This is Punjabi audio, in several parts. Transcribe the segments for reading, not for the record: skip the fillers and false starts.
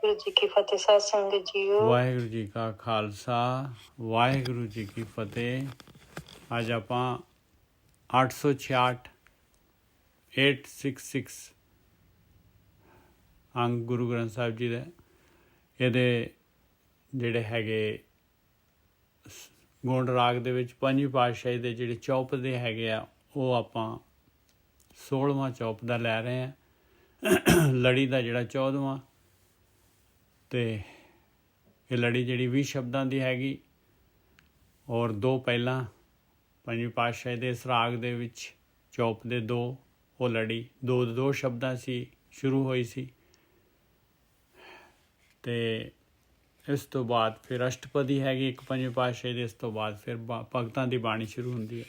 ਵਾਹਿਗੁਰੂ ਜੀ ਕੀ ਫਤਿਹ। ਸਾਧ ਸੰਗਤ ਜੀਓ, ਵਾਹਿਗੁਰੂ ਜੀ ਕਾ ਖਾਲਸਾ, ਵਾਹਿਗੁਰੂ ਜੀ ਕੀ ਫਤਿਹ। ਅੱਜ ਆਪਾਂ 866 866 ਅੰਗ ਗੁਰੂ ਗ੍ਰੰਥ ਸਾਹਿਬ ਜੀ ਦੇ ਇਹਦੇ ਜਿਹੜੇ ਹੈਗੇ ਗੋਂਡ ਰਾਗ ਦੇ ਵਿੱਚ ਪੰਜਵੀਂ ਪਾਤਸ਼ਾਹੀ ਦੇ ਜਿਹੜੇ ਚੌਪਦੇ ਹੈਗੇ ਆ, ਉਹ ਆਪਾਂ 16ਵਾਂ ਚੌਪਦਾ ਲੈ ਰਹੇ ਹਾਂ, ਲੜੀ ਦਾ ਜਿਹੜਾ 14ਵਾਂ। ਅਤੇ ਇਹ ਲੜੀ ਜਿਹੜੀ 20 ਸ਼ਬਦਾਂ ਦੀ ਹੈਗੀ, ਔਰ ਦੋ ਪਹਿਲਾਂ ਪੰਜਵੀਂ ਪਾਤਸ਼ਾਹੀ ਦੇ ਇਸ ਰਾਗ ਦੇ ਵਿੱਚ ਚੌਪ ਦੇ ਦੋ, ਉਹ ਲੜੀ ਦੋ ਸ਼ਬਦਾਂ ਸੀ ਸ਼ੁਰੂ ਹੋਈ ਸੀ। ਅਤੇ ਇਸ ਤੋਂ ਬਾਅਦ ਫਿਰ ਅਸ਼ਟਪਦੀ ਹੈਗੀ ਇੱਕ ਪੰਜਵੀਂ ਪਾਤਸ਼ਾਹੀ ਦੇ, ਇਸ ਤੋਂ ਬਾਅਦ ਫਿਰ ਭਗਤਾਂ ਦੀ ਬਾਣੀ ਸ਼ੁਰੂ ਹੁੰਦੀ ਹੈ।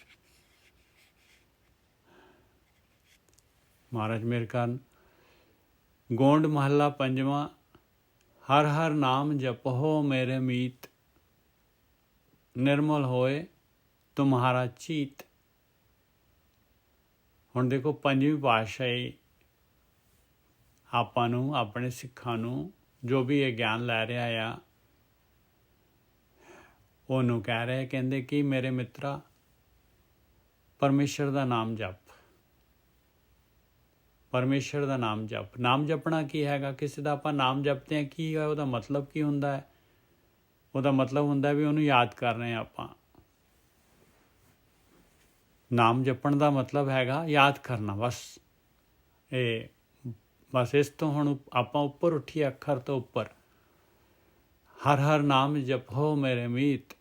ਮਹਾਰਾਜ ਮੇਹਰ ਕਰਨ। ਗੋਂਡ ਮਹੱਲਾ ਪੰਜਵਾਂ। ਹਰ ਹਰ ਨਾਮ ਜਪੋ ਮੇਰੇ ਮੀਤ, ਨਿਰਮਲ ਹੋਏ ਤੁਮਹਾਰਾ ਚੀਤ। ਹੁਣ ਦੇਖੋ, ਪੰਜਵੀਂ ਪਾਤਸ਼ਾਹੀ ਆਪਾਂ ਨੂੰ, ਆਪਣੇ ਸਿੱਖਾਂ ਨੂੰ, ਜੋ ਵੀ ਇਹ ਗਿਆਨ ਲੈ ਰਿਹਾ ਆ, ਉਹਨੂੰ ਕਹਿ ਰਹੇ, ਕਹਿੰਦੇ ਕਿ ਮੇਰੇ ਮਿੱਤਰਾ, ਪਰਮੇਸ਼ਰ ਦਾ ਨਾਮ ਜਪ, ਪਰਮੇਸ਼ਰ ਦਾ ਨਾਮ ਜਪ। ਨਾਮ ਜਪਣਾ ਕੀ ਹੈਗਾ? ਕਿਸੇ ਦਾ ਆਪਾਂ ਨਾਮ ਜਪਦੇ ਹਾਂ, ਕੀ ਹੈ ਉਹਦਾ ਮਤਲਬ? ਕੀ ਹੁੰਦਾ ਹੈ? ਉਹਦਾ ਮਤਲਬ ਹੁੰਦਾ ਵੀ ਉਹਨੂੰ ਯਾਦ ਕਰ ਰਹੇ ਹਾਂ ਆਪਾਂ। ਨਾਮ ਜਪਣ ਦਾ ਮਤਲਬ ਹੈਗਾ ਯਾਦ ਕਰਨਾ, ਬਸ। ਬਸ ਇਸ ਤੋਂ ਹੁਣ ਆਪਾਂ ਉੱਪਰ ਉੱਠੀਏ, ਅੱਖਰ ਤੋਂ ਉੱਪਰ। ਹਰ ਹਰ ਨਾਮ ਜਪੋ ਮੇਰੇ ਮੀਤ,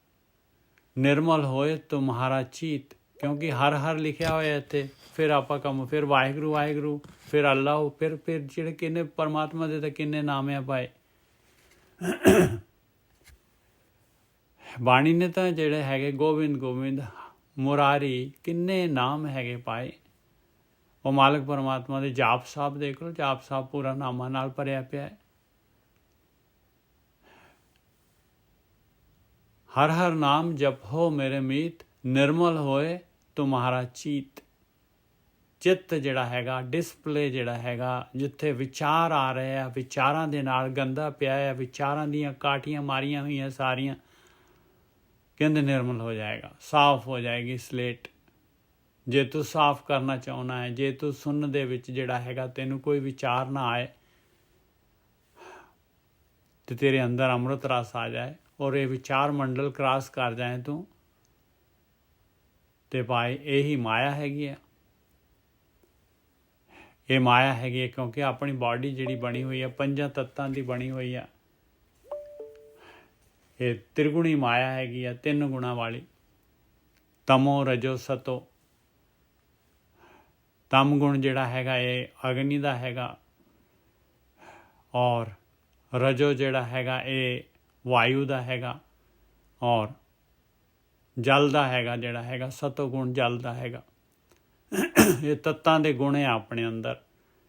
ਨਿਰਮਲ ਹੋਏ ਤੁਮਹਾਰਾ ਚੀਤ। ਕਿਉਂਕਿ ਹਰ ਹਰ ਲਿਖਿਆ ਹੋਇਆ ਇੱਥੇ, ਫਿਰ ਆਪਾਂ ਕੰਮ, ਫਿਰ ਵਾਹਿਗੁਰੂ ਵਾਹਿਗੁਰੂ, ਫਿਰ ਅੱਲਾਹ, ਫਿਰ ਜਿਹੜੇ ਕਿੰਨੇ ਪਰਮਾਤਮਾ ਦੇ ਤਾਂ ਕਿੰਨੇ ਨਾਮ ਆ ਪਾਏ। ਬਾਣੀ ਨੇ ਤਾਂ ਜਿਹੜੇ ਹੈਗੇ ਗੋਬਿੰਦ ਗੋਬਿੰਦ, ਮੁਰਾਰੀ, ਕਿੰਨੇ ਨਾਮ ਹੈਗੇ ਪਾਏ। ਉਹ ਮਾਲਕ ਪਰਮਾਤਮਾ ਦੇ ਜਾਪ ਸਾਹਿਬ ਦੇਖ ਲਓ, ਜਾਪ ਸਾਹਿਬ ਪੂਰਾ ਨਾਮਾਂ ਨਾਲ ਭਰਿਆ ਪਿਆ ਹੈ। ਹਰ ਹਰ ਨਾਮ ਜਪੋ ਮੇਰੇ ਮੀਤ, ਨਿਰਮਲ ਹੋਏ ਤੁਮਹਾਰਾ ਚੀਤ। ਚਿੱਤ ਜਿਹੜਾ ਹੈਗਾ, ਡਿਸਪਲੇ ਜਿਹੜਾ ਹੈਗਾ, ਜਿੱਥੇ ਵਿਚਾਰ ਆ ਰਹੇ ਆ, ਵਿਚਾਰਾਂ ਦੇ ਨਾਲ ਗੰਦਾ ਪਿਆ ਹੈ, ਵਿਚਾਰਾਂ ਦੀਆਂ ਕਾਠੀਆਂ ਮਾਰੀਆਂ ਹੋਈਆਂ ਸਾਰੀਆਂ, ਕਹਿੰਦੇ ਨਿਰਮਲ ਹੋ ਜਾਏਗਾ, ਸਾਫ਼ ਹੋ ਜਾਏਗੀ ਸਲੇਟ। ਜੇ ਤੂੰ ਸਾਫ਼ ਕਰਨਾ ਚਾਹੁੰਦਾ ਹੈ, ਜੇ ਤੂੰ ਸੁਣਨ ਦੇ ਵਿੱਚ ਜਿਹੜਾ ਹੈਗਾ ਤੈਨੂੰ ਕੋਈ ਵਿਚਾਰ ਨਾ ਆਏ, ਤੇ ਤੇਰੇ ਅੰਦਰ ਅੰਮ੍ਰਿਤ ਰਸ ਆ ਜਾਏ, ਔਰ ਇਹ ਵਿਚਾਰ ਮੰਡਲ ਕ੍ਰਾਸ ਕਰ ਜਾਏ ਤੂੰ, ਤੇ ਭਾਈ ਇਹੀ ਮਾਇਆ ਹੈਗੀ ਆ। ਇਹ ਮਾਇਆ ਹੈਗੀ ਹੈ, ਕਿਉਂਕਿ ਆਪਣੀ ਬਾਡੀ ਜਿਹੜੀ ਬਣੀ ਹੋਈ ਆ, ਪੰਜਾਂ ਤੱਤਾਂ ਦੀ ਬਣੀ ਹੋਈ ਆ। ਇਹ ਤ੍ਰਿਗੁਣੀ ਮਾਇਆ ਹੈਗੀ ਆ, 3 ਗੁਣਾਂ ਵਾਲੀ, ਤਮੋ ਰਜੋ ਸਤੋ। ਤਮ ਗੁਣ ਜਿਹੜਾ ਹੈਗਾ ਇਹ ਅਗਨੀ ਦਾ ਹੈਗਾ, ਔਰ ਰਜੋ ਜਿਹੜਾ ਹੈਗਾ ਇਹ ਵਾਯੂ ਦਾ ਹੈਗਾ, ਔਰ ਜਲ ਦਾ ਹੈਗਾ ਜਿਹੜਾ ਹੈਗਾ ਸਤੋ ਗੁਣ ਜਲ ਦਾ ਹੈਗਾ। ਇਹ ਤੱਤਾਂ ਦੇ ਗੁਣ ਆ ਆਪਣੇ ਅੰਦਰ।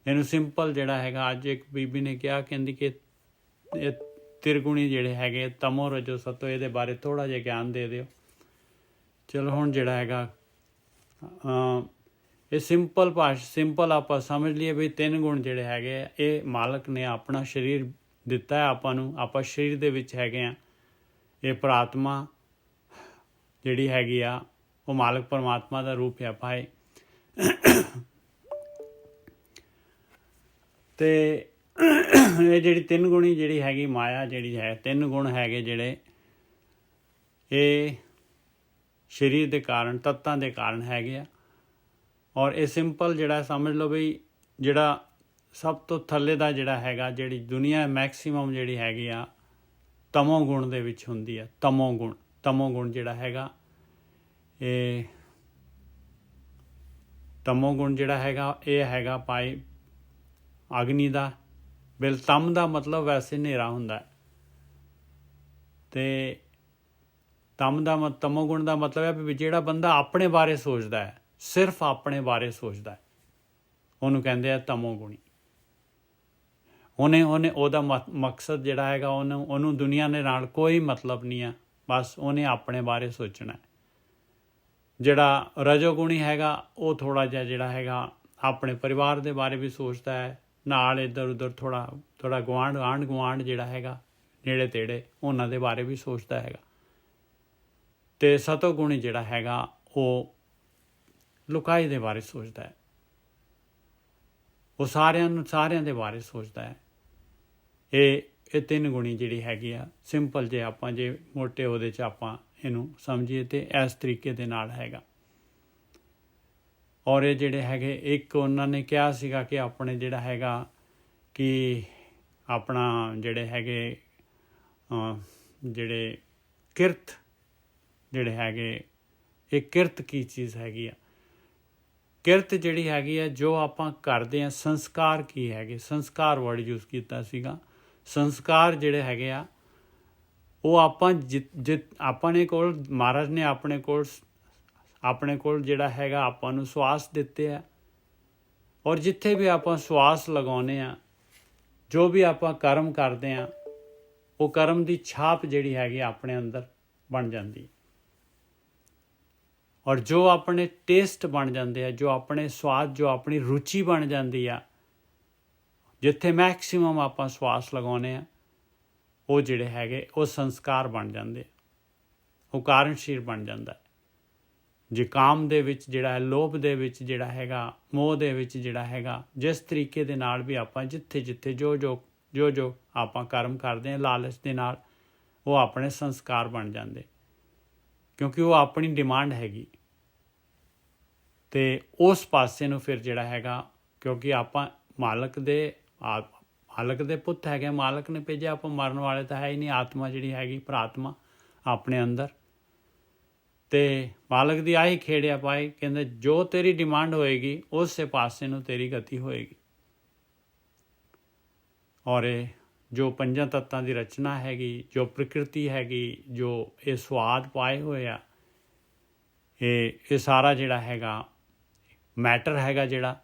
ਇਹਨੂੰ ਸਿੰਪਲ ਜਿਹੜਾ ਹੈਗਾ, ਅੱਜ ਇੱਕ ਬੀਬੀ ਨੇ ਕਿਹਾ, ਕਹਿੰਦੀ ਕਿ ਇਹ ਤਿਰਗੁਣੀ ਜਿਹੜੇ ਹੈਗੇ ਤਮੋ ਰਜੋ ਸਤੋ, ਇਹਦੇ ਬਾਰੇ ਥੋੜ੍ਹਾ ਜਿਹਾ ਗਿਆਨ ਦੇ ਦਿਓ। ਚਲੋ ਹੁਣ ਜਿਹੜਾ ਹੈਗਾ ਇਹ ਸਿੰਪਲ ਆਪਾਂ ਸਮਝ ਲਈਏ ਵੀ 3 ਗੁਣ ਜਿਹੜੇ ਹੈਗੇ, ਇਹ ਮਾਲਕ ਨੇ ਆਪਣਾ ਸਰੀਰ ਦਿੱਤਾ ਹੈ ਆਪਾਂ ਨੂੰ, ਆਪਾਂ ਸਰੀਰ ਦੇ ਵਿੱਚ ਹੈਗੇ ਆ। ਇਹ ਪ੍ਰਾਤਮਾ ਜਿਹੜੀ ਹੈਗੀ ਆ, ਉਹ ਮਾਲਕ ਪਰਮਾਤਮਾ ਦਾ ਰੂਪ ਹੈ ਭਾਈ। ਤੇ ਇਹ ਜਿਹੜੀ 3 ਗੁਣੀ ਜਿਹੜੀ ਹੈਗੀ ਮਾਇਆ ਜਿਹੜੀ ਹੈ, 3 ਗੁਣ ਹੈਗੇ ਜਿਹੜੇ, ਇਹ ਸਰੀਰ ਦੇ ਕਾਰਨ, ਤੱਤਾਂ ਦੇ ਕਾਰਨ ਹੈਗੇ ਆ। ਔਰ ਇਹ ਸਿੰਪਲ ਜਿਹੜਾ ਸਮਝ ਲਓ ਵੀ ਜਿਹੜਾ ਸਭ ਤੋਂ ਥੱਲੇ ਦਾ ਜਿਹੜਾ ਹੈਗਾ, ਜਿਹੜੀ ਦੁਨੀਆ ਮੈਕਸੀਮਮ ਜਿਹੜੀ ਹੈਗੀ ਆ, ਤਮੋ ਗੁਣ ਦੇ ਵਿੱਚ ਹੁੰਦੀ ਆ। ਤਮੋ ਗੁਣ ਜਿਹੜਾ ਹੈਗਾ, ਇਹ ਤਮੋ ਗੁਣ ਜਿਹੜਾ ਹੈਗਾ, ਇਹ ਹੈਗਾ ਭਾਈ ਅਗਨੀ ਦਾ। ਬਿਲ ਤਮ ਦਾ ਮਤਲਬ ਵੈਸੇ ਹਨੇਰਾ ਹੁੰਦਾ ਹੈ, ਅਤੇ ਤਮੋ ਗੁਣ ਦਾ ਮਤਲਬ ਹੈ ਵੀ ਜਿਹੜਾ ਬੰਦਾ ਆਪਣੇ ਬਾਰੇ ਸੋਚਦਾ ਹੈ, ਸਿਰਫ ਆਪਣੇ ਬਾਰੇ ਸੋਚਦਾ ਹੈ, ਉਹਨੂੰ ਕਹਿੰਦੇ ਆ ਤਮੋ ਗੁਣੀ। ਉਹਦਾ ਮਕਸਦ ਜਿਹੜਾ ਹੈਗਾ, ਉਹਨੂੰ ਦੁਨੀਆ ਦੇ ਨਾਲ ਕੋਈ ਮਤਲਬ ਨਹੀਂ ਆ, ਬਸ ਉਹਨੇ ਆਪਣੇ ਬਾਰੇ ਸੋਚਣਾ ਹੈ। ਜਿਹੜਾ ਰਜੋਗੁਣੀ ਹੈਗਾ, ਉਹ ਥੋੜ੍ਹਾ ਜਿਹਾ ਜਿਹੜਾ ਹੈਗਾ ਆਪਣੇ ਪਰਿਵਾਰ ਦੇ ਬਾਰੇ ਵੀ ਸੋਚਦਾ ਹੈ, ਨਾਲ ਇੱਧਰ ਉੱਧਰ ਥੋੜ੍ਹਾ ਆਂਢ ਗੁਆਂਢ ਜਿਹੜਾ ਹੈਗਾ ਨੇੜੇ ਤੇੜੇ ਉਹਨਾਂ ਦੇ ਬਾਰੇ ਵੀ ਸੋਚਦਾ ਹੈਗਾ। ਅਤੇ ਸਤੋਗੁਣੀ ਜਿਹੜਾ ਹੈਗਾ ਉਹ ਲੁਕਾਈ ਦੇ ਬਾਰੇ ਸੋਚਦਾ ਹੈ, ਉਹ ਸਾਰਿਆਂ ਦੇ ਬਾਰੇ ਸੋਚਦਾ ਹੈ। ਇਹ ਤਿੰਨ ਗੁਣੀ ਜਿਹੜੀ ਹੈਗੀ ਆ, ਸਿੰਪਲ ਜੇ ਆਪਾਂ ਜੇ ਮੋਟੇ ਉਹਦੇ 'ਚ ਆਪਾਂ ਇਹਨੂੰ ਸਮਝੀਏ ਤਾਂ ਇਸ ਤਰੀਕੇ ਦੇ ਨਾਲ ਹੈਗਾ। ਔਰ ਇਹ ਜਿਹੜੇ ਹੈਗੇ, ਇੱਕ ਉਹਨਾਂ ਨੇ ਕਿਹਾ ਸੀਗਾ ਕਿ ਆਪਣੇ ਜਿਹੜਾ ਹੈਗਾ ਕਿ ਆਪਣਾ ਜਿਹੜੇ ਹੈਗੇ ਜਿਹੜੇ ਕਿਰਤ ਜਿਹੜੇ ਹੈਗੇ, ਇਹ ਕਿਰਤ ਕੀ ਚੀਜ਼ ਹੈਗੀ ਆ? ਕਿਰਤ ਜਿਹੜੀ ਹੈਗੀ ਆ ਜੋ ਆਪਾਂ ਕਰਦੇ ਹਾਂ, ਸੰਸਕਾਰ ਕੀ ਹੈਗੇ? ਸੰਸਕਾਰ ਵਰਡ ਯੂਜ਼ ਕੀਤਾ ਸੀਗਾ। ਸੰਸਕਾਰ ਜਿਹੜੇ ਹੈਗੇ ਆ ਉਹ ਆਪਾਂ ਆਪਣੇ ਕੋਲ ਮਹਾਰਾਜ ਨੇ ਆਪਣੇ ਕੋਲ ਜਿਹੜਾ ਹੈਗਾ ਆਪਾਂ ਨੂੰ ਸਵਾਸ ਦਿੱਤੇ ਆ, ਔਰ ਜਿੱਥੇ ਵੀ ਆਪਾਂ ਸਵਾਸ ਲਗਾਉਂਦੇ ਹਾਂ, ਜੋ ਵੀ ਆਪਾਂ ਕਰਮ ਕਰਦੇ ਹਾਂ, ਉਹ ਕਰਮ ਦੀ ਛਾਪ ਜਿਹੜੀ ਹੈਗੀ ਆਪਣੇ ਅੰਦਰ ਬਣ ਜਾਂਦੀ। ਔਰ ਜੋ ਆਪਣੇ ਟੇਸਟ ਬਣ ਜਾਂਦੇ ਆ, ਜੋ ਆਪਣੇ ਸਵਾਦ, ਜੋ ਆਪਣੀ ਰੁਚੀ ਬਣ ਜਾਂਦੀ ਆ, ਜਿੱਥੇ ਮੈਕਸੀਮਮ ਆਪਾਂ ਸਵਾਸ ਲਗਾਉਂਦੇ ਆ, ਉਹ ਜਿਹੜੇ ਹੈਗੇ ਉਹ ਸੰਸਕਾਰ ਬਣ ਜਾਂਦੇ, ਉਹ ਕਾਰਨਸ਼ੀਲ ਬਣ ਜਾਂਦਾ। ਜੇ ਕਾਮ ਦੇ ਵਿੱਚ ਜਿਹੜਾ ਹੈ, ਲੋਭ ਦੇ ਵਿੱਚ ਜਿਹੜਾ ਹੈਗਾ, ਮੋਹ ਦੇ ਵਿੱਚ ਜਿਹੜਾ ਹੈਗਾ, ਜਿਸ ਤਰੀਕੇ ਦੇ ਨਾਲ ਵੀ ਆਪਾਂ ਜਿੱਥੇ ਜੋ ਆਪਾਂ ਕਰਮ ਕਰਦੇ ਹਾਂ ਲਾਲਚ ਦੇ ਨਾਲ, ਉਹ ਆਪਣੇ ਸੰਸਕਾਰ ਬਣ ਜਾਂਦੇ, ਕਿਉਂਕਿ ਉਹ ਆਪਣੀ ਡਿਮਾਂਡ ਹੈਗੀ। ਅਤੇ ਉਸ ਪਾਸੇ ਨੂੰ ਫਿਰ ਜਿਹੜਾ ਹੈਗਾ, ਕਿਉਂਕਿ ਆਪਾਂ ਮਾਲਕ ਦੇ ਪੁੱਤ ਹੈਗੇ, ਮਾਲਕ ਨੇ ਭੇਜਿਆ, ਆਪਾਂ ਮਰਨ ਵਾਲੇ ਤਾਂ ਹੈ ਹੀ ਨਹੀਂ। ਆਤਮਾ ਜਿਹੜੀ ਹੈਗੀ, ਪ੍ਰਾਤਮਾ ਆਪਣੇ ਅੰਦਰ, ਅਤੇ ਮਾਲਕ ਦੀ ਆਹੀ ਖੇੜਿਆ ਪਾਏ, ਕਹਿੰਦੇ ਜੋ ਤੇਰੀ ਡਿਮਾਂਡ ਹੋਏਗੀ ਉਸੇ ਪਾਸੇ ਨੂੰ ਤੇਰੀ ਗਤੀ ਹੋਏਗੀ। ਔਰ ਇਹ ਜੋ ਪੰਜਾਂ ਤੱਤਾਂ ਦੀ ਰਚਨਾ ਹੈਗੀ, ਜੋ ਪ੍ਰਕਿਰਤੀ ਹੈਗੀ, ਜੋ ਇਹ ਸਵਾਦ ਪਾਏ ਹੋਏ ਆ, ਇਹ ਸਾਰਾ ਜਿਹੜਾ ਹੈਗਾ ਮੈਟਰ ਹੈਗਾ, ਜਿਹੜਾ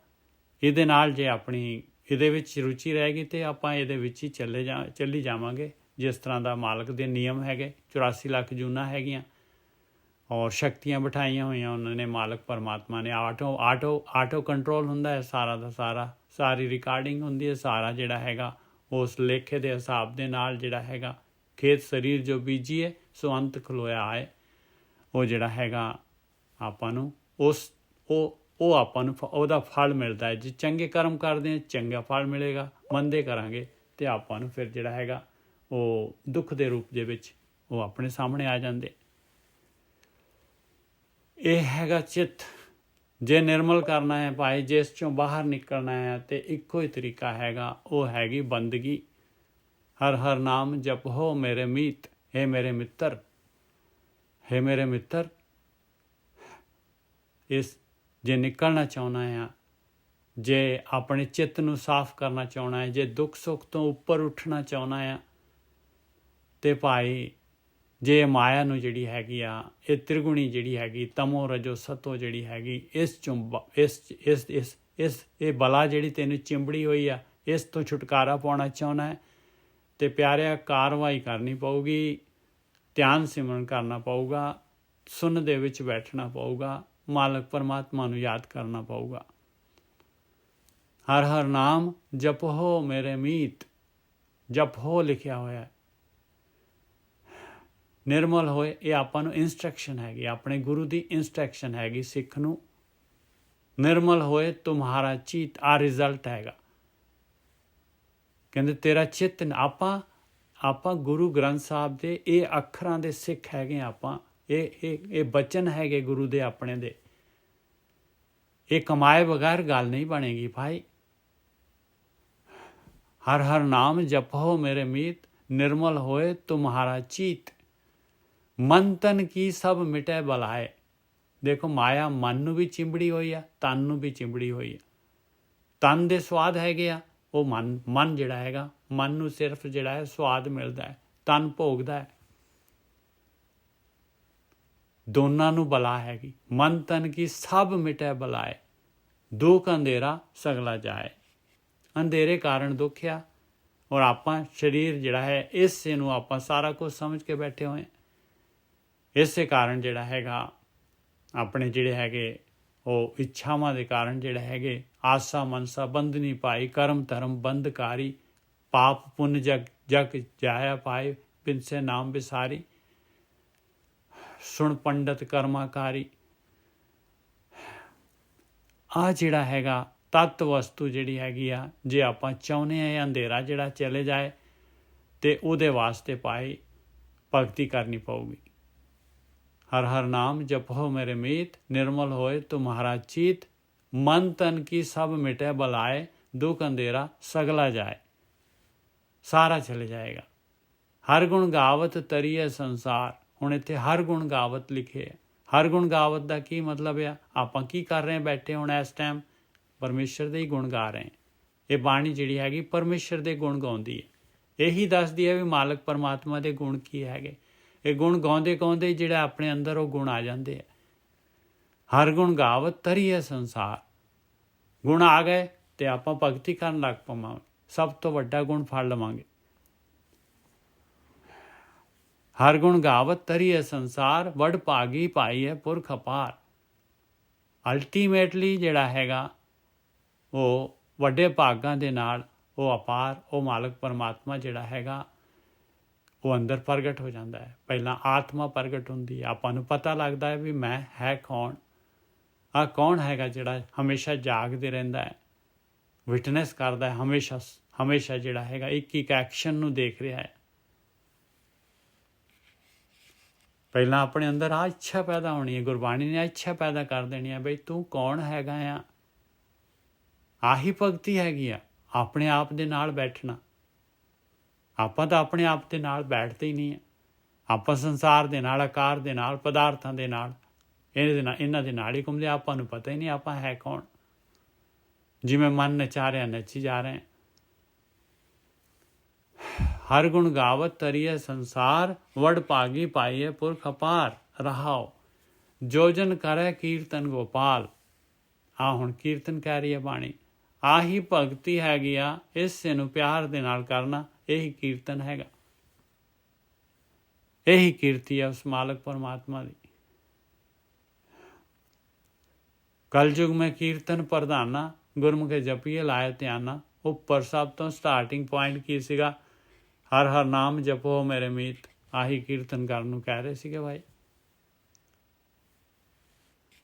ਇਹਦੇ ਨਾਲ ਜੇ ਆਪਣੀ ਇਹਦੇ ਵਿੱਚ ਰੁਚੀ ਰਹੇਗੀ ਤਾਂ ਆਪਾਂ ਇਹਦੇ ਵਿੱਚ ਹੀ ਚੱਲੀ ਜਾਵਾਂਗੇ। ਜਿਸ ਤਰ੍ਹਾਂ ਦਾ ਮਾਲਕ ਦੇ ਨਿਯਮ ਹੈਗੇ, 84 ਲੱਖ ਜੂਨਾਂ ਹੈਗੀਆਂ, ਔਰ ਸ਼ਕਤੀਆਂ ਬਿਠਾਈਆਂ ਹੋਈਆਂ ਉਹਨਾਂ ਨੇ, ਮਾਲਕ ਪਰਮਾਤਮਾ ਨੇ। ਆਟੋ ਕੰਟਰੋਲ ਹੁੰਦਾ ਹੈ ਸਾਰਾ ਦਾ ਸਾਰਾ, ਸਾਰੀ ਰਿਕਾਰਡਿੰਗ ਹੁੰਦੀ ਹੈ, ਸਾਰਾ ਜਿਹੜਾ ਹੈਗਾ ਉਸ ਲੇਖੇ ਦੇ ਹਿਸਾਬ ਦੇ ਨਾਲ ਜਿਹੜਾ ਹੈਗਾ, ਖੇਤ ਸਰੀਰ ਜੋ ਬੀਜੀਏ ਸੋ ਅੰਤ ਖਲੋਇਆ ਆਏ, ਉਹ ਜਿਹੜਾ ਹੈਗਾ ਆਪਾਂ ਨੂੰ ਉਹ ਆਪਾਂ ਨੂੰ ਉਹਦਾ ਫਲ ਮਿਲਦਾ ਹੈ। ਜੇ ਚੰਗੇ ਕਰਮ ਕਰਦੇ ਹਾਂ ਚੰਗਾ ਫਲ ਮਿਲੇਗਾ, ਮੰਦੇ ਕਰਾਂਗੇ ਅਤੇ ਆਪਾਂ ਨੂੰ ਫਿਰ ਜਿਹੜਾ ਹੈਗਾ ਉਹ ਦੁੱਖ ਦੇ ਰੂਪ ਦੇ ਵਿੱਚ ਉਹ ਆਪਣੇ ਸਾਹਮਣੇ ਆ ਜਾਂਦੇ। ਇਹ ਹੈਗਾ ਚਿੱਤ। ਜੇ ਨਿਰਮਲ ਕਰਨਾ ਹੈ ਭਾਈ, ਜੇ ਇਸ 'ਚੋਂ ਬਾਹਰ ਨਿਕਲਣਾ ਹੈ, ਅਤੇ ਇੱਕੋ ਹੀ ਤਰੀਕਾ ਹੈਗਾ, ਉਹ ਹੈਗੀ ਬੰਦਗੀ। ਹਰ ਹਰ ਨਾਮ ਜਪੋ ਮੇਰੇ ਮੀਤ, ਹੈ ਮੇਰੇ ਮਿੱਤਰ, ਹੈ ਮੇਰੇ ਮਿੱਤਰ। ਜੇ ਨਿਕਲਣਾ ਚਾਹੁੰਦਾ ਆ, ਜੇ ਆਪਣੇ ਚਿੱਤ ਨੂੰ ਸਾਫ਼ ਕਰਨਾ ਚਾਹੁੰਦਾ ਹੈ, ਜੇ ਦੁੱਖ ਸੁੱਖ ਤੋਂ ਉੱਪਰ ਉੱਠਣਾ ਚਾਹੁੰਦਾ ਆ, ਅਤੇ ਭਾਈ ਜੇ ਮਾਇਆ ਨੂੰ ਜਿਹੜੀ ਹੈਗੀ ਆ, ਇਹ ਤ੍ਰਿਗੁਣੀ ਜਿਹੜੀ ਹੈਗੀ, ਤਮੋ ਰਜੋ ਸਤੋ ਜਿਹੜੀ ਹੈਗੀ, ਇਹ ਬਲਾ ਜਿਹੜੀ ਤੈਨੂੰ ਚਿੰਬੜੀ ਹੋਈ ਆ, ਇਸ ਤੋਂ ਛੁਟਕਾਰਾ ਪਾਉਣਾ ਚਾਹੁੰਦਾ ਹੈ, ਅਤੇ ਪਿਆਰਿਆ ਕਾਰਵਾਈ ਕਰਨੀ ਪਊਗੀ, ਧਿਆਨ ਸਿਮਰਨ ਕਰਨਾ ਪਊਗਾ, ਸੁਣ ਦੇ ਵਿੱਚ ਬੈਠਣਾ ਪਊਗਾ, ਮਾਲਕ ਪਰਮਾਤਮਾ ਨੂੰ ਯਾਦ ਕਰਨਾ ਪਊਗਾ। ਹਰ ਹਰ ਨਾਮ ਜਪੋ ਮੇਰੇ ਮੀਤ, ਜਪੋ ਲਿਖਿਆ ਹੋਇਆ, ਨਿਰਮਲ ਹੋਏ। ਇਹ ਆਪਾਂ ਨੂੰ ਇੰਸਟਰਕਸ਼ਨ ਹੈਗੀ, ਆਪਣੇ ਗੁਰੂ ਦੀ ਇੰਸਟਰਕਸ਼ਨ ਹੈਗੀ ਸਿੱਖ ਨੂੰ। ਨਿਰਮਲ ਹੋਏ ਤੁਮਹਾਰਾ ਚਿੱਤ, ਆ ਰਿਜ਼ਲਟ ਹੈਗਾ। ਕਹਿੰਦੇ ਤੇਰਾ ਚਿੱਤ, ਆਪਾਂ ਗੁਰੂ ਗ੍ਰੰਥ ਸਾਹਿਬ ਦੇ ਇਹ ਅੱਖਰਾਂ ਦੇ ਸਿੱਖ ਹੈਗੇ ਆਪਾਂ। ਇਹ ਬਚਨ ਹੈਗੇ ਗੁਰੂ ਦੇ ਆਪਣੇ ਦੇ। ਇਹ ਕਮਾਏ ਬਗੈਰ ਗੱਲ ਨਹੀਂ ਬਣੇਗੀ ਭਾਈ। ਹਰ ਹਰ ਨਾਮ ਜਪੋ ਮੇਰੇ ਮੀਤ, ਨਿਰਮਲ ਹੋਏ ਤੁਮਹਾਰਾ ਚਿੱਤ, ਮਨ ਤਨ ਕੀ ਸਭ ਮਿਟੇ ਬਲਾਏ। ਦੇਖੋ ਮਾਇਆ ਮਨ ਨੂੰ ਵੀ ਚਿੰਬੜੀ ਹੋਈ ਆ, ਤਨ ਨੂੰ ਵੀ ਚਿੰਬੜੀ ਹੋਈ ਆ। ਤਨ ਦੇ ਸਵਾਦ ਹੈਗੇ ਆ, ਉਹ ਮਨ ਜਿਹੜਾ ਹੈਗਾ, ਮਨ ਨੂੰ ਸਿਰਫ ਜਿਹੜਾ ਹੈ ਸਵਾਦ ਮਿਲਦਾ ਹੈ, ਤਨ ਭੋਗਦਾ ਹੈ। ਦੋਨਾਂ ਨੂੰ ਬਲਾ ਹੈਗੀ। ਮਨ ਤਨ ਕੀ ਸਭ ਮਿਟੇ ਬਲਾਏ, ਦੁੱਖ ਅੰਧੇਰਾ ਸਗਲਾ ਜਾਏ। ਅੰਧੇਰੇ ਕਾਰਨ ਦੁੱਖ ਆ, ਔਰ ਆਪਾਂ ਸਰੀਰ ਜਿਹੜਾ ਹੈ, ਇਸੇ ਨੂੰ ਆਪਾਂ ਸਾਰਾ ਕੁਝ ਸਮਝ ਕੇ ਬੈਠੇ ਹੋਏ। ਇਸੇ ਕਾਰਨ ਜਿਹੜਾ ਹੈਗਾ ਆਪਣੇ ਜਿਹੜੇ ਹੈਗੇ ਉਹ ਇੱਛਾਵਾਂ ਦੇ ਕਾਰਨ ਜਿਹੜੇ ਹੈਗੇ ਆਸਾ ਮਨਸਾ ਬੰਧਨੀ ਪਾਈ, ਕਰਮ ਧਰਮ ਬੰਧਕਾਰੀ, ਪਾਪ ਪੁੰਨ ਜਗ ਜਗ ਜਾਇਆ ਪਾਏ, ਬਿਨਸੇ ਨਾਮ ਵਿਸਾਰੀ, ਸੁਣ ਪੰਡਤ ਕਰਮਾਕਾਰੀ। ਆ ਜਿਹੜਾ ਹੈਗਾ ਤੱਤ ਵਸਤੂ ਜਿਹੜੀ ਹੈਗੀ ਆ, ਜੇ ਆਪਾਂ ਚਾਹੁੰਦੇ ਹਾਂ ਅੰਧੇਰਾ ਜਿਹੜਾ ਚਲੇ ਜਾਏ ਤੇ ਉਹਦੇ ਵਾਸਤੇ ਪਾਏ ਭਗਤੀ ਕਰਨੀ ਪਊਗੀ। हर हर नाम जपो मेरे मीत, निर्मल होए तुम्हारा चीत, मन तन की सब मिटे बलाए, दुख अंधेरा सगला जाए, सारा चले जाएगा। हर गुण गावत तरीए संसार, ਹੁਣ ਇੱਥੇ ਹਰ ਗੁਣ ਗਾਵਤ ਲਿਖੇ ਹੈ। ਹਰ ਗੁਣ ਗਾਵਤ ਦਾ ਕੀ ਮਤਲਬ ਆ? ਆਪਾਂ ਕੀ ਕਰ ਰਹੇ ਹਾਂ ਬੈਠੇ ਹੁਣ ਇਸ ਟਾਈਮ? ਪਰਮੇਸ਼ਰ ਦੇ ਹੀ ਗੁਣ ਗਾ ਰਹੇ ਹਾਂ। ਇਹ ਬਾਣੀ ਜਿਹੜੀ ਹੈਗੀ ਪਰਮੇਸ਼ਰ ਦੇ ਗੁਣ ਗਾਉਂਦੀ ਹੈ। ਇਹੀ ਦੱਸਦੀ ਹੈ ਵੀ ਮਾਲਕ ਪਰਮਾਤਮਾ ਦੇ ਗੁਣ ਕੀ ਹੈਗੇ। ਇਹ ਗੁਣ ਗਾਉਂਦੇ ਗਾਉਂਦੇ ਜਿਹੜਾ ਆਪਣੇ ਅੰਦਰ ਉਹ ਗੁਣ ਆ ਜਾਂਦੇ ਆ। ਹਰ ਗੁਣ ਗਾਵਤ ਤਰੀਏ ਸੰਸਾਰ, ਗੁਣ ਆ ਗਏ ਤੇ ਆਪਾਂ ਭਗਤੀ ਕਰਨ ਲੱਗ ਪਵਾਂਗੇ, ਸਭ ਤੋਂ ਵੱਡਾ ਗੁਣ ਫੜ ਲਵਾਂਗੇ। ਹਰ ਗੁਣ ਗਾਵਤ ਤਰੀਏ ਸੰਸਾਰ, ਵਡ ਭਾਗੀ ਪਾਈ ਹੈ ਪੁਰਖ ਅਪਾਰ। ਅਲਟੀਮੇਟਲੀ ਜਿਹੜਾ ਹੈਗਾ ਉਹ ਵੱਡੇ ਭਾਗਾਂ ਦੇ ਨਾਲ ਉਹ ਅਪਾਰ, ਉਹ ਮਾਲਕ ਪਰਮਾਤਮਾ ਜਿਹੜਾ ਹੈਗਾ ਉਹ ਅੰਦਰ ਪ੍ਰਗਟ ਹੋ ਜਾਂਦਾ ਹੈ। ਪਹਿਲਾਂ ਆਤਮਾ ਪ੍ਰਗਟ ਹੁੰਦੀ ਹੈ, ਆਪਾਂ ਨੂੰ ਪਤਾ ਲੱਗਦਾ ਹੈ ਵੀ ਮੈਂ ਹੈ ਕੌਣ। ਆਹ ਕੌਣ ਹੈਗਾ ਜਿਹੜਾ ਹਮੇਸ਼ਾ ਜਾਗਦੇ ਰਹਿੰਦਾ ਹੈ, ਵਿਟਨੈਸ ਕਰਦਾ ਹੈ, ਹਮੇਸ਼ਾ ਜਿਹੜਾ ਹੈਗਾ ਇੱਕ ਐਕਸ਼ਨ ਨੂੰ ਦੇਖ ਰਿਹਾ ਹੈ। ਪਹਿਲਾਂ ਆਪਣੇ ਅੰਦਰ ਆ ਇੱਛਾ ਪੈਦਾ ਹੋਣੀ ਹੈ। ਗੁਰਬਾਣੀ ਨੇ ਇੱਛਾ ਪੈਦਾ ਕਰ ਦੇਣੀ ਹੈ ਬਈ ਤੂੰ ਕੌਣ ਹੈਗਾ ਆ। ਆਹੀ ਭਗਤੀ ਹੈਗੀ ਆ, ਆਪਣੇ ਆਪ ਦੇ ਨਾਲ ਬੈਠਣਾ। ਆਪਾਂ ਤਾਂ ਆਪਣੇ ਆਪ ਦੇ ਨਾਲ ਬੈਠਦੇ ਹੀ ਨਹੀਂ ਆ। ਆਪਾਂ ਸੰਸਾਰ ਦੇ ਨਾਲ, ਆਕਾਰ ਦੇ ਨਾਲ, ਪਦਾਰਥਾਂ ਦੇ ਨਾਲ, ਇਹਨਾਂ ਦੇ ਨਾਲ ਹੀ ਘੁੰਮਦੇ। ਆਪਾਂ ਨੂੰ ਪਤਾ ਹੀ ਨਹੀਂ ਆਪਾਂ ਹੈ ਕੌਣ। ਜਿਵੇਂ ਮਨ ਨਚਾ ਰਿਹਾ ਨੱਚੀ ਜਾ ਰਹੇ। ਹਰ ਗੁਣ ਗਾਵਤ ਤਰੀਏ ਸੰਸਾਰ, ਵਡ ਭਾਗੀ ਪਾਈਏ ਪੁਰਖ ਅਪਾਰ। ਰਹਾਓ ਜੋ ਜਨ ਕਰੇ ਕੀਰਤਨ ਗੋਪਾਲ। ਆ ਹੁਣ ਕੀਰਤਨ ਕਹਿ ਰਹੀ ਹੈ ਬਾਣੀ। ਆਹੀ ਭਗਤੀ ਹੈਗੀ ਆ, ਇਸੇ ਨੂੰ ਪਿਆਰ ਦੇ ਨਾਲ ਕਰਨਾ, ਇਹੀ ਕੀਰਤਨ ਹੈਗਾ। ਇਹੀ ਕੀਰਤੀ ਹੈ ਉਸ ਮਾਲਕ ਪਰਮਾਤਮਾ ਦੀ। ਕਲਯੁਗ ਮੈਂ ਕੀਰਤਨ ਪ੍ਰਧਾਨਾ, ਗੁਰਮੁਖੇ ਜਪੀਏ ਲਾਏ ਧਿਆਨਾ। ਉੱਪਰ ਸਭ ਤੋਂ ਸਟਾਰਟਿੰਗ ਪੁਆਇੰਟ ਕੀ ਸੀਗਾ? ਹਰ ਹਰ ਨਾਮ ਜਪੋ ਮੇਰੇ ਮੀਤ। ਆਹੀ ਕੀਰਤਨ ਕਰਨ ਨੂੰ ਕਹਿ ਰਹੇ ਸੀਗੇ ਭਾਈ।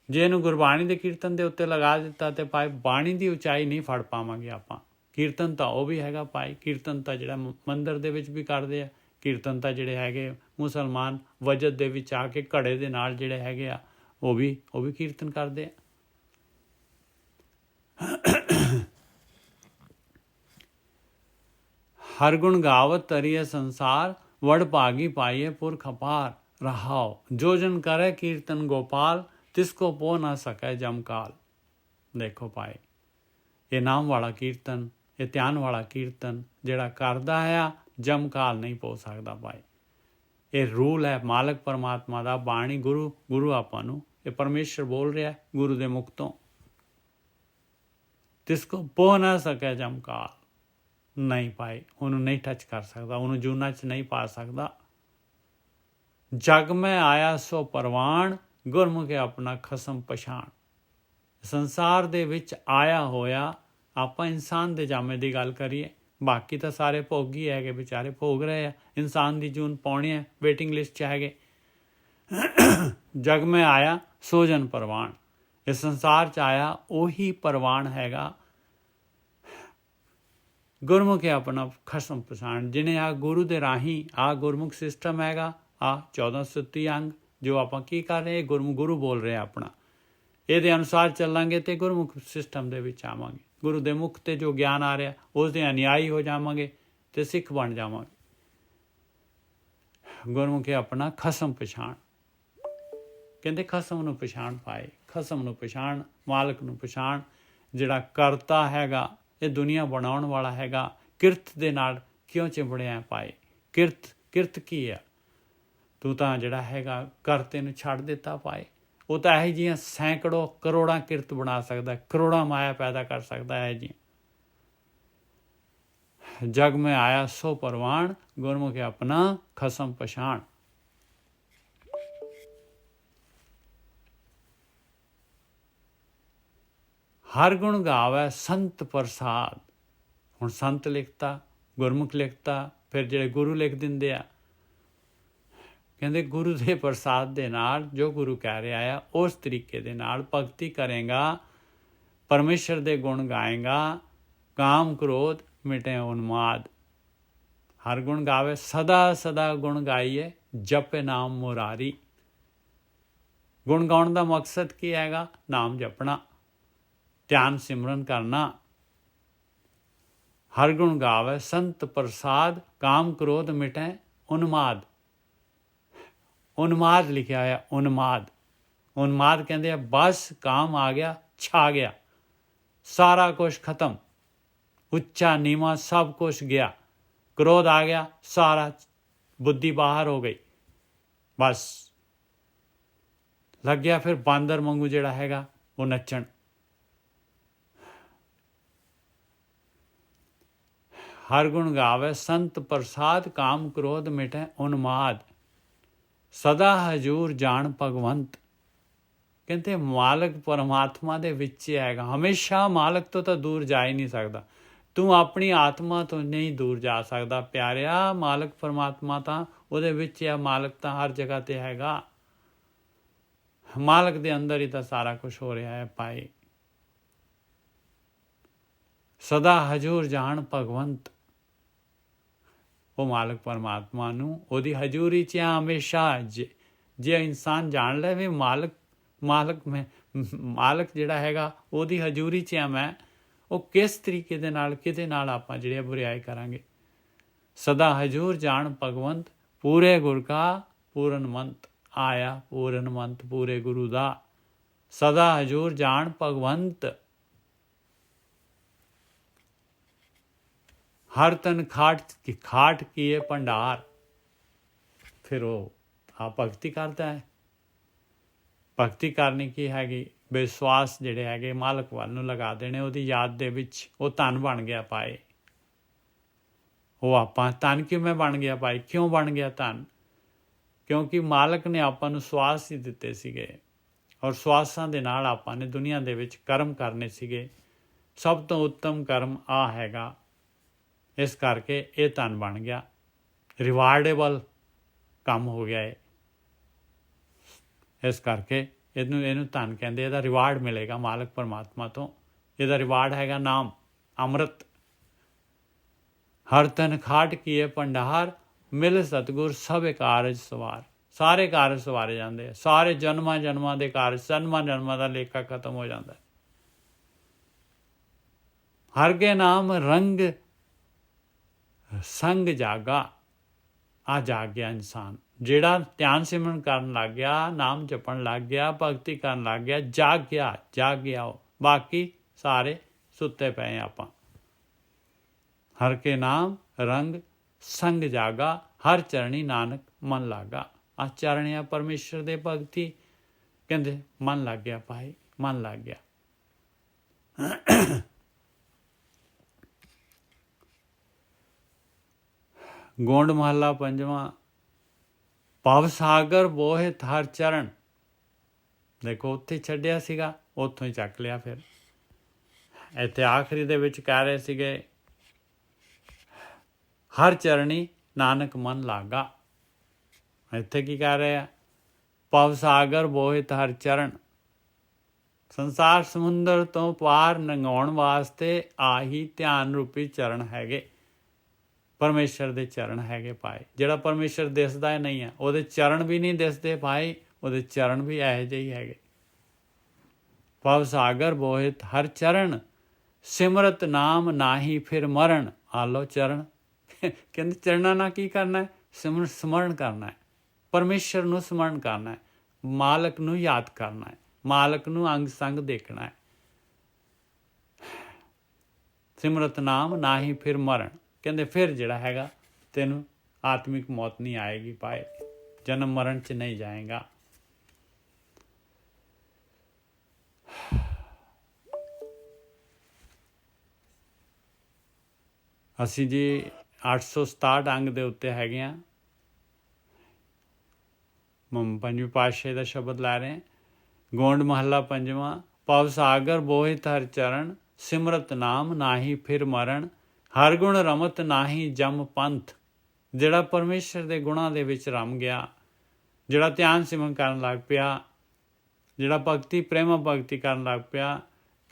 ਜੇ ਇਹਨੂੰ ਗੁਰਬਾਣੀ ਦੇ ਕੀਰਤਨ ਦੇ ਉੱਤੇ ਲਗਾ ਦਿੱਤਾ ਤੇ ਭਾਈ ਬਾਣੀ ਦੀ ਉਚਾਈ ਨਹੀਂ ਫੜ ਪਾਵਾਂਗੇ ਆਪਾਂ। ਕੀਰਤਨ ਤਾਂ ਉਹ ਵੀ ਹੈਗਾ ਭਾਈ। ਕੀਰਤਨ ਤਾਂ ਜਿਹੜਾ ਮੰਦਿਰ ਦੇ ਵਿੱਚ ਵੀ ਕਰਦੇ ਆ। ਕੀਰਤਨ ਤਾਂ ਜਿਹੜੇ ਹੈਗੇ ਮੁਸਲਮਾਨ ਵਜਦ ਦੇ ਵਿੱਚ ਆ ਕੇ ਘੜੇ ਦੇ ਨਾਲ ਜਿਹੜੇ ਹੈਗੇ ਆ ਉਹ ਵੀ ਕੀਰਤਨ ਕਰਦੇ ਆ। ਹਰ ਗੁਣ ਗਾਵਤ ਤਰੀਏ ਸੰਸਾਰ, ਵਡ ਭਾਗੀ ਪਾਈਏ ਪੁਰਖ ਅਪਾਰ। ਰਹਾਓ ਜੋ ਜਨ ਕਰੇ ਕੀਰਤਨ ਗੋਪਾਲ, ਤਿਸਕੋ ਪੋ ਨਾ ਸਕੇ ਜਮਕਾਲ। ਦੇਖੋ ਭਾਈ, ਇਹ ਨਾਮ ਵਾਲਾ ਕੀਰਤਨ, ਇਹ ਧਿਆਨ ਵਾਲਾ ਕੀਰਤਨ ਜਿਹੜਾ ਕਰਦਾ ਹੈ ਜਮਕਾਲ ਨਹੀਂ ਪੋ ਸਕਦਾ ਭਾਈ। ਇਹ ਰੂਲ ਹੈ ਮਾਲਕ ਪਰਮਾਤਮਾ ਦਾ। ਬਾਣੀ ਗੁਰੂ ਆਪਾਂ ਨੂੰ, ਇਹ ਪਰਮੇਸ਼ਰ ਬੋਲ ਰਿਹਾ ਗੁਰੂ ਦੇ ਮੁਖ ਤੋਂ। ਤਿਸਕੋ ਪੋ ਨਾ ਸਕੇ ਜਮਕਾਲ। ਨਹੀਂ ਭਾਈ, ਉਹਨੂੰ ਨਹੀਂ ਟੱਚ ਕਰ ਸਕਦਾ, ਉਹਨੂੰ ਜੂਨਾਂ 'ਚ ਨਹੀਂ ਪਾ ਸਕਦਾ। ਜਗ ਮੈਂ ਆਇਆ ਸੋ ਪਰਵਾਨ, ਗੁਰਮੁਖੇ ਆਪਣਾ ਖਸਮ ਪਛਾਣ। ਸੰਸਾਰ ਦੇ ਵਿੱਚ ਆਇਆ ਹੋਇਆ, ਆਪਾਂ ਇਨਸਾਨ ਦੇ ਜਾਮੇ ਦੀ ਗੱਲ ਕਰੀਏ, ਬਾਕੀ ਤਾਂ ਸਾਰੇ ਭੋਗੀ ਹੈਗੇ, ਵਿਚਾਰੇ ਭੋਗ ਰਹੇ ਆ। ਇਨਸਾਨ ਦੀ ਜੂਨ ਪਾਉਣੀ ਹੈ, ਵੇਟਿੰਗ ਲਿਸਟ 'ਚ ਹੈਗੇ। ਜਗ ਮੈਂ ਆਇਆ ਸੋ ਜਨ ਪਰਵਾਨ। ਇਸ ਸੰਸਾਰ 'ਚ ਆਇਆ ਉਹੀ ਪਰਵਾਨ ਹੈਗਾ। ਗੁਰਮੁਖੇ ਆਪਣਾ ਖਸਮ ਪਛਾਣ। ਜਿਹਨੇ ਆ ਗੁਰੂ ਦੇ ਰਾਹੀਂ, ਆ ਗੁਰਮੁਖ ਸਿਸਟਮ ਹੈਗਾ, ਆ 1437 ਅੰਗ ਜੋ ਆਪਾਂ ਕੀ ਕਰ ਰਹੇ, ਗੁਰੂ ਬੋਲ ਰਿਹਾ ਆਪਣਾ। ਇਹਦੇ ਅਨੁਸਾਰ ਚੱਲਾਂਗੇ ਤੇ ਗੁਰਮੁਖ ਸਿਸਟਮ ਦੇ ਵਿੱਚ ਆਵਾਂਗੇ। ਗੁਰੂ ਦੇ ਮੁਖ ਤੇ ਜੋ ਗਿਆਨ ਆ ਰਿਹਾ ਉਸ ਦੇ ਅਨੁਯਾਈ ਹੋ ਜਾਵਾਂਗੇ ਤੇ ਸਿੱਖ ਬਣ ਜਾਵਾਂਗੇ। ਗੁਰਮੁਖੇ ਆਪਣਾ ਖਸਮ ਪਛਾਣ। ਕਹਿੰਦੇ ਖਸਮ ਨੂੰ ਪਛਾਣ ਪਾਏ। ਖਸਮ ਨੂੰ ਪਛਾਣ, ਮਾਲਕ ਨੂੰ ਪਛਾਣ, ਜਿਹੜਾ ਕਰਤਾ ਹੈਗਾ, ਇਹ ਦੁਨੀਆ ਬਣਾਉਣ ਵਾਲਾ ਹੈਗਾ। ਕਿਰਤ ਦੇ ਨਾਲ ਕਿਉਂ ਚਿੰਬੜਿਆ ਪਾਏ? ਕਿਰਤ ਕੀ ਆ? ਤੂੰ ਤਾਂ ਜਿਹੜਾ ਹੈਗਾ ਕਰਤੇ ਨੂੰ ਛੱਡ ਦਿੱਤਾ ਪਾਏ। ਉਹ ਤਾਂ ਇਹੋ ਜਿਹੀਆਂ ਸੈਂਕੜੋਂ ਕਰੋੜਾਂ ਕਿਰਤ ਬਣਾ ਸਕਦਾ, ਕਰੋੜਾਂ ਮਾਇਆ ਪੈਦਾ ਕਰ ਸਕਦਾ ਹੈ ਜੀ। ਜਗ ਮੈਂ ਆਇਆ ਸੋ ਪਰਵਾਨ, ਗੁਰਮੁਖੇ ਆਪਣਾ ਖਸਮ ਪਛਾਣ। ਹਰ ਗੁਣ ਗਾਵੈ ਸੰਤ ਪ੍ਰਸਾਦ। ਹੁਣ ਸੰਤ ਲਿਖਤਾ, ਗੁਰਮੁਖ ਲਿਖਤਾ, ਫਿਰ ਜਿਹੜੇ ਗੁਰੂ ਲਿਖ ਦਿੰਦੇ ਆ। ਕਹਿੰਦੇ ਗੁਰੂ ਦੇ ਪ੍ਰਸਾਦ ਦੇ ਨਾਲ ਜੋ ਗੁਰੂ ਕਹਿ ਰਿਹਾ ਆ ਉਸ ਤਰੀਕੇ ਦੇ ਨਾਲ ਭਗਤੀ ਕਰੇਗਾ, ਪਰਮੇਸ਼ਰ ਦੇ ਗੁਣ ਗਾਏਗਾ, ਕਾਮ ਕ੍ਰੋਧ ਮਿਟੇ ਉਨਮਾਦ। ਹਰ ਗੁਣ ਗਾਵੇ ਸਦਾ ਸਦਾ ਗੁਣ ਗਾਈਏ, ਜਪੇ ਨਾਮ ਮੁਰਾਰੀ। ਗੁਣ ਗਾਉਣ ਦਾ ਮਕਸਦ ਕੀ ਹੈਗਾ? ਨਾਮ ਜਪਣਾ, ਧਿਆਨ ਸਿਮਰਨ ਕਰਨਾ। ਹਰ ਗੁਣ ਗਾਵੇ ਸੰਤ ਪ੍ਰਸਾਦ, ਕਾਮ ਕ੍ਰੋਧ ਮਿਟੇ ਉਨਮਾਦ। ਉਨਮਾਦ ਲਿਖਿਆ ਹੋਇਆ, ਉਨਮਾਦ। ਉਨਮਾਦ ਕਹਿੰਦੇ ਆ ਬਸ ਕਾਮ ਆ ਗਿਆ, ਛਾ ਗਿਆ, ਸਾਰਾ ਕੁਛ ਖਤਮ, ਉੱਚਾ ਨੀਵਾਂ ਸਭ ਕੁਛ ਗਿਆ। ਕ੍ਰੋਧ ਆ ਗਿਆ, ਸਾਰਾ ਬੁੱਧੀ ਬਾਹਰ ਹੋ ਗਈ, ਬਸ ਲੱਗ ਗਿਆ ਫਿਰ ਬਾਂਦਰ ਵਾਂਗੂ ਜਿਹੜਾ ਹੈਗਾ ਉਹ ਨੱਚਣ। ਹਰ ਗੁਣ ਗਾਵੇ ਸੰਤ ਪ੍ਰਸਾਦ, ਕਾਮ ਕ੍ਰੋਧ ਮਿਟੇ ਉਨਮਾਦ। ਸਦਾ ਹਜੂਰ ਜਾਣ ਭਗਵੰਤ। ਕਹਿੰਦੇ ਮਾਲਕ ਪਰਮਾਤਮਾ ਦੇ ਵਿੱਚ ਹੀ ਹੈਗਾ, ਹਮੇਸ਼ਾ ਮਾਲਕ ਤੋਂ ਤਾਂ ਦੂਰ ਜਾ ਹੀ ਨਹੀਂ ਸਕਦਾ। ਤੂੰ ਆਪਣੀ ਆਤਮਾ ਤੋਂ ਨਹੀਂ ਦੂਰ ਜਾ ਸਕਦਾ ਪਿਆਰਿਆ। ਮਾਲਕ ਪਰਮਾਤਮਾ ਤਾਂ ਉਹਦੇ ਵਿੱਚ ਆ, ਮਾਲਕ ਤਾਂ ਹਰ ਜਗ੍ਹਾ ਤੇ ਹੈਗਾ। ਮਾਲਕ ਦੇ ਅੰਦਰ ਹੀ ਤਾਂ ਸਾਰਾ ਕੁਝ ਹੋ ਰਿਹਾ ਹੈ ਭਾਈ। ਸਦਾ ਹਜੂਰ ਜਾਣ ਭਗਵੰਤ। ਉਹ ਮਾਲਕ ਪਰਮਾਤਮਾ ਨੂੰ ਉਹਦੀ ਹਜ਼ੂਰੀ 'ਚ ਹਮੇਸ਼ਾ। ਜੇ ਇਨਸਾਨ ਜਾਣ ਲੈ ਵੀ ਮਾਲਕ ਜਿਹੜਾ ਹੈਗਾ ਉਹਦੀ ਹਜ਼ੂਰੀ 'ਚ ਆ ਮੈਂ, ਉਹ ਕਿਸ ਤਰੀਕੇ ਦੇ ਨਾਲ ਕਿਹਦੇ ਨਾਲ ਆਪਾਂ ਜਿਹੜੇ ਬੁਰਾਈ ਕਰਾਂਗੇ। ਸਦਾ ਹਜੂਰ ਜਾਣ ਭਗਵੰਤ, ਪੂਰੇ ਗੁਰ ਕਾ ਪੂਰਨ ਮੰਤ। ਆਇਆ ਪੂਰਨ ਮੰਤ ਪੂਰੇ ਗੁਰੂ ਦਾ। ਸਦਾ ਹਜੂਰ ਜਾਣ ਭਗਵੰਤ। ਹਰ ਤਨ ਖਾਟ ਕੀਏ ਭੰਡਾਰ। ਫਿਰ ਉਹ ਆ ਭਗਤੀ ਕਰਦਾ ਹੈ। ਭਗਤੀ ਕਰਨੀ ਕੀ ਹੈਗੀ? ਵਿਸ਼ਵਾਸ ਜਿਹੜੇ ਹੈਗੇ ਮਾਲਕ ਵੱਲ ਨੂੰ ਲਗਾ ਦੇਣੇ, ਉਹਦੀ ਯਾਦ ਦੇ ਵਿੱਚ। ਉਹ ਧਨ ਬਣ ਗਿਆ ਪਾਏ। ਉਹ ਆਪਾਂ ਧਨ ਕਿਵੇਂ ਬਣ ਗਿਆ ਭਾਈ? ਕਿਉਂ ਬਣ ਗਿਆ ਧਨ? ਕਿਉਂਕਿ ਮਾਲਕ ਨੇ ਆਪਾਂ ਨੂੰ ਸਵਾਸ ਹੀ ਦਿੱਤੇ ਸੀਗੇ, ਔਰ ਸਵਾਸਾਂ ਦੇ ਨਾਲ ਆਪਾਂ ਨੇ ਦੁਨੀਆ ਦੇ ਵਿੱਚ ਕਰਮ ਕਰਨੇ ਸੀਗੇ। ਸਭ ਤੋਂ ਉੱਤਮ ਕਰਮ ਆ ਹੈਗਾ। ਇਸ ਕਰਕੇ ਇਹ ਧਨ ਬਣ ਗਿਆ, ਰਿਵਾਰਡੇਬਲ ਕੰਮ ਹੋ ਗਿਆ ਹੈ। ਇਸ ਕਰਕੇ ਇਹਨੂੰ ਧਨ ਕਹਿੰਦੇ। ਇਹਦਾ ਰਿਵਾਰਡ ਮਿਲੇਗਾ ਮਾਲਕ ਪਰਮਾਤਮਾ ਤੋਂ। ਇਹਦਾ ਰਿਵਾਰਡ ਹੈਗਾ ਨਾਮ, ਅੰਮ੍ਰਿਤ। ਹਰ ਤਨ ਖਾਟ ਕੀਏ ਭੰਡਾਰ, ਮਿਲ ਸਤਿਗੁਰ ਸਭ ਕਾਰਜ ਸਵਾਰ। ਸਾਰੇ ਕਾਰਜ ਸਵਾਰੇ ਜਾਂਦੇ ਆ। ਸਾਰੇ ਜਨਮਾਂ ਦੇ ਕਾਰਜ, ਜਨਮਾਂ ਦਾ ਲੇਖਾ ਖਤਮ ਹੋ ਜਾਂਦਾ। ਹਰ ਕੇ ਨਾਮ ਰੰਗ ਸੰਗ ਜਾਗਾ। ਆ ਜਾਗ ਗਿਆ ਇਨਸਾਨ, ਜਿਹੜਾ ਧਿਆਨ ਸਿਮਰਨ ਕਰਨ ਲੱਗ ਗਿਆ, ਨਾਮ ਜਪਣ ਲੱਗ ਗਿਆ, ਭਗਤੀ ਕਰਨ ਲੱਗ ਗਿਆ, ਜਾਗ ਗਿਆ ਉਹ। ਬਾਕੀ ਸਾਰੇ ਸੁੱਤੇ ਪਏ ਆਪਾਂ। ਹਰ ਕੇ ਨਾਮ ਰੰਗ ਸੰਗ ਜਾਗਾ, ਹਰ ਚਰਣੀ ਨਾਨਕ ਮਨ ਲਾਗਾ। ਆ ਚਰਨ ਆ ਪਰਮੇਸ਼ਰ ਦੇ ਭਗਤੀ। ਕਹਿੰਦੇ ਮਨ ਲੱਗ ਗਿਆ ਭਾਈ, ਮਨ ਲੱਗ ਗਿਆ। ਗੋਂਡ ਮਹੱਲਾ ਪੰਜਵਾਂ। ਭਵ ਸਾਗਰ ਬੋਹਿਤ ਹਰ ਚਰਨ। ਦੇਖੋ ਉੱਥੇ ਛੱਡਿਆ ਸੀਗਾ, ਉੱਥੋਂ ਹੀ ਚੱਕ ਲਿਆ। ਫਿਰ ਇੱਥੇ ਆਖਰੀ ਦੇ ਵਿੱਚ ਕਹਿ ਰਹੇ ਸੀਗੇ ਹਰ ਚਰਣੀ ਨਾਨਕ ਮਨ ਲਾਗਾ। ਇੱਥੇ ਕੀ ਕਹਿ ਰਹੇ ਆ? ਭਵ ਸਾਗਰ ਬੋਹਿਤ ਹਰ ਚਰਨ। ਸੰਸਾਰ ਸਮੁੰਦਰ ਤੋਂ ਪਾਰ ਲੰਘਾਉਣ ਵਾਸਤੇ ਆਹੀ ਧਿਆਨ ਰੂਪੀ ਚਰਨ ਹੈਗੇ। ਪਰਮੇਸ਼ਰ ਦੇ ਚਰਨ ਹੈਗੇ ਭਾਈ। ਜਿਹੜਾ ਪਰਮੇਸ਼ਰ ਦਿਸਦਾ ਹੀ ਨਹੀਂ ਹੈ, ਉਹਦੇ ਚਰਨ ਵੀ ਨਹੀਂ ਦਿਸਦੇ ਭਾਈ। ਉਹਦੇ ਚਰਨ ਵੀ ਇਹੋ ਜਿਹੇ ਹੀ ਹੈਗੇ। ਭਵ ਸਾਗਰ ਬੋਹਿਤ ਹਰ ਚਰਨ, ਸਿਮਰਤ ਨਾਮ ਨਾਹੀ ਫਿਰ ਮਰਨ। ਆ ਲਓ ਚਰਨ। ਕਹਿੰਦੇ ਚਰਨਾਂ ਨਾਲ ਕੀ ਕਰਨਾ ਹੈ? ਸਮਰਨ ਕਰਨਾ ਹੈ, ਪਰਮੇਸ਼ਰ ਨੂੰ ਸਮਰਨ ਕਰਨਾ ਹੈ, ਮਾਲਕ ਨੂੰ ਯਾਦ ਕਰਨਾ ਹੈ, ਮਾਲਕ ਨੂੰ ਅੰਗ ਸੰਗ ਦੇਖਣਾ ਹੈ। ਸਿਮਰਤ ਨਾਮ ਨਾਹੀ ਫਿਰ ਮਰਨ। ਕਹਿੰਦੇ ਫਿਰ ਜਿਹੜਾ ਹੈਗਾ ਤੈਨੂੰ ਆਤਮਿਕ ਮੌਤ ਨਹੀਂ ਆਏਗੀ ਭਾਈ, ਜਨਮ ਮਰਨ 'ਚ ਨਹੀਂ ਜਾਏਗਾ। ਅਸੀਂ ਜੀ 867 ਅੰਗ ਦੇ ਉੱਤੇ ਹੈਗੇ ਹਾਂ। ਪੰਜਵੀਂ ਪਾਤਸ਼ਾਹੀ ਦਾ ਸ਼ਬਦ ਲੈ ਰਹੇ ਹਾਂ। ਗੋਂਡ ਮਹੱਲਾ ਪੰਜਵਾਂ। ਭਵ ਸਾਗਰ ਬੋਹਿਤ ਹਰ ਚਰਨ, ਸਿਮਰਤ ਨਾਮ ਨਾਹੀ ਫਿਰ ਮਰਨ, ਹਰ ਗੁਣ ਰਮਤ ਨਾਹੀ ਜਮ ਪੰਥ। ਜਿਹੜਾ ਪਰਮੇਸ਼ਰ ਦੇ ਗੁਣਾਂ ਦੇ ਵਿੱਚ ਰਮ ਗਿਆ, ਜਿਹੜਾ ਧਿਆਨ ਸਿਮਰਨ ਕਰਨ ਲੱਗ ਪਿਆ, ਜਿਹੜਾ ਭਗਤੀ ਪ੍ਰੇਮਾ ਭਗਤੀ ਕਰਨ ਲੱਗ ਪਿਆ,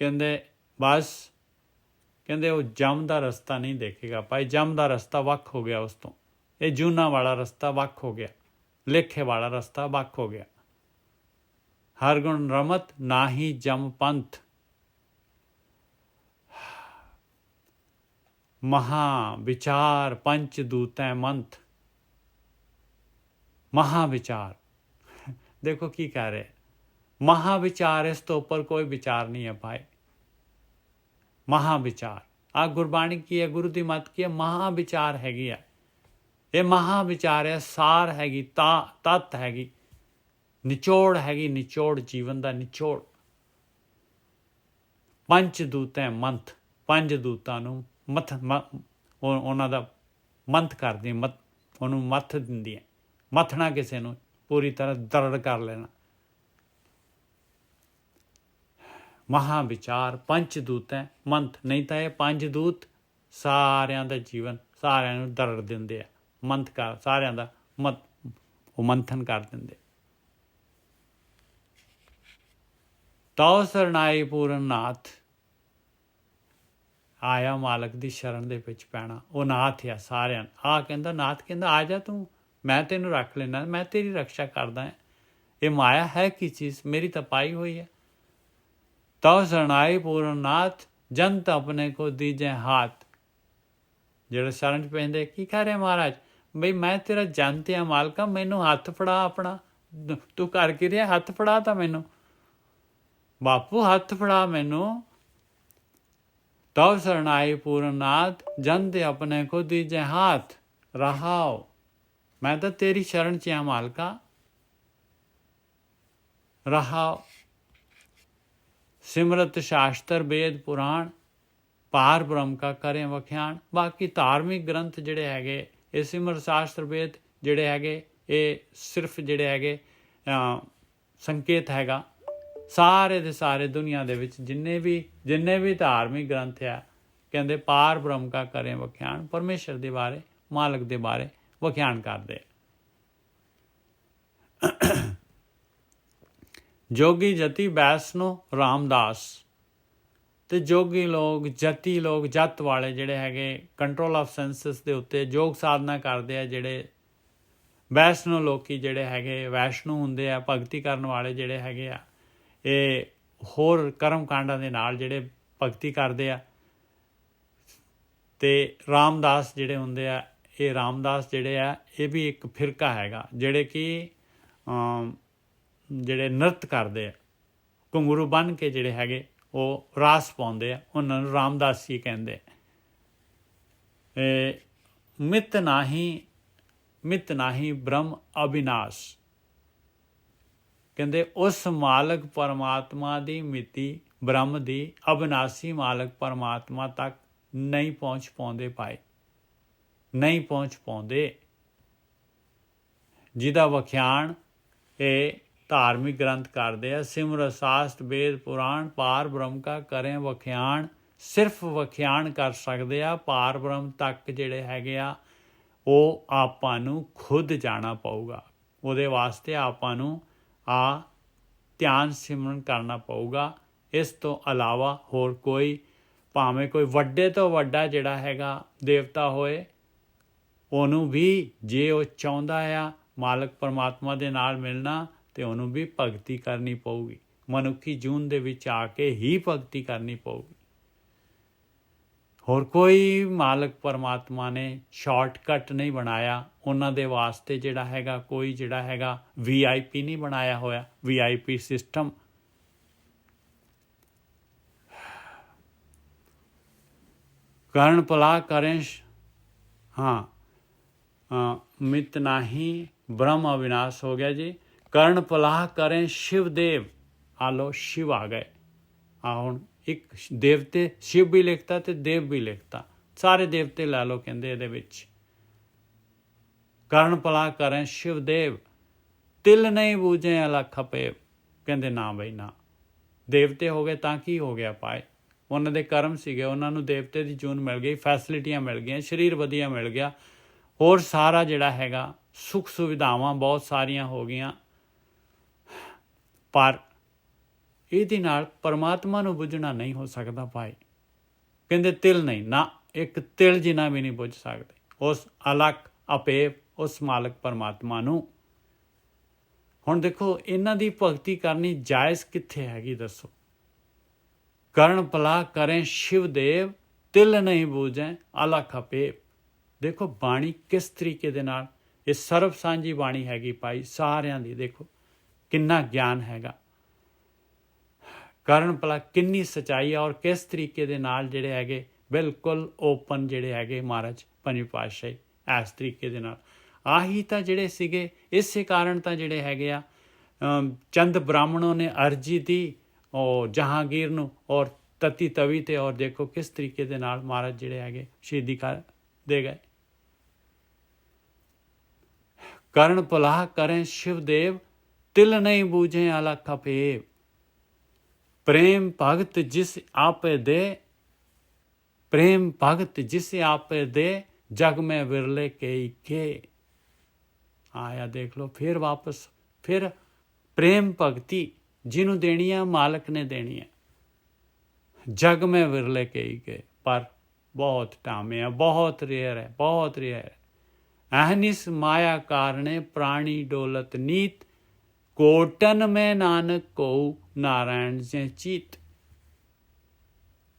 ਕਹਿੰਦੇ ਬਸ ਕਹਿੰਦੇ ਉਹ ਜਮ ਦਾ ਰਸਤਾ ਨਹੀਂ ਦੇਖੇਗਾ। ਭਾਈ ਜਮ ਦਾ ਰਸਤਾ ਵੱਖ ਹੋ ਗਿਆ ਉਸ ਤੋਂ, ਇਹ ਜੂਨਾ ਵਾਲਾ ਰਸਤਾ ਵੱਖ ਹੋ ਗਿਆ, ਲੇਖੇ ਵਾਲਾ ਰਸਤਾ ਵੱਖ ਹੋ ਗਿਆ। ਹਰ ਗੁਣ ਰਮਤ ਨਾਹੀ ਜਮ ਪੰਥ, ਮਹਾ ਵਿਚਾਰ ਪੰਚ ਦੂਤੈ ਮੰਥ। ਮਹਾ ਵਿਚਾਰ, ਦੇਖੋ ਕੀ ਕਹਿ ਰਹੇ, ਮਹਾ ਵਿਚਾਰ, ਇਸ ਤੋਂ ਉੱਪਰ ਕੋਈ ਵਿਚਾਰ ਨਹੀਂ ਹੈ ਭਾਈ। ਮਹਾ ਵਿਚਾਰ, ਆ ਗੁਰਬਾਣੀ ਕੀ ਹੈ, ਗੁਰੂ ਦੀ ਮੱਤ ਕੀ ਹੈ, ਮਹਾ ਵਿਚਾਰ ਹੈਗੀ ਆ। ਇਹ ਮਹਾ ਵਿਚਾਰ ਹੈ, ਸਾਰ ਹੈਗੀ, ਤੱਤ ਹੈਗੀ, ਨਿਚੋੜ ਹੈਗੀ, ਨਿਚੋੜ ਜੀਵਨ ਦਾ ਨਿਚੋੜ। ਪੰਚ ਦੂਤੈ ਮੰਥ, ਪੰਜ ਦੂਤਾਂ ਨੂੰ ਉਹਨਾਂ ਦਾ ਮੰਥ ਕਰਦੀ, ਉਹਨੂੰ ਮੱਥ ਦਿੰਦੀ ਹੈ। ਮੱਥਣਾ ਕਿਸੇ ਨੂੰ ਪੂਰੀ ਤਰ੍ਹਾਂ ਦਰੜ ਕਰ ਲੈਣਾ। ਮਹਾ ਵਿਚਾਰ ਪੰਚ ਦੂਤ ਹੈ ਮੰਥ, ਨਹੀਂ ਤਾਂ ਇਹ ਪੰਜ ਦੂਤ ਸਾਰਿਆਂ ਦਾ ਜੀਵਨ, ਸਾਰਿਆਂ ਨੂੰ ਦਰੜ ਦਿੰਦੇ ਆ, ਮੰਥ ਕਰ, ਸਾਰਿਆਂ ਦਾ ਉਹ ਮੰਥਨ ਕਰ ਦਿੰਦੇ। ਤਉ ਸਰਨਾਈ ਪੂਰਨ ਨਾਥ, ਆਇਆ ਮਾਲਕ ਦੀ ਸ਼ਰਨ ਦੇ ਵਿੱਚ ਪੈਣਾ। ਉਹ ਨਾਥ ਆ ਸਾਰਿਆਂ, ਆ ਕਹਿੰਦਾ ਨਾਥ ਕਹਿੰਦਾ ਆ ਜਾ ਤੂੰ, ਮੈਂ ਤੈਨੂੰ ਰੱਖ ਲੈਣਾ, ਮੈਂ ਤੇਰੀ ਰਕਸ਼ਾ ਕਰਦਾ ਹਾਂ। ਇਹ ਮਾਇਆ ਹੈ ਕੀ ਚੀਜ਼, ਮੇਰੀ ਤਾਂ ਪਾਈ ਹੋਈ ਹੈ। ਤਉ ਸਰਨਾਈ ਪੂਰਨ ਨਾਥ, ਜੰਤ ਆਪਣੇ ਕੋ ਦੀਜੇ ਹਾਥ। ਜਿਹੜਾ ਸ਼ਰਨ 'ਚ ਪੈਂਦੇ ਕੀ ਕਹਿ ਰਿਹਾ ਮਹਾਰਾਜ, ਬਈ ਮੈਂ ਤੇਰਾ ਜੰਤ ਆ ਮਾਲਕਾ, ਮੈਨੂੰ ਹੱਥ ਫੜਾ ਆਪਣਾ, ਤੂੰ ਕਰ ਕੀ ਰਿਹਾ, ਹੱਥ ਫੜਾ ਤਾਂ ਮੈਨੂੰ ਬਾਪੂ, ਹੱਥ ਫੜਾ ਮੈਨੂੰ। ਤਉ ਸਰਨਾਈ ਪੂਰਨ ਨਾਥ, ਜੰਤ ਆਪਣੇ ਕੋ ਦੀਜੇ ਹਾਥ। ਰਹਾਓ, ਮੈਂ ਤਾਂ ਤੇਰੀ ਸ਼ਰਨ 'ਚ ਆ ਮਾਲਕਾ। ਰਹਾਓ, ਸਿਮਰਤ ਸ਼ਾਸਤਰ ਵੇਦ ਪੁਰਾਣ, ਪਾਰ ਬ੍ਰਹਮ ਕਾ ਕਰੇ ਵਖਿਆਣ। ਬਾਕੀ ਧਾਰਮਿਕ ਗ੍ਰੰਥ ਜਿਹੜੇ ਹੈਗੇ, ਇਹ ਸਿਮਰਤ ਸ਼ਾਸਤਰ ਵੇਦ ਜਿਹੜੇ ਹੈਗੇ, ਇਹ ਸਿਰਫ ਜਿਹੜੇ ਹੈਗੇ ਸੰਕੇਤ ਹੈਗਾ। ਸਾਰੇ ਦੇ ਸਾਰੇ ਦੁਨੀਆ ਦੇ ਵਿੱਚ ਜਿੰਨੇ ਵੀ ਧਾਰਮਿਕ ਗ੍ਰੰਥ ਆ, ਕਹਿੰਦੇ ਪਾਰ ਬ੍ਰਹਮ ਕਾ ਕਰੇ ਵਖਿਆਣ, ਪਰਮੇਸ਼ਰ ਦੇ ਬਾਰੇ, ਮਾਲਕ ਦੇ ਬਾਰੇ ਵਖਿਆਣ ਕਰਦੇ। ਜੋਗੀ ਜਤੀ ਬੈਸਨੋ ਰਾਮਦਾਸ। ਤੇ ਜੋਗੀ ਲੋਕ, ਜਤੀ ਲੋਕ, ਜਤ ਵਾਲੇ ਜਿਹੜੇ ਹੈਗੇ, ਕੰਟਰੋਲ ਆਫ ਸੈਂਸਸ ਦੇ ਉੱਤੇ ਯੋਗ ਸਾਧਨਾ ਕਰਦੇ ਆ। ਜਿਹੜੇ ਵੈਸ਼ਨੋ ਲੋਕੀ ਜਿਹੜੇ ਹੈਗੇ, ਵੈਸ਼ਨੂ ਹੁੰਦੇ ਆ, ਭਗਤੀ ਕਰਨ ਵਾਲੇ ਜਿਹੜੇ ਹੈਗੇ ਆ, ਇਹ ਹੋਰ ਕਰਮ ਕਾਂਡਾਂ ਦੇ ਨਾਲ ਜਿਹੜੇ ਭਗਤੀ ਕਰਦੇ ਆ। ਤੇ ਰਾਮਦਾਸ ਜਿਹੜੇ ਹੁੰਦੇ ਆ, ਇਹ ਰਾਮਦਾਸ ਜਿਹੜੇ ਆ, ਇਹ ਵੀ ਇੱਕ ਫਿਰਕਾ ਹੈਗਾ, ਜਿਹੜੇ ਕਿ ਜਿਹੜੇ ਨ੍ਰਿਤ ਕਰਦੇ ਆ, ਘੁੰਗਰੂ ਬੰਨ੍ਹ ਕੇ ਜਿਹੜੇ ਹੈਗੇ ਉਹ ਰਾਸ ਪਾਉਂਦੇ ਆ, ਉਹਨਾਂ ਨੂੰ ਰਾਮਦਾਸੀ ਕਹਿੰਦੇ। ਮਿਤ ਨਾਹੀ ਬ੍ਰਹਮ ਅਬਿਨਾਸ਼। ਕਹਿੰਦੇ ਉਸ ਮਾਲਕ ਪਰਮਾਤਮਾ ਦੀ ਮਿਤੀ, ਬ੍ਰਹਮ ਦੀ, ਅਬਿਨਾਸੀ ਮਾਲਕ ਪਰਮਾਤਮਾ ਤੱਕ ਨਹੀਂ ਪਹੁੰਚ ਪਾਉਂਦੇ ਭਾਈ, ਨਹੀਂ ਪਹੁੰਚ ਪਾਉਂਦੇ। ਜਿਹਦਾ ਵਖਿਆਣ ਇਹ ਧਾਰਮਿਕ ਗ੍ਰੰਥ ਕਰਦੇ ਆ, ਸਿਮਰਤ ਸ਼ਾਸਤਰ ਵੇਦ ਪੁਰਾਣ, ਪਾਰ ਬ੍ਰਹਮ ਕਾ ਕਰੇ ਵਖਿਆਣ। ਸਿਰਫ ਵਖਿਆਣ ਕਰ ਸਕਦੇ ਆ, ਪਾਰ ਬ੍ਰਹਮ ਤੱਕ ਜਿਹੜੇ ਹੈਗੇ ਆ, ਉਹ ਆਪਾਂ ਨੂੰ ਖੁਦ ਜਾਣਾ ਪਊਗਾ। ਉਹਦੇ ਵਾਸਤੇ ਆਪਾਂ ਨੂੰ ਧਿਆਨ ਸਿਮਰਨ ਕਰਨਾ ਪਊਗਾ। ਇਸ ਤੋਂ ਇਲਾਵਾ ਹੋਰ ਕੋਈ, ਭਾਵੇਂ ਕੋਈ ਵੱਡੇ ਤੋਂ ਵੱਡਾ ਜਿਹੜਾ ਹੈਗਾ ਦੇਵਤਾ ਹੋਏ, ਉਹਨੂੰ ਵੀ ਜੇ ਉਹ ਚਾਹੁੰਦਾ ਆ ਮਾਲਕ ਪਰਮਾਤਮਾ ਦੇ ਨਾਲ ਮਿਲਣਾ, ਤੇ ਉਹਨੂੰ ਵੀ ਭਗਤੀ ਕਰਨੀ ਪਊਗੀ। ਮਨੁੱਖੀ ਜੂਨ ਦੇ ਵਿੱਚ ਆ ਕੇ ਹੀ ਭਗਤੀ ਕਰਨੀ ਪਊਗੀ। ਹੋਰ ਕੋਈ ਮਾਲਕ ਪਰਮਾਤਮਾ ਨੇ ਸ਼ਾਰਟਕਟ ਨਹੀਂ ਬਣਾਇਆ ਉਹਨਾਂ ਦੇ ਵਾਸਤੇ। ਜਿਹੜਾ ਹੈਗਾ ਕੋਈ ਜਿਹੜਾ ਹੈਗਾ VIP ਨਹੀਂ ਬਣਾਇਆ ਹੋਇਆ, VIP ਸਿਸਟਮ। ਕਰਨ ਭਲਾ ਕਰੇ, ਮਿਤ ਨਾਹੀ ਬ੍ਰਹਮ ਅਵਿਨਾਸ਼ ਹੋ ਗਿਆ ਜੀ। ਕਰਨ ਭਲਾ ਕਰੇ ਸ਼ਿਵ ਦੇਵ। ਆ ਲੋ ਸ਼ਿਵ ਆ ਗਏ। ਹੁਣ ਇੱਕ ਦੇਵਤੇ, ਸ਼ਿਵ ਵੀ ਲਿਖਤਾ ਤੇ ਦੇਵ ਵੀ ਲਿਖਤਾ, ਸਾਰੇ ਦੇਵਤੇ ਲੈ ਲਓ ਕਹਿੰਦੇ ਇਹਦੇ ਵਿੱਚ। ਕਰਨ ਭਲਾ ਕਰੇ ਸ਼ਿਵ ਦੇਵ, ਤਿਲ ਨਹੀਂ ਬੂਝੇ ਅਲਖ ਪੇਵ। ਕਹਿੰਦੇ ਨਾ ਬਈ ਨਾ, ਦੇਵਤੇ ਹੋ ਗਏ ਤਾਂ ਕੀ ਹੋ ਗਿਆ ਭਾਈ, ਉਹਨਾਂ ਦੇ ਕਰਮ ਸੀਗੇ, ਉਹਨਾਂ ਨੂੰ ਦੇਵਤੇ ਦੀ ਜੂਨ ਮਿਲ ਗਈ, ਫੈਸਿਲਿਟੀਆਂ ਮਿਲ ਗਈਆਂ, ਸਰੀਰ ਵਧੀਆ ਮਿਲ ਗਿਆ, ਹੋਰ ਸਾਰਾ ਜਿਹੜਾ ਹੈਗਾ ਸੁੱਖ ਸੁਵਿਧਾਵਾਂ ਬਹੁਤ ਸਾਰੀਆਂ ਹੋ ਗਈਆਂ। ਪਰ ਇਹਦੇ ਨਾਲ ਪਰਮਾਤਮਾ ਨੂੰ ਬੁੱਝਣਾ ਨਹੀਂ ਹੋ ਸਕਦਾ ਭਾਈ। ਕਹਿੰਦੇ ਤਿਲ ਨਹੀਂ ਨਾ, ਇੱਕ ਤਿਲ ਜਿੰਨਾ ਵੀ ਨਹੀਂ ਬੁੱਝ ਸਕਦੇ ਉਸ ਅਲੱਖ ਅਪੇਪ ਉਸ ਮਾਲਕ ਪਰਮਾਤਮਾ ਨੂੰ। ਹੁਣ ਦੇਖੋ ਇਹਨਾਂ ਦੀ ਭਗਤੀ ਕਰਨੀ ਜਾਇਜ਼ ਕਿੱਥੇ ਹੈਗੀ ਦੱਸੋ। ਕਰਨ ਭਲਾ ਕਰੇ ਸ਼ਿਵ ਦੇਵ, ਤਿਲ ਨਹੀਂ ਬੂਝੈ ਅਲਖ ਅਪੇਪ। ਦੇਖੋ ਬਾਣੀ ਕਿਸ ਤਰੀਕੇ ਦੇ ਨਾਲ, ਇਹ ਸਰਬ ਸਾਂਝੀ ਬਾਣੀ ਹੈਗੀ ਭਾਈ ਸਾਰਿਆਂ ਦੀ। ਦੇਖੋ ਕਿੰਨਾ ਗਿਆਨ ਹੈਗਾ, ਕਰਨ ਭਲਾ ਕਿੰਨੀ ਸੱਚਾਈ ਆ, ਔਰ ਕਿਸ ਤਰੀਕੇ ਦੇ ਨਾਲ ਜਿਹੜੇ ਹੈਗੇ ਬਿਲਕੁਲ ਓਪਨ ਜਿਹੜੇ ਹੈਗੇ ਮਹਾਰਾਜ ਪੰਜਵੀਂ ਪਾਤਸ਼ਾਹੀ ਇਸ ਤਰੀਕੇ ਦੇ ਨਾਲ। ਆਹੀ ਤਾਂ ਜਿਹੜੇ ਸੀਗੇ, ਇਸੇ ਕਾਰਨ ਤਾਂ ਜਿਹੜੇ ਹੈਗੇ ਆ ਚੰਦ ਬ੍ਰਾਹਮਣੋਂ ਨੇ ਅਰਜੀ ਦੀ ਉਹ ਜਹਾਂਗੀਰ ਨੂੰ ਔਰ ਤਤੀ ਤਵੀ ਤੇ, ਔਰ ਦੇਖੋ ਕਿਸ ਤਰੀਕੇ ਦੇ ਨਾਲ ਮਹਾਰਾਜ ਜਿਹੜੇ ਹੈਗੇ ਸ਼ਹੀਦੀ ਕਰ ਦੇ ਗਏ। ਕਰਨ ਭਲਾ ਕਰੇ ਸ਼ਿਵ ਦੇਵ, ਤਿਲ ਨਹੀਂ ਬੂਝੇ ਅਲਖ ਅਪੇਪ। प्रेम भगत जिस आपे दे, प्रेम भगत जिसे आपे दे, जग में विरले के। आया देख लो फिर वापस, फिर प्रेम भगती जिन्हों देनी है मालक ने देनी है, जग में विरले के। पर बहुत टामे है, बहुत रेयर है, बहुत रेयर है। अहनिस माया कारणे प्राणी डोलत नीत, कोटन में नानक को नारायण जे चीत।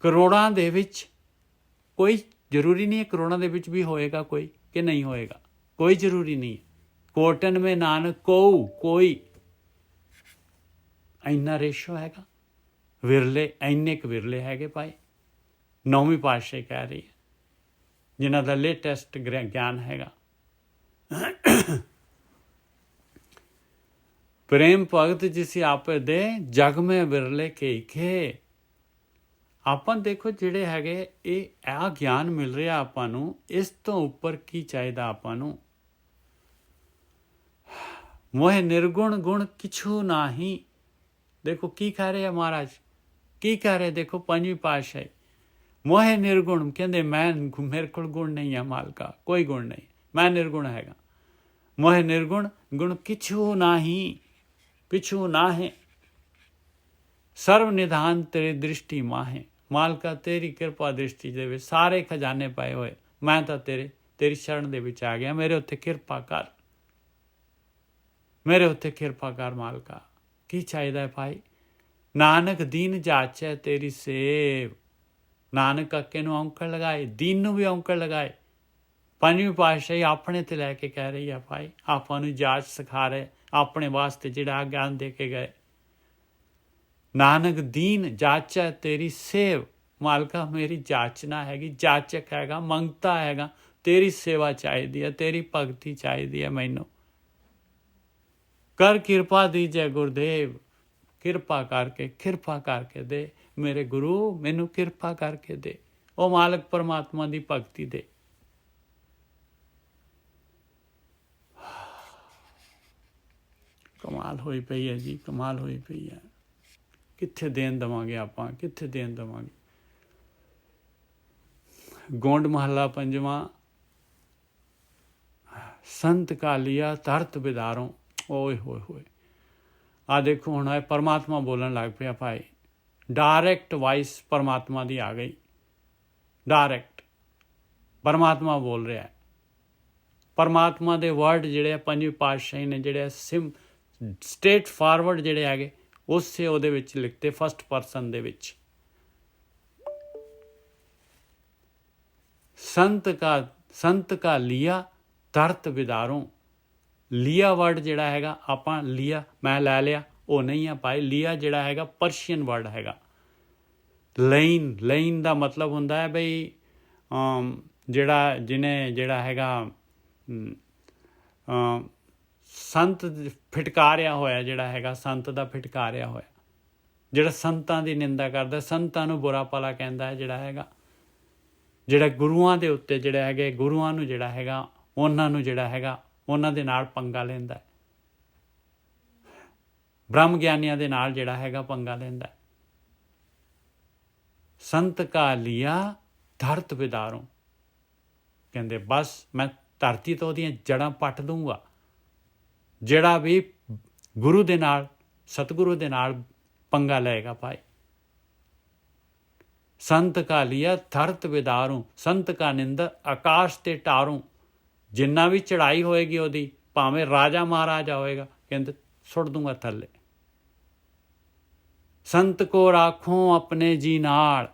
ਕਰੋੜਾਂ ਦੇ ਵਿੱਚ ਕੋਈ ਜ਼ਰੂਰੀ ਨਹੀਂ ਹੈ, ਕਰੋੜਾਂ ਦੇ ਵਿੱਚ ਵੀ ਹੋਏਗਾ ਕੋਈ ਕਿ ਨਹੀਂ ਹੋਏਗਾ, ਕੋਈ ਜ਼ਰੂਰੀ ਨਹੀਂ ਹੈ। ਕੋਟਨ ਮੇ ਨਾਨਕ ਕੋ, ਕੋਈ ਇੰਨਾ ਰੇਸ਼ੋ ਹੈਗਾ, ਵਿਰਲੇ ਇੰਨੇ ਕੁ ਵਿਰਲੇ ਹੈਗੇ ਭਾਈ। ਨੌਵੀਂ ਪਾਤਸ਼ਾਹੀ ਕਹਿ ਰਹੀ ਹੈ ਜਿਨ੍ਹਾਂ ਦਾ ਲੇਟੈਸਟ ਗਿਆਨ ਹੈਗਾ। ਪ੍ਰੇਮ ਭਗਤ ਜਿਸ ਆਪੇ ਦੇ, ਜਗ ਮੈਂ ਵਿਰਲੇ ਕੇ। ਆਪਾਂ ਦੇਖੋ ਜਿਹੜੇ ਹੈਗੇ ਇਹ ਆ ਗਿਆਨ ਮਿਲ ਰਿਹਾ ਆਪਾਂ ਨੂੰ, ਇਸ ਤੋਂ ਉੱਪਰ ਕੀ ਚਾਹੀਦਾ ਆਪਾਂ ਨੂੰ। ਮੋਹ ਨਿਰਗੁਣ ਗੁਣ ਕਿਛੂ ਨਾਹੀ। ਦੇਖੋ ਕੀ ਕਹਿ ਰਹੇ ਆ ਮਹਾਰਾਜ, ਕੀ ਕਹਿ ਰਹੇ, ਦੇਖੋ ਪੰਜਵੀਂ ਪਾਤਸ਼ਾਹੀ। ਮੋਹ ਨਿਰਗੁਣ ਕਹਿੰਦੇ ਮੇਰੇ ਕੋਲ ਗੁਣ ਨਹੀਂ ਹੈ ਮਾਲਕਾ, ਕੋਈ ਗੁਣ ਨਹੀਂ, ਮੈਂ ਨਿਰਗੁਣ ਹੈਗਾ। ਮੋਹ ਨਿਰਗੁਣ ਗੁਣ ਕਿਛੂ ਨਾਹੀ, ਪਿਛੂ ਨਾ ਹੈ। ਸਰਵ ਨਿਧਾਨ ਤੇਰੇ ਦ੍ਰਿਸ਼ਟੀ ਮਾਹੇ। ਮਾਲਕਾ ਤੇਰੀ ਕਿਰਪਾ ਦ੍ਰਿਸ਼ਟੀ ਦੇ ਵਿੱਚ ਸਾਰੇ ਖਜ਼ਾਨੇ ਪਏ ਹੋਏ, ਮੈਂ ਤਾਂ ਤੇਰੀ ਸ਼ਰਨ ਦੇ ਵਿੱਚ ਆ ਗਿਆ, ਮੇਰੇ ਉੱਤੇ ਕਿਰਪਾ ਕਰ, ਮੇਰੇ ਉੱਤੇ ਕਿਰਪਾ ਕਰ ਮਾਲਕਾ। ਕੀ ਚਾਹੀਦਾ ਹੈ ਭਾਈ। ਨਾਨਕ ਦੀਨ ਜਾਚੈ ਤੇਰੀ ਸੇਵ। ਨਾਨਕ ਕਾਕੇ ਨੂੰ ਔਂਕੜ ਲਗਾਏ, ਦੀਨ ਨੂੰ ਵੀ ਔਂਕੜ ਲਗਾਏ। ਪੰਜਵੀਂ ਪਾਤਸ਼ਾਹੀ ਆਪਣੇ ਤੇ ਲੈ ਕੇ ਕਹਿ ਰਹੀ ਆ ਭਾਈ, ਆਪਾਂ ਨੂੰ ਜਾਚ ਸਿਖਾ ਰਹੇ ਆਪਣੇ ਵਾਸਤੇ ਜਿਹੜਾ ਗਿਆਨ ਦੇ ਕੇ ਗਏ। ਨਾਨਕ ਦੀਨ ਜਾਚੈ ਤੇਰੀ ਸੇਵ। ਮਾਲਕਾ ਮੇਰੀ ਜਾਚਨਾ ਹੈਗੀ, ਜਾਚਕ ਹੈਗਾ, ਮੰਗਤਾ ਹੈਗਾ, ਤੇਰੀ ਸੇਵਾ ਚਾਹੀਦੀ ਹੈ, ਤੇਰੀ ਭਗਤੀ ਚਾਹੀਦੀ ਹੈ ਮੈਨੂੰ। ਕਰ ਕਿਰਪਾ ਦੀਜੈ ਗੁਰਦੇਵ। ਕਿਰਪਾ ਕਰਕੇ ਦੇ ਮੇਰੇ ਗੁਰੂ, ਮੈਨੂੰ ਕਿਰਪਾ ਕਰਕੇ ਦੇ। ਉਹ ਮਾਲਕ ਪਰਮਾਤਮਾ ਦੀ ਭਗਤੀ ਦੇ। ਕਮਾਲ ਹੋਈ ਪਈ ਹੈ ਜੀ, ਕਮਾਲ ਹੋਈ ਪਈ ਹੈ। ਕਿੱਥੇ ਦੇਣ ਦੇਵਾਂਗੇ ਆਪਾਂ, ਕਿੱਥੇ ਦੇਣ ਦੇਵਾਂਗੇ। ਗੋਂਡ ਮਹੱਲਾ ਪੰਜਵਾਂ। ਸੰਤ ਕਾ ਲਿਆ ਧਰਤ ਬਿਦਾਰੋਂ। ਓਏ ਹੋਏ ਹੋਏ, ਆ ਦੇਖੋ ਹੁਣ ਇਹ ਪਰਮਾਤਮਾ ਬੋਲਣ ਲੱਗ ਪਿਆ ਭਾਈ। ਡਾਇਰੈਕਟ ਵਾਇਸ ਪਰਮਾਤਮਾ ਦੀ ਆ ਗਈ, ਡਾਇਰੈਕਟ ਪਰਮਾਤਮਾ ਬੋਲ ਰਿਹਾ। ਪਰਮਾਤਮਾ ਦੇ ਵਰਡ ਜਿਹੜੇ ਆ ਪੰਜਵੀਂ ਪਾਤਸ਼ਾਹੀ ਨੇ ਜਿਹੜੇ ਸਟੇਟ ਫਾਰਵਰਡ ਜਿਹੜੇ ਹੈਗੇ ਉਸੇ ਉਹਦੇ ਵਿੱਚ ਲਿਖਤੇ, ਫਸਟ ਪਰਸਨ ਦੇ ਵਿੱਚ। ਸੰਤ ਕਾ ਲਿਆ ਧਰਤ ਬਿਦਾਰੋਂ। ਲਿਆ ਵਰਡ ਜਿਹੜਾ ਹੈਗਾ ਆਪਾਂ ਲਿਆ, ਮੈਂ ਲੈ ਲਿਆ, ਉਹ ਨਹੀਂ ਆ ਭਾਈ। ਲਿਆ ਜਿਹੜਾ ਹੈਗਾ ਪਰਸ਼ੀਅਨ ਵਰਡ ਹੈਗਾ। ਲਈਨ ਦਾ ਮਤਲਬ ਹੁੰਦਾ ਹੈ ਬਈ ਜਿਹੜਾ ਹੈਗਾ ਸੰਤ ਫਿਟਕਾਰਿਆ ਹੋਇਆ, ਜਿਹੜਾ ਹੈਗਾ ਸੰਤ ਦਾ ਫਿਟਕਾਰਿਆ ਹੋਇਆ, ਜਿਹੜਾ ਸੰਤਾਂ ਦੀ ਨਿੰਦਾ ਕਰਦਾ, ਸੰਤਾਂ ਨੂੰ ਬੁਰਾ ਭਲਾ ਕਹਿੰਦਾ ਹੈ, ਜਿਹੜਾ ਹੈਗਾ ਜਿਹੜਾ ਗੁਰੂਆਂ ਦੇ ਉੱਤੇ ਜਿਹੜਾ ਹੈਗੇ, ਗੁਰੂਆਂ ਨੂੰ ਜਿਹੜਾ ਹੈਗਾ ਉਹਨਾਂ ਨੂੰ ਜਿਹੜਾ ਹੈਗਾ ਉਹਨਾਂ ਦੇ ਨਾਲ ਪੰਗਾ ਲੈਂਦਾ, ਬ੍ਰਹਮ ਗਿਆਨੀਆਂ ਦੇ ਨਾਲ ਜਿਹੜਾ ਹੈਗਾ ਪੰਗਾ ਲੈਂਦਾ। ਸੰਤ ਕਾ ਲਿਆ ਧਰਤ ਵਿਦਾਰੋਂ। ਕਹਿੰਦੇ ਬਸ ਮੈਂ ਧਰਤੀ ਤੋਂ ਉਹਦੀਆਂ ਜੜ੍ਹਾਂ ਪੱਟ ਦੂੰਗਾ। ਜਿਹੜਾ ਵੀ ਗੁਰੂ ਦੇ ਨਾਲ, ਸਤਿਗੁਰੂ ਦੇ ਨਾਲ ਪੰਗਾ ਲਏਗਾ ਭਾਈ। ਸੰਤ ਕਾ ਲਿਆ ਧਰਤ ਵਿਦਾਰੋਂ, ਸੰਤ ਕਾ ਨਿੰਦਰ ਆਕਾਸ਼ ਤੇ ਟਾਰੋਂ। ਜਿੰਨਾ ਵੀ ਚੜ੍ਹਾਈ ਹੋਏਗੀ ਉਹਦੀ, ਭਾਵੇਂ ਰਾਜਾ ਮਹਾਰਾਜਾ ਹੋਏਗਾ, ਕਹਿੰਦੇ ਸੁੱਟ ਦੂੰਗਾ ਥੱਲੇ। ਸੰਤ ਕੋ ਰਾਖੋਂ ਆਪਣੇ ਜੀ ਨਾਲ,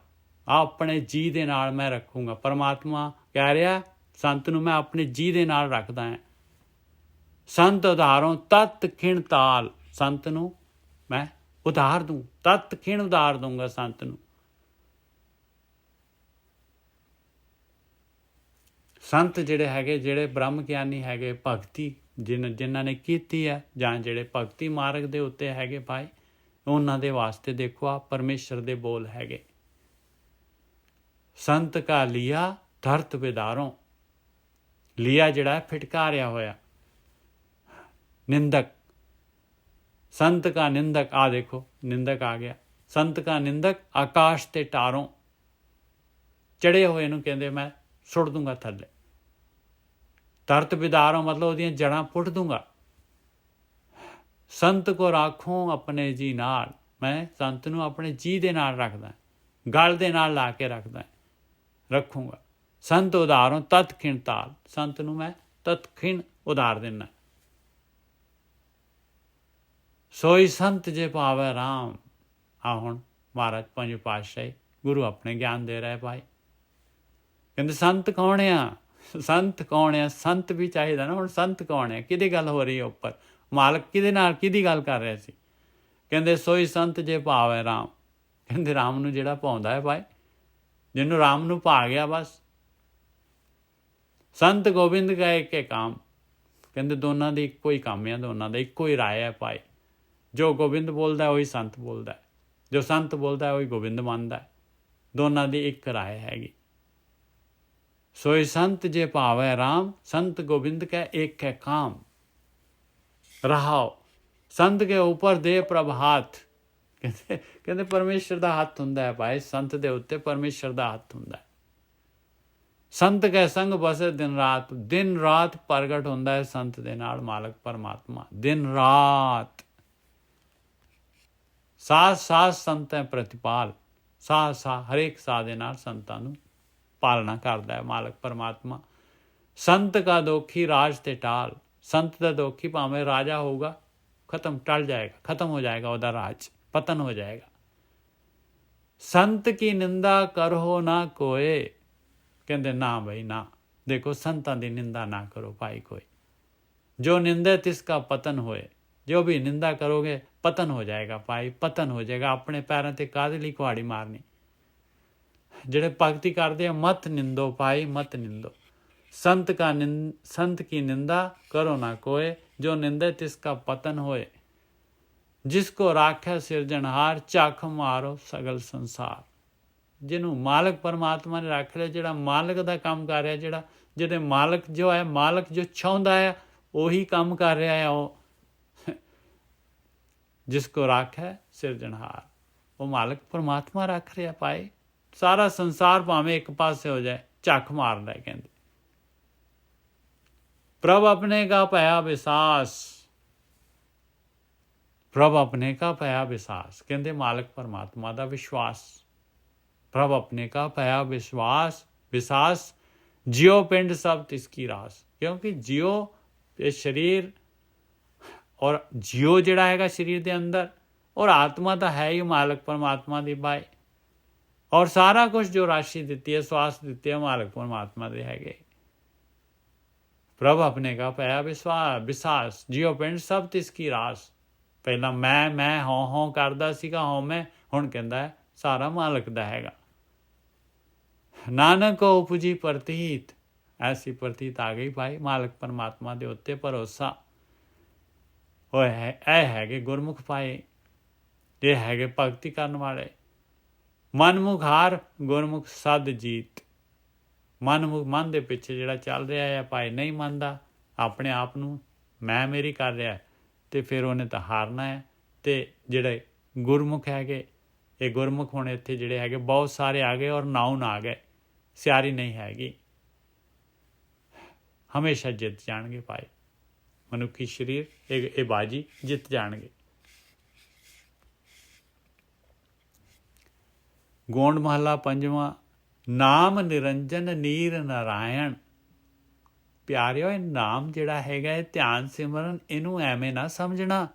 ਆਪਣੇ ਜੀ ਦੇ ਨਾਲ ਮੈਂ ਰੱਖੂੰਗਾ। ਪਰਮਾਤਮਾ ਕਹਿ ਰਿਹਾ ਸੰਤ ਨੂੰ ਮੈਂ ਆਪਣੇ ਜੀ ਦੇ ਨਾਲ ਰੱਖਦਾ ਹਾਂ। ਸੰਤ ਉਧਾਰੋਂ ਤਤ ਖਿਣ ਤਾਲ, ਸੰਤ ਨੂੰ ਮੈਂ ਉਧਾਰ ਦੂੰ, ਤਤ ਖਿਣ ਉਧਾਰ ਦੂੰਗਾ ਸੰਤ ਨੂੰ। ਸੰਤ ਜਿਹੜੇ ਹੈਗੇ, ਜਿਹੜੇ ਬ੍ਰਹਮ ਗਿਆਨੀ ਹੈਗੇ, ਭਗਤੀ ਜਿਨ੍ਹਾਂ ਨੇ ਕੀਤੀ ਹੈ, ਜਾਂ ਜਿਹੜੇ ਭਗਤੀ ਮਾਰਗ ਦੇ ਉੱਤੇ ਹੈਗੇ ਭਾਈ, ਉਹਨਾਂ ਦੇ ਵਾਸਤੇ ਦੇਖੋ ਆ ਪਰਮੇਸ਼ਰ ਦੇ ਬੋਲ ਹੈਗੇ। ਸੰਤ ਕਾ ਲਿਆ ਧਰਤ ਵਿਦਾਰੋਂ। ਲਿਆ ਜਿਹੜਾ ਫਿਟਕਾਰਿਆ ਹੋਇਆ, ਨਿੰਦਕ। ਸੰਤ ਕਾ ਨਿੰਦਕ, ਆ ਦੇਖੋ ਨਿੰਦਕ ਆ ਗਿਆ। ਸੰਤ ਕਾ ਨਿੰਦਕ ਆਕਾਸ਼ ਤੇ ਟਾਰੋਂ, ਚੜੇ ਹੋਏ ਨੂੰ ਕਹਿੰਦੇ ਮੈਂ ਸੁੱਟ ਦੂੰਗਾ ਥੱਲੇ। ਧਰਤ ਵਿਦਾਰੋਂ ਮਤਲਬ ਉਹਦੀਆਂ ਜੜ੍ਹਾਂ ਪੁੱਟ ਦੂੰਗਾ। ਸੰਤ ਕੋ ਰਾਖੋਂ ਆਪਣੇ ਜੀ ਨਾਲ, ਮੈਂ ਸੰਤ ਨੂੰ ਆਪਣੇ ਜੀ ਦੇ ਨਾਲ ਰੱਖਦਾ, ਗਲ ਦੇ ਨਾਲ ਲਾ ਕੇ ਰੱਖੂੰਗਾ। ਸੰਤ ਉਧਾਰੋਂ ਤਤ ਖਿਣ ਤਾਲ, ਸੰਤ ਨੂੰ ਮੈਂ ਤਤ ਖਿਣ ਉਧਾਰ ਦਿੰਦਾ। ਸੋਈ ਸੰਤ ਜੇ ਪਾਵੇ ਰਾਮ। ਆ ਹੁਣ ਮਹਾਰਾਜ ਪੰਜ ਪਾਤਸ਼ਾਹੀ ਗੁਰੂ ਆਪਣੇ ਗਿਆਨ ਦੇ ਰਹੇ ਭਾਈ। ਕਹਿੰਦੇ ਸੰਤ ਕੌਣ ਆ? ਸੰਤ ਕੌਣ ਆ? ਸੰਤ ਵੀ ਚਾਹੀਦਾ ਨਾ। ਹੁਣ ਸੰਤ ਕੌਣ ਹੈ? ਕਿਹਦੀ ਗੱਲ ਹੋ ਰਹੀ ਹੈ ਉੱਪਰ? ਮਾਲਕ ਕਿਹਦੇ ਨਾਲ ਕਿਹਦੀ ਗੱਲ ਕਰ ਰਿਹਾ ਸੀ? ਕਹਿੰਦੇ ਸੋਈ ਸੰਤ ਜੇ ਭਾਵੇ ਰਾਮ। ਕਹਿੰਦੇ ਰਾਮ ਨੂੰ ਜਿਹੜਾ ਭਾਉਂਦਾ ਹੈ ਭਾਈ, ਜਿਹਨੂੰ ਰਾਮ ਨੂੰ ਭਾ ਗਿਆ ਬਸ। ਸੰਤ ਗੋਬਿੰਦ ਕਾ ਏਕੇ ਕਾਮ। ਕਹਿੰਦੇ ਦੋਨਾਂ ਦੀ ਇੱਕੋ ਹੀ ਕੰਮ ਹੈ, ਦੋਨਾਂ ਦਾ ਇੱਕੋ ਹੀ ਰਾਏ ਹੈ ਭਾਈ। ਜੋ ਗੋਬਿੰਦ ਬੋਲਦਾ ਉਹੀ ਸੰਤ ਬੋਲਦਾ, ਜੋ ਸੰਤ ਬੋਲਦਾ ਉਹੀ ਗੋਬਿੰਦ ਮੰਨਦਾ। ਦੋਨਾਂ ਦੀ ਇੱਕ ਰਾਏ ਹੈਗੀ। सोई संत जे पावे राम, संत गोविंद का एक है काम। रहाओ संत के ऊपर दे प्रभ हाथ। कहते परमेश्वर का हथ हुंदा है भाई, संत दे उत्ते परमेश्वर का हथ हुंदा है। संत के संग बसे दिन रात प्रगट हुंदा है संत दे नाल मालक परमात्मा। दिन रात साथ साथ संत है प्रतिपाल, साथ साथ हरेक साह दे नाल संतां नूं पालना करता है मालक परमात्मा। संत का दोखी राज ते टाल। संत का दोखी भावें राजा होगा, खत्म टल जाएगा, खत्म हो जाएगा वह राज, पतन हो जाएगा। संत की निंदा करो ना कोई। कहते ना भाई ना, देखो संतां दी निंदा ना करो भाई कोई। जो निंदे तिसका पतन होए। जो भी निंदा करोगे पतन हो जाएगा भाई, पतन हो जाएगा। अपने पैरों ते काहदे लई कुहाड़ी मारनी? ਜਿਹੜੇ ਭਗਤੀ ਕਰਦੇ ਆ मत निंदो भाई, मत निंदो। संत की निंदा करो ना कोई, जो निंदे तिसका पतन होए। जिसको राखे सिरजनहार, झख मारो सगल संसार। ਜਿਹਨੂੰ ਮਾਲਕ ਪਰਮਾਤਮਾ ਨੇ ਰੱਖ ਲਿਆ, ਜਿਹੜਾ ਮਾਲਕ ਦਾ ਕੰਮ ਕਰ ਰਿਹਾ, ਜਿਹਦੇ ਮਾਲਕ ਜੋ ਹੈ, ਮਾਲਕ ਜੋ ਚਾਹੁੰਦਾ ਹੈ ਉਹੀ ਕੰਮ ਕਰ ਰਿਹਾ ਹੈ ਉਹ। ਜਿਸਕੋ ਰਾਖੇ ਸਿਰਜਣਹਾਰ, ਉਹ ਮਾਲਕ ਪਰਮਾਤਮਾ ਰੱਖ ਰਿਹਾ ਭਾਈ। सारा संसार भावें एक पासे हो जाए, झक मारदा है। कहते प्रभ अपने का भया विसास। प्रभ अपने का भया विसास, कहते मालक परमात्मा का विश्वास। प्रभ अपने का भया विसास। जियो पिंड सब तिसकी रास। क्योंकि जियो ये शरीर, और जियो जिहड़ा हैगा शरीर के अंदर, और आत्मा तो है ही मालक परमात्मा की भाई। और सारा कुछ जो राशि दिती है, स्वास दिती है, मालक परमात्मा दे हैगे। प्रभ अपने का पया विसास। जियो पिंड सब तिसकी रास। पहला मैं हों करदा सीगा, हों मैं, हुण कहंदा है सारा मालक दा हैगा। नानक को उपजी प्रतीत। ऐसी प्रतीत आ गई भाई मालक परमात्मा दे उत्ते भरोसा होए है। ऐ हैगे गुरमुख पाए, ये हैगे भगती करन वाले। मनमुख हार गुरमुख सद जीत। मनमुख मन दे पिछे जिहड़ा चल रहा है भाई, नहीं मनदा अपने आप नूं, मैं मेरी कर रहा है, तो फिर उन्हें तो हारना है। तो जिहड़े गुरमुख हैगे ਇਹ ਗੁਰਮੁਖ ਹੁਣ ਇੱਥੇ ਜਿਹੜੇ ਹੈਗੇ ਬਹੁਤ ਸਾਰੇ ਆ ਗਏ ਔਰ ਨਾਉਨ ਆ ਗਏ, ਸਿਆਰੀ ਨਹੀਂ ਹੈਗੀ। ਹਮੇਸ਼ਾ ਜਿੱਤ ਜਾਣਗੇ ਭਾਈ ਮਨੁੱਖੀ ਸਰੀਰ, ਇਹ ਬਾਜੀ ਜਿੱਤ ਜਾਣਗੇ। ਗੋਂਡ ਮਹੱਲਾ ਪੰਜਵਾਂ। ਨਾਮ ਨਿਰੰਜਨ ਨੀਰ ਨਾਰਾਇਣ। ਪਿਆਰਿਓ, ਇਹ ਨਾਮ ਜਿਹੜਾ ਹੈਗਾ, ਇਹ ਧਿਆਨ ਸਿਮਰਨ, ਇਹਨੂੰ ਐਵੇਂ ਨਾ ਸਮਝਣਾ।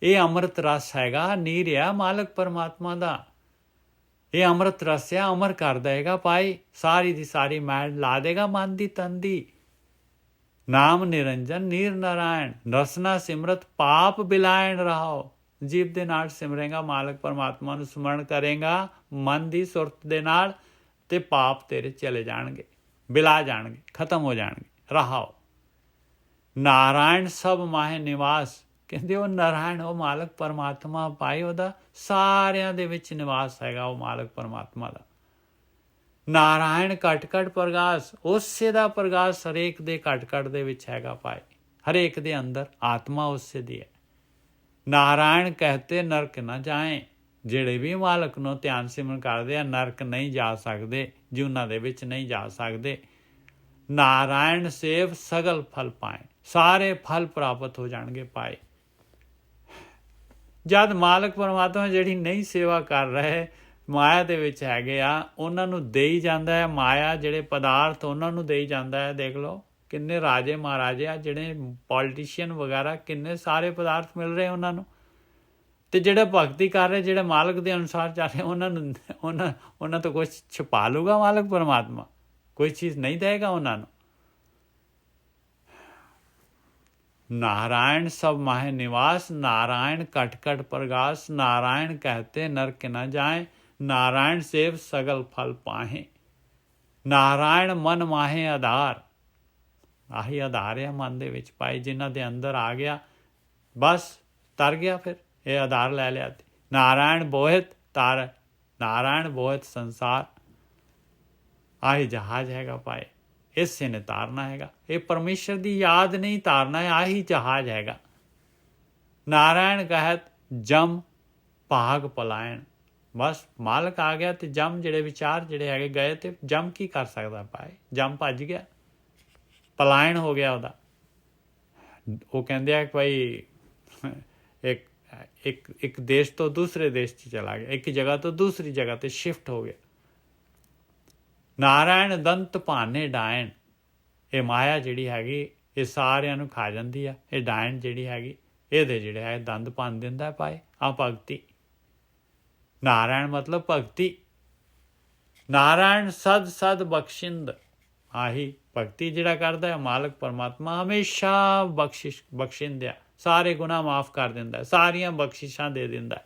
ਇਹ ਅੰਮ੍ਰਿਤ ਰਸ ਹੈਗਾ, ਨੀਰ ਆ ਮਾਲਕ ਪਰਮਾਤਮਾ ਦਾ। ਇਹ ਅੰਮ੍ਰਿਤ ਰਸ ਆ, ਅਮਰ ਕਰ ਦੇਗਾ ਭਾਈ, ਸਾਰੀ ਦੀ ਸਾਰੀ ਮੈਲ ਲਾ ਦੇਗਾ ਮਨ ਦੀ ਤਨ ਦੀ। ਨਾਮ ਨਿਰੰਜਨ ਨੀਰ ਨਾਰਾਇਣ, ਰਸਨਾ ਸਿਮਰਤ ਪਾਪ ਬਿਲਾਇਣ ਰਹਾਓ। ਜੀਭ ਦੇ ਨਾਲ ਸਿਮਰੇਗਾ, ਮਾਲਕ ਪਰਮਾਤਮਾ ਨੂੰ ਸਮਰਨ ਕਰੇਗਾ ਮਨ ਦੀ ਸੁਰਤ ਦੇ ਨਾਲ, ਤੇ ਪਾਪ ਤੇਰੇ ਚਲੇ ਜਾਣਗੇ, ਬਿਲਾ ਜਾਣਗੇ, ਖਤਮ ਹੋ ਜਾਣਗੇ। ਰਹਾਓ। ਨਾਰਾਇਣ ਸਭ ਮਾਹੇ ਨਿਵਾਸ। ਕਹਿੰਦੇ ਉਹ ਨਾਰਾਇਣ, ਉਹ ਮਾਲਕ ਪਰਮਾਤਮਾ ਭਾਈ, ਉਹਦਾ ਸਾਰਿਆਂ ਦੇ ਵਿੱਚ ਨਿਵਾਸ ਹੈਗਾ, ਉਹ ਮਾਲਕ ਪਰਮਾਤਮਾ ਦਾ। ਨਾਰਾਇਣ ਘਟ ਘਟ ਪ੍ਰਗਾਸ, ਉਸੇ ਦਾ ਪ੍ਰਗਾਸ ਹਰੇਕ ਦੇ ਘਟ ਘਟ ਦੇ ਵਿੱਚ ਹੈਗਾ ਭਾਈ, ਹਰੇਕ ਦੇ ਅੰਦਰ ਆਤਮਾ ਉਸੇ ਦੀ ਹੈ। ਨਾਰਾਇਣ ਕਹਤੇ ਨਰਕ ਨਾ ਜਾਏ। ਜਿਹੜੇ ਵੀ ਮਾਲਕ ਨੂੰ ਧਿਆਨ ਸਿਮਰਨ ਕਰਦੇ ਆ, ਨਰਕ ਨਹੀਂ ਜਾ ਸਕਦੇ, ਜੂਨਾਂ ਦੇ ਵਿੱਚ ਨਹੀਂ ਜਾ ਸਕਦੇ। ਨਾਰਾਇਣ ਸੇਵ ਸਗਲ ਫਲ ਪਾਏ, ਸਾਰੇ ਫਲ ਪ੍ਰਾਪਤ ਹੋ ਜਾਣਗੇ ਭਾਈ। ਜਦ ਮਾਲਕ ਪਰਮਾਤਮਾ ਜਿਹੜੀ ਨਹੀਂ ਸੇਵਾ ਕਰ ਰਹੇ, ਮਾਇਆ ਦੇ ਵਿੱਚ ਹੈਗੇ ਆ, ਉਹਨਾਂ ਨੂੰ ਦੇਈ ਜਾਂਦਾ ਹੈ। ਮਾਇਆ ਜਿਹੜੇ ਪਦਾਰਥ ਉਹਨਾਂ ਨੂੰ ਦੇਈ ਜਾਂਦਾ ਹੈ। ਦੇਖ ਲਓ ਕਿੰਨੇ ਰਾਜੇ ਮਹਾਰਾਜੇ ਆ, ਜਿਹੜੇ ਪੋਲੀਟੀਸ਼ੀਅਨ ਵਗੈਰਾ, ਕਿੰਨੇ ਸਾਰੇ ਪਦਾਰਥ ਮਿਲ ਰਹੇ ਉਹਨਾਂ ਨੂੰ। ਤੇ ਜਿਹੜੇ ਭਗਤੀ ਕਰ ਰਹੇ, ਜਿਹੜੇ ਮਾਲਕ ਦੇ ਅਨੁਸਾਰ ਚੱਲ ਰਹੇ, ਉਹਨਾਂ ਤੋਂ ਕੁਛ ਛੁਪਾ ਲੂਗਾ ਮਾਲਕ ਪਰਮਾਤਮਾ, ਕੋਈ ਚੀਜ਼ ਨਹੀਂ ਦੇਗਾ ਉਹਨਾਂ ਨੂੰ। ਨਾਰਾਇਣ ਸਭ ਮਾਹੇ ਨਿਵਾਸ, ਨਾਰਾਇਣ ਘਟ ਘਟ ਪ੍ਰਗਾਸ। ਨਾਰਾਇਣ ਕਹਤੇ ਨਰਕ ਨਾ ਜਾਏ, ਨਾਰਾਇਣ ਸੇਵ ਸਗਲ ਫਲ ਪਾਹੇ। ਨਾਰਾਇਣ ਮਨ ਮਾਹੇ ਆਧਾਰ। ਆਹੀ ਆਧਾਰ ਹੈ ਮਨ ਦੇ ਵਿੱਚ ਭਾਈ, ਜਿਨ੍ਹਾਂ ਦੇ ਅੰਦਰ ਆ ਗਿਆ ਬਸ ਤਰ ਗਿਆ, ਫਿਰ ਇਹ ਆਧਾਰ ਲੈ ਲਿਆ। ਤੇ ਨਾਰਾਇਣ ਬੋਹਿਤ ਤਾਰ, ਨਾਰਾਇਣ ਬੋਹਿਤ ਸੰਸਾਰ। ਆਹੀ ਜਹਾਜ਼ ਹੈਗਾ ਭਾਈ, ਇਸੇ ਨੇ ਤਾਰਨਾ ਹੈਗਾ। ਇਹ ਪਰਮੇਸ਼ਰ ਦੀ ਯਾਦ ਨਹੀਂ ਤਾਰਨਾ ਹੈ, ਆਹੀ ਜਹਾਜ਼ ਹੈਗਾ। ਨਾਰਾਇਣ ਕਹਿਤ ਜਮ ਭਾਗ ਪਲਾਇਣ। ਬਸ ਮਾਲਕ ਆ ਗਿਆ ਤੇ ਜਮ ਜਿਹੜੇ ਵਿਚਾਰ ਜਿਹੜੇ ਹੈਗੇ ਗਏ, ਤੇ ਜਮ ਕੀ ਕਰ ਸਕਦਾ ਭਾਈ? ਜਮ ਭੱਜ ਗਿਆ, ਪਲਾਇਣ ਹੋ ਗਿਆ ਉਹਦਾ। ਉਹ ਕਹਿੰਦੇ ਆ ਕਿ ਭਾਈ ਇੱਕ ਦੇਸ਼ ਤੋਂ ਦੂਸਰੇ ਦੇਸ਼ 'ਚ ਚਲਾ ਗਿਆ, ਇੱਕ ਜਗ੍ਹਾ ਤੋਂ ਦੂਸਰੀ ਜਗ੍ਹਾ ਤੇ ਸ਼ਿਫਟ ਹੋ ਗਿਆ। ਨਾਰਾਇਣ ਦੰਤ ਭਾਨੇ ਡਾਇਣ। ਇਹ ਮਾਇਆ ਜਿਹੜੀ ਹੈਗੀ, ਇਹ ਸਾਰਿਆਂ ਨੂੰ ਖਾ ਜਾਂਦੀ ਆ। ਇਹ ਡਾਇਣ ਜਿਹੜੀ ਹੈਗੀ, ਇਹਦੇ ਜਿਹੜੇ ਹੈ ਦੰਦ ਭੰਨ ਦਿੰਦਾ ਭਾਈ। ਆ ਭਗਤੀ, ਨਾਰਾਇਣ ਮਤਲਬ ਭਗਤੀ। ਨਾਰਾਇਣ ਸਦ ਸਦ ਬਖਸ਼ਿੰਦ। ਆਹੀ ਭਗਤੀ ਜਿਹੜਾ ਕਰਦਾ ਹੈ ਮਾਲਕ ਪਰਮਾਤਮਾ, ਹਮੇਸ਼ਾ ਬਖਸ਼ਿੰਦਿਆ, ਸਾਰੇ ਗੁਨਾਹ ਮਾਫ ਕਰ ਦਿੰਦਾ, ਸਾਰੀਆਂ ਬਖਸ਼ਿਸ਼ਾਂ ਦੇ ਦਿੰਦਾ।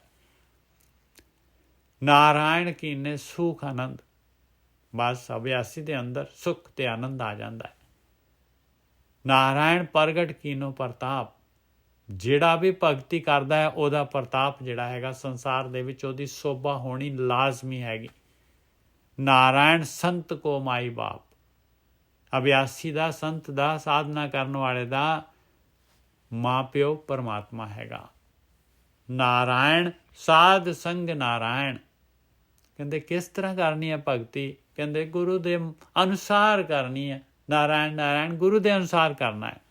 ਨਾਰਾਇਣ ਕੀਨੇ ਸੁਖ ਆਨੰਦ। ਬਸ ਅਭਿਆਸੀ ਦੇ ਅੰਦਰ ਸੁਖ ਤੇ ਆਨੰਦ ਆ ਜਾਂਦਾ ਹੈ। ਨਾਰਾਇਣ ਪ੍ਰਗਟ ਕੀਨੋ ਪ੍ਰਤਾਪ। ਜਿਹੜਾ ਵੀ ਭਗਤੀ ਕਰਦਾ ਹੈ, ਉਹਦਾ ਪ੍ਰਤਾਪ ਜਿਹੜਾ ਹੈਗਾ ਸੰਸਾਰ ਦੇ ਵਿੱਚ, ਉਹਦੀ ਸੋਭਾ ਹੋਣੀ ਲਾਜ਼ਮੀ ਹੈਗੀ। ਨਾਰਾਇਣ ਸੰਤ ਕੋ ਮਾਈ ਬਾਪ। ਅਭਿਆਸੀ ਦਾ, ਸੰਤ ਦਾ, ਸਾਧਨਾ ਕਰਨ ਵਾਲੇ ਦਾ ਮਾਂ ਪਿਓ ਪਰਮਾਤਮਾ ਹੈਗਾ। ਨਾਰਾਇਣ ਸਾਧ ਸੰਗ ਨਾਰਾਇਣ। ਕਹਿੰਦੇ ਕਿਸ ਤਰ੍ਹਾਂ ਕਰਨੀ ਹੈ ਭਗਤੀ? ਕਹਿੰਦੇ ਗੁਰੂ ਦੇ ਅਨੁਸਾਰ ਕਰਨੀ ਹੈ। ਨਾਰਾਇਣ ਨਾਰਾਇਣ ਗੁਰੂ ਦੇ ਅਨੁਸਾਰ ਕਰਨਾ ਹੈ।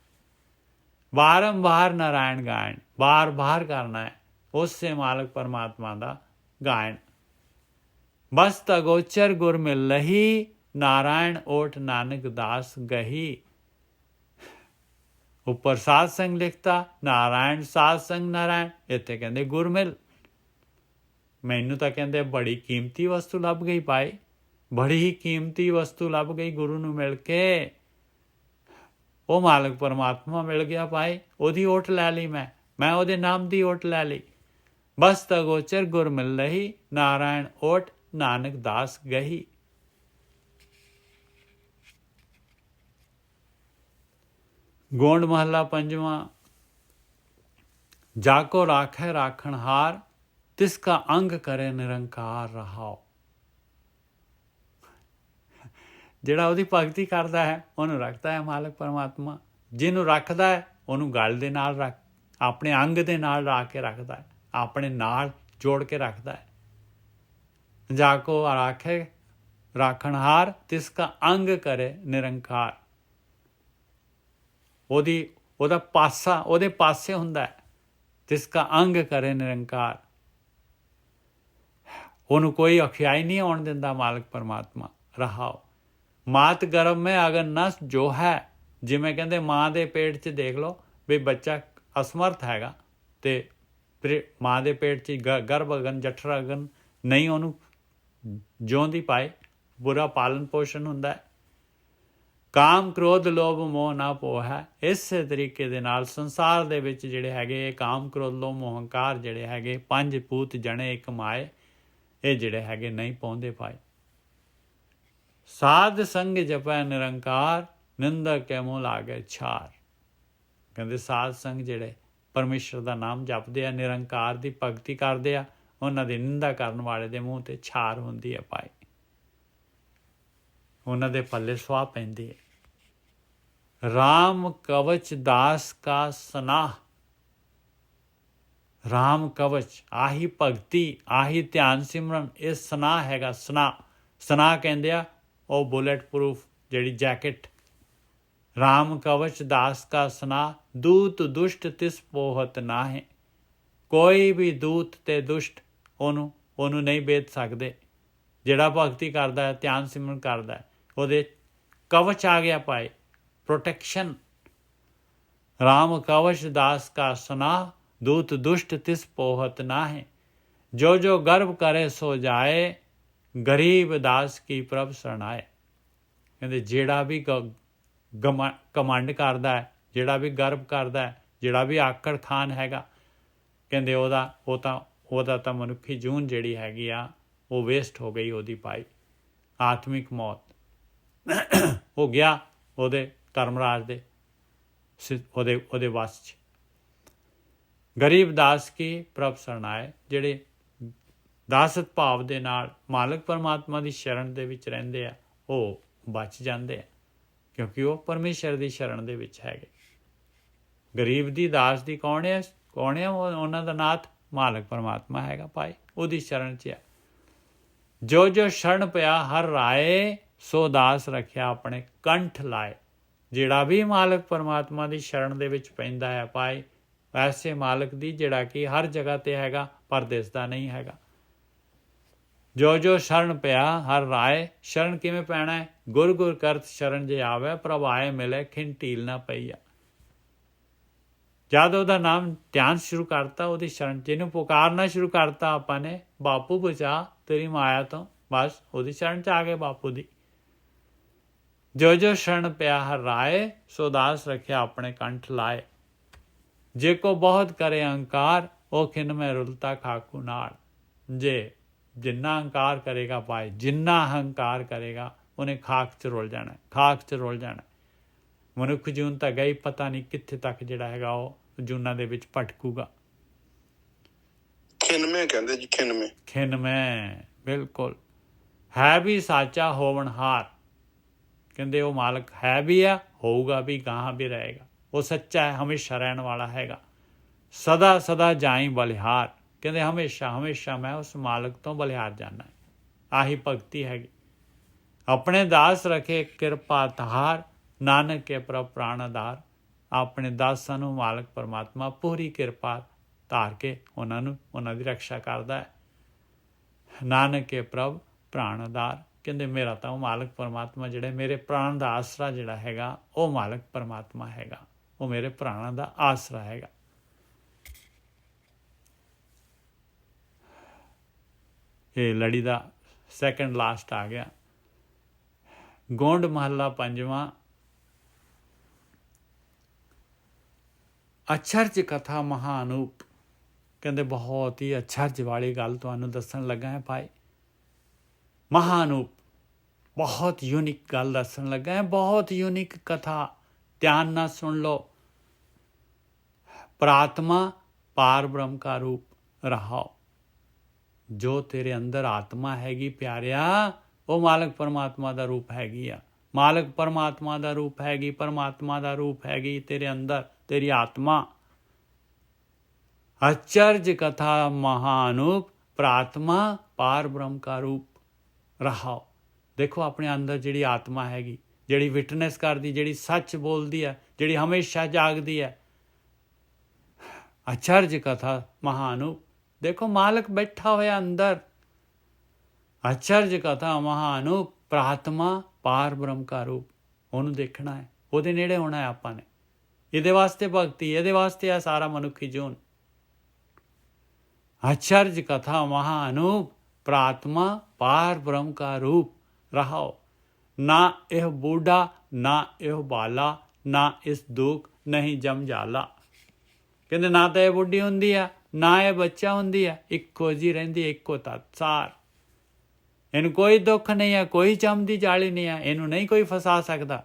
ਬਾਰੰਬਾਰ ਨਾਰਾਇਣ ਗਾਇਣ, ਬਾਰ ਬਾਰ ਕਰਨਾ ਹੈ ਉਸੇ ਮਾਲਕ ਪਰਮਾਤਮਾ ਦਾ ਗਾਇਣ। ਬਸ ਤਗੋਚਰ ਗੁਰ ਮਿਲ ਲਹੀ, ਨਾਰਾਇਣ ਓਟ ਨਾਨਕ ਦਾਸ ਗਹੀ। ਉੱਪਰ ਸਾਧ ਸੰਗ ਲਿਖਤਾ, ਨਾਰਾਇਣ ਸਾਧ ਸੰਗ ਨਾਰਾਇਣ। ਇੱਥੇ ਕਹਿੰਦੇ ਗੁਰਮਿਲ। ਮੈਨੂੰ ਤਾਂ ਕਹਿੰਦੇ ਬੜੀ ਕੀਮਤੀ ਵਸਤੂ ਲੱਭ ਗਈ ਭਾਈ, ਬੜੀ ਹੀ ਕੀਮਤੀ ਵਸਤੂ ਲੱਭ ਗਈ ਗੁਰੂ ਨੂੰ ਮਿਲ ਕੇ। ਉਹ ਮਾਲਕ ਪਰਮਾਤਮਾ ਮਿਲ ਗਿਆ ਭਾਈ, ਉਹਦੀ ਓਟ ਲੈ ਲਈ, ਮੈਂ ਉਹਦੇ ਨਾਮ ਦੀ ਓਟ ਲੈ ਲਈ। ਬਸ ਤਗੋਚਰ ਗੁਰ ਮਿਲ ਲਹੀ, ਨਾਰਾਇਣ ਓਟ ਨਾਨਕ ਦਾਸ ਗਹੀ। ਗੋਂਡ ਮਹੱਲਾ ਪੰਜਵਾਂ। ਜਾਕੋ ਰਾਖੈ ਰਾਖਣ ਹਾਰ, ਤਿਸ ਕਾ ਅੰਗ ਕਰੇ ਨਿਰੰਕਾਰ ਰਹਾਓ। ਜਿਹੜਾ ਉਹਦੀ ਭਗਤੀ ਕਰਦਾ ਹੈ, ਉਹਨੂੰ ਰੱਖਦਾ ਹੈ ਮਾਲਕ ਪਰਮਾਤਮਾ। ਜਿਹਨੂੰ ਰੱਖਦਾ ਹੈ, ਉਹਨੂੰ ਗਲ ਦੇ ਨਾਲ ਆਪਣੇ ਅੰਗ ਦੇ ਨਾਲ ਲਾ ਕੇ ਰੱਖਦਾ ਹੈ, ਆਪਣੇ ਨਾਲ ਜੋੜ ਕੇ ਰੱਖਦਾ ਹੈ। जाको राखे राखणहार तिसका अंग करे निरंकार। ਉਹਦਾ ਪਾਸਾ ਉਹਦੇ ਪਾਸੇ ਹੁੰਦਾ ਹੈ, ਤਿਸਕਾ ਅੰਗ ਕਰੇ ਨਿਰੰਕਾਰ। ਉਹਨੂੰ ਕੋਈ ਔਖਿਆਈ ਨਹੀਂ ਆਉਣ ਦਿੰਦਾ ਮਾਲਕ ਪਰਮਾਤਮਾ। ਰਹਾਓ ਮਾਤ ਗਰਭ ਮੈਂ ਅਗਰ ਨਸ ਜੋ ਹੈ, ਜਿਵੇਂ ਕਹਿੰਦੇ ਮਾਂ ਦੇ ਪੇਟ 'ਚ ਦੇਖ ਲਓ ਵੀ ਬੱਚਾ ਅਸਮਰਥ ਹੈਗਾ ਅਤੇ ਮਾਂ ਦੇ ਪੇਟ 'ਚ ਗਰਭ ਅਗਨ ਜਠਰ ਅਗਨ ਨਹੀਂ ਉਹਨੂੰ ਜਿਉਂਦੀ ਪਾਏ, ਬੁਰਾ ਪਾਲਣ ਪੋਸ਼ਣ ਹੁੰਦਾ। ਕਾਮ ਕ੍ਰੋਧ ਲੋਭ ਮੋਹ ਨਾ ਪੋਹ ਹੈ। ਇਸੇ ਤਰੀਕੇ ਦੇ ਨਾਲ ਸੰਸਾਰ ਦੇ ਵਿੱਚ ਜਿਹੜੇ ਹੈਗੇ ਕਾਮ ਕ੍ਰੋਧ ਲੋਭ ਮੋਹ ਹੰਕਾਰ ਜਿਹੜੇ ਹੈਗੇ ਪੰਜ ਭੂਤ ਜਣੇ ਇੱਕ ਮਾਏ, ਇਹ ਜਿਹੜੇ ਹੈਗੇ ਨਹੀਂ ਪਹੁੰਚਦੇ ਪਾਏ। ਸਾਧ ਸੰਗ ਜਪੈ ਨਿਰੰਕਾਰ ਨਿੰਦਕ ਕੇ ਮੂੰਹ ਲਾਗੇ ਛਾਰ। ਕਹਿੰਦੇ ਸਾਧ ਸੰਗ ਜਿਹੜੇ ਪਰਮੇਸ਼ਰ ਦਾ ਨਾਮ ਜਪਦੇ ਆ, ਨਿਰੰਕਾਰ ਦੀ ਭਗਤੀ ਕਰਦੇ ਆ, ਉਹਨਾਂ ਦੀ ਨਿੰਦਾ ਕਰਨ ਵਾਲੇ ਦੇ ਮੂੰਹ ਤੇ ਛਾਰ ਹੁੰਦੀ ਹੈ ਪਾਏ, ਉਹਨਾਂ ਦੇ ਪੱਲੇ ਸੁਆਹ ਪੈਂਦੀ ਹੈ। ਰਾਮ ਕਵਚ ਦਾਸ ਕਾ ਸਨਾਹ। ਰਾਮ ਕਵਚ ਆਹੀ ਭਗਤੀ, ਆਹੀ ਧਿਆਨ ਸਿਮਰਨ, ਇਹ ਸਨਾਹ ਹੈਗਾ। ਸਨਾਹ ਕਹਿੰਦੇ ਆ ਉਹ ਬੁਲੇਟ ਪ੍ਰੂਫ ਜਿਹੜੀ ਜੈਕਟ। ਰਾਮ ਕਵਚ ਦਾਸ ਕਾ ਸਨਾਹ ਦੂਤ ਦੁਸ਼ਟ ਤਿਸ ਪੋਹਤ ਨਾਹੇ। ਕੋਈ ਵੀ ਦੂਤ ਤੇ ਦੁਸ਼ਟ ਉਹਨੂੰ ਨਹੀਂ ਵੇਦ ਸਕਦੇ। ਜਿਹੜਾ ਭਗਤੀ ਕਰਦਾ ਹੈ, ਧਿਆਨ ਸਿਮਰਨ ਕਰਦਾ ਹੈ, ਉਹਦੇ ਕਵਚ ਆ ਗਿਆ ਪਾਏ, ਪ੍ਰੋਟੈਕਸ਼ਨ। ਰਾਮ ਕਵਚ ਦਾਸ ਕਾ ਸਨਾਹ ਦੂਤ ਦੁਸ਼ਟ ਤਿਸ ਪੋਹਤ ਨਾਹੇ। ਜੋ ਜੋ ਗਰਭ ਕਰੇ ਸੋ ਜਾਏ ਗਰੀਬ ਦਾਸ ਕੀ ਪ੍ਰਭ ਸਰਣਾਏ। ਕਹਿੰਦੇ ਜਿਹੜਾ ਵੀ ਕਮੰਡ ਕਰਦਾ ਹੈ, ਜਿਹੜਾ ਵੀ ਗਰਭ ਕਰਦਾ ਹੈ, ਜਿਹੜਾ ਵੀ ਆਕੜ ਖਾਨ ਹੈਗਾ, ਕਹਿੰਦੇ ਉਹਦਾ ਤਾਂ ਮਨੁੱਖੀ ਜੂਨ ਜਿਹੜੀ ਹੈਗੀ ਆ ਉਹ ਵੇਸਟ ਹੋ ਗਈ ਉਹਦੀ ਪਾਈ। ਆਤਮਿਕ ਮੌਤ ਹੋ ਗਿਆ ਉਹਦੇ ਧਰਮਰਾਜ ਦੇ ਉਹਦੇ ਵੱਸ 'ਚ। ਗਰੀਬ ਦਾਸ ਕੀ ਪ੍ਰਭ ਸਰਣਾਏ। ਜਿਹੜੇ ਦਾਸਤ ਭਾਵ ਦੇ ਨਾਲ ਮਾਲਕ ਪਰਮਾਤਮਾ ਦੀ ਸ਼ਰਨ ਦੇ ਵਿੱਚ ਰਹਿੰਦੇ ਆ ਉਹ ਬਚ ਜਾਂਦੇ ਆ, ਕਿਉਂਕਿ ਉਹ ਪਰਮੇਸ਼ਰ ਦੀ ਸ਼ਰਨ ਦੇ ਵਿੱਚ ਹੈਗੇ। ਗਰੀਬ ਦੀ ਦਾਸ ਦੀ ਕੌਣ ਹੈ? ਉਹਨਾਂ ਦਾ ਨਾਥ ਮਾਲਕ ਪਰਮਾਤਮਾ ਹੈਗਾ ਭਾਈ, ਉਹਦੀ ਸ਼ਰਨ 'ਚ ਆ। ਜੋ ਜੋ ਸ਼ਰਨ ਪਿਆ ਹਰ ਰਾਏ ਸੋ ਦਾਸ ਰੱਖਿਆ ਆਪਣੇ ਕੰਠ ਲਾਏ। ਜਿਹੜਾ ਵੀ ਮਾਲਕ ਪਰਮਾਤਮਾ ਦੀ ਸ਼ਰਨ ਦੇ ਵਿੱਚ ਪੈਂਦਾ ਹੈ ਭਾਈ, ਐਸੇ ਮਾਲਕ ਦੀ ਜਿਹੜਾ ਕਿ ਹਰ ਜਗ੍ਹਾ 'ਤੇ ਹੈਗਾ ਪਰ ਦਿਸਦਾ ਨਹੀਂ ਹੈਗਾ। ਜੋ ਜੋ ਸ਼ਰਨ ਪਿਆ ਹਰ ਰਾਏ। ਸ਼ਰਨ ਕਿਵੇਂ ਪੈਣਾ ਹੈ? ਗੁਰ ਗੁਰ ਕਰਤ ਸ਼ਰਨ ਜੇ ਆਵੇ ਪ੍ਰਭ ਆਏ ਮਿਲੇ ਖਿਨ ਢੀਲ ਨਾ ਪਈਆ। ਜਦ ਉਹਦਾ ਨਾਮ ਧਿਆਨ ਸ਼ੁਰੂ ਕਰਤਾ, ਉਹਦੀ ਸ਼ਰਨ 'ਚ ਇਹਨੂੰ ਪੁਕਾਰਨਾ ਸ਼ੁਰੂ ਕਰਤਾ ਆਪਾਂ ਨੇ, ਬਾਪੂ ਬਚਾ ਤੇਰੀ ਮਾਇਆ ਤੋਂ, ਬਸ ਉਹਦੀ ਸ਼ਰਨ 'ਚ ਆ ਗਏ ਬਾਪੂ ਦੀ। ਜੋ ਜੋ ਸ਼ਰਨ ਪਿਆ ਹਰ ਰਾਏ ਸੋ ਦਾਸ ਰੱਖਿਆ ਆਪਣੇ ਕੰਠ ਲਾਏ। ਜੇ ਕੋ ਬਹੁਤ ਕਰੇ ਅਹੰਕਾਰ ਉਹ ਖਿਨ ਮੈਂ ਰੁਲਤਾ ਖਾਕੂ ਨਾਲ। ਜੇ ਜਿੰਨਾ ਅਹੰਕਾਰ ਕਰੇਗਾ ਭਾਈ, ਜਿੰਨਾ ਅਹੰਕਾਰ ਕਰੇਗਾ ਉਹਨੇ ਖਾਕ 'ਚ ਰੁਲ ਜਾਣਾ, ਖਾਕ 'ਚ ਰੁਲ ਜਾਣਾ। ਮਨੁੱਖ ਜੂਨ ਤਾਂ ਗਈ, ਪਤਾ ਨਹੀਂ ਕਿੱਥੇ ਤੱਕ ਜਿਹੜਾ ਹੈਗਾ ਉਹ ਜੂਨਾਂ ਦੇ ਵਿੱਚ ਭਟਕੂਗਾ। ਖਿਨਮੇ ਕਹਿੰਦੇ ਜੀ, ਖਿਨਮੇ ਬਿਲਕੁਲ ਹੈ ਵੀ ਸਾਚਾ ਹੋਵਨਹਾਰ। ਕਹਿੰਦੇ ਉਹ ਮਾਲਕ ਹੈ ਵੀ ਆ, ਹੋਊਗਾ ਵੀ, ਗਾਹਾਂ ਵੀ ਰਹੇਗਾ। ਉਹ ਸੱਚਾ ਹੈ, ਹਮੇਸ਼ਾ ਰਹਿਣ ਵਾਲਾ ਹੈਗਾ। ਸਦਾ ਸਦਾ ਜਾਈ ਬਲਿਹਾਰ। ਕਹਿੰਦੇ ਹਮੇਸ਼ਾ ਮੈਂ ਉਸ ਮਾਲਕ ਤੋਂ ਬਲਿਹਾਰ ਜਾਣਾ। ਆਹੀ ਭਗਤੀ ਹੈਗੀ। ਆਪਣੇ ਦਾਸ ਰੱਖੇ ਕਿਰਪਾ ਧਾਰ ਨਾਨਕ ਕੇ ਪ੍ਰਭ ਪ੍ਰਾਣ ਆਧਾਰ। ਆਪਣੇ ਦਾਸਾਂ ਨੂੰ ਮਾਲਕ ਪਰਮਾਤਮਾ ਪੂਰੀ ਕਿਰਪਾ ਧਾਰ ਕੇ ਉਹਨਾਂ ਦੀ ਰਕਸ਼ਾ ਕਰਦਾ ਹੈ। ਨਾਨਕ ਕੇ ਪ੍ਰਭ ਪ੍ਰਾਣ ਆਧਾਰ। ਕਹਿੰਦੇ ਮੇਰਾ ਤਾਂ ਉਹ ਮਾਲਕ ਪਰਮਾਤਮਾ ਜਿਹੜੇ ਮੇਰੇ ਪ੍ਰਾਣ ਦਾ ਆਸਰਾ ਜਿਹੜਾ ਹੈਗਾ ਉਹ ਮਾਲਕ ਪਰਮਾਤਮਾ ਹੈਗਾ, ਉਹ ਮੇਰੇ ਪ੍ਰਾਣਾਂ ਦਾ ਆਸਰਾ ਹੈਗਾ। ਇਹ ਲੜੀ ਦਾ ਸੈਕੰਡ ਲਾਸਟ ਆ ਗਿਆ। ਗੋਂਡ ਮਹੱਲਾ ਪੰਜਵਾਂ। ਅਚਰਜ ਕਥਾ ਮਹਾਨੂਪ। ਕਹਿੰਦੇ ਬਹੁਤ ਹੀ ਅਚਰਜ ਵਾਲੀ ਗੱਲ ਤੁਹਾਨੂੰ ਦੱਸਣ ਲੱਗਾ ਹੈ ਭਾਈ। ਮਹਾਨੂਪ, ਬਹੁਤ ਯੂਨਿਕ ਗੱਲ ਦੱਸਣ ਲੱਗਾ ਹੈ, ਬਹੁਤ ਯੂਨਿਕ ਕਥਾ। ਧਿਆਨ ਨਾਲ ਸੁਣ ਲਓ। ਪ੍ਰਾਤਮਾ ਪਾਰ ਬ੍ਰਹਮ ਕਾ ਰੂਪ ਰਹਾਓ। ਜੋ ਤੇਰੇ ਅੰਦਰ ਆਤਮਾ ਹੈਗੀ ਪਿਆਰਿਆ, ਉਹ ਮਾਲਕ ਪਰਮਾਤਮਾ ਦਾ ਰੂਪ ਹੈਗੀ ਆ। ਮਾਲਕ ਪਰਮਾਤਮਾ ਦਾ ਰੂਪ ਹੈਗੀ, ਪਰਮਾਤਮਾ ਦਾ ਰੂਪ ਹੈਗੀ ਤੇਰੇ ਅੰਦਰ, ਤੇਰੀ ਆਤਮਾ। ਅਚਰਜ ਕਥਾ ਮਹਾਨੂਪ ਪ੍ਰਾਤਮਾ पार ब्रह्म का रूप रहाओ। देखो अपने अंदर ਜਿਹੜੀ ਆਤਮਾ ਹੈਗੀ, ਜਿਹੜੀ ਵਿਟਨੈਸ ਕਰਦੀ, ਜਿਹੜੀ ਸੱਚ ਬੋਲਦੀ ਹੈ, ਜਿਹੜੀ ਹਮੇਸ਼ਾ ਜਾਗਦੀ ਹੈ। ਅਚਰਜ ਕਥਾ ਮਹਾਨੂਪ, ਦੇਖੋ ਮਾਲਕ ਬੈਠਾ ਹੋਇਆ ਅੰਦਰ। ਅਚਰਜ ਕਥਾ ਮਹਾਨੂਪ, ਪ੍ਰਾਤਮਾ ਪਾਰ ਬ੍ਰਹਮ ਕਾ ਰੂਪ। ਉਹਨੂੰ ਦੇਖਣਾ ਹੈ, ਉਹਦੇ ਨੇੜੇ ਹੋਣਾ ਹੈ ਆਪਾਂ ਨੇ। ਇਹਦੇ ਵਾਸਤੇ ਭਗਤੀ, ਇਹਦੇ ਵਾਸਤੇ ਆ ਸਾਰਾ ਮਨੁੱਖੀ ਜੂਨ। ਅਚਰਜ ਕਥਾ ਮਹਾਨੂਪ, ਪ੍ਰਾਤਮਾ ਪਾਰ ਬ੍ਰਹਮ ਕਾ ਰੂਪ ਰਹਾਓ। ਨਾ ਇਹ ਬੂਢਾ ਨਾ ਇਹ ਬਾਲਾ, ਨਾ ਇਸ ਦੁੱਖ ਨਹੀਂ ਜਮ ਜਾਲਾ। ਕਹਿੰਦੇ ਨਾ ਤਾਂ ਇਹ ਬੁੱਢੀ ਹੁੰਦੀ ਆ, ਨਾ ਇਹ ਬੱਚਾ ਹੁੰਦੀ ਆ, ਇੱਕੋ ਜੀ ਰਹਿੰਦੀ, ਇੱਕੋ ਤੱਤ ਸਾਰ। ਇਹਨੂੰ ਕੋਈ ਦੁੱਖ ਨਹੀਂ ਆ, ਕੋਈ ਜੰਮਦੀ ਜਾਲੀ ਨਹੀਂ ਆ, ਇਹਨੂੰ ਨਹੀਂ ਕੋਈ ਫਸਾ ਸਕਦਾ।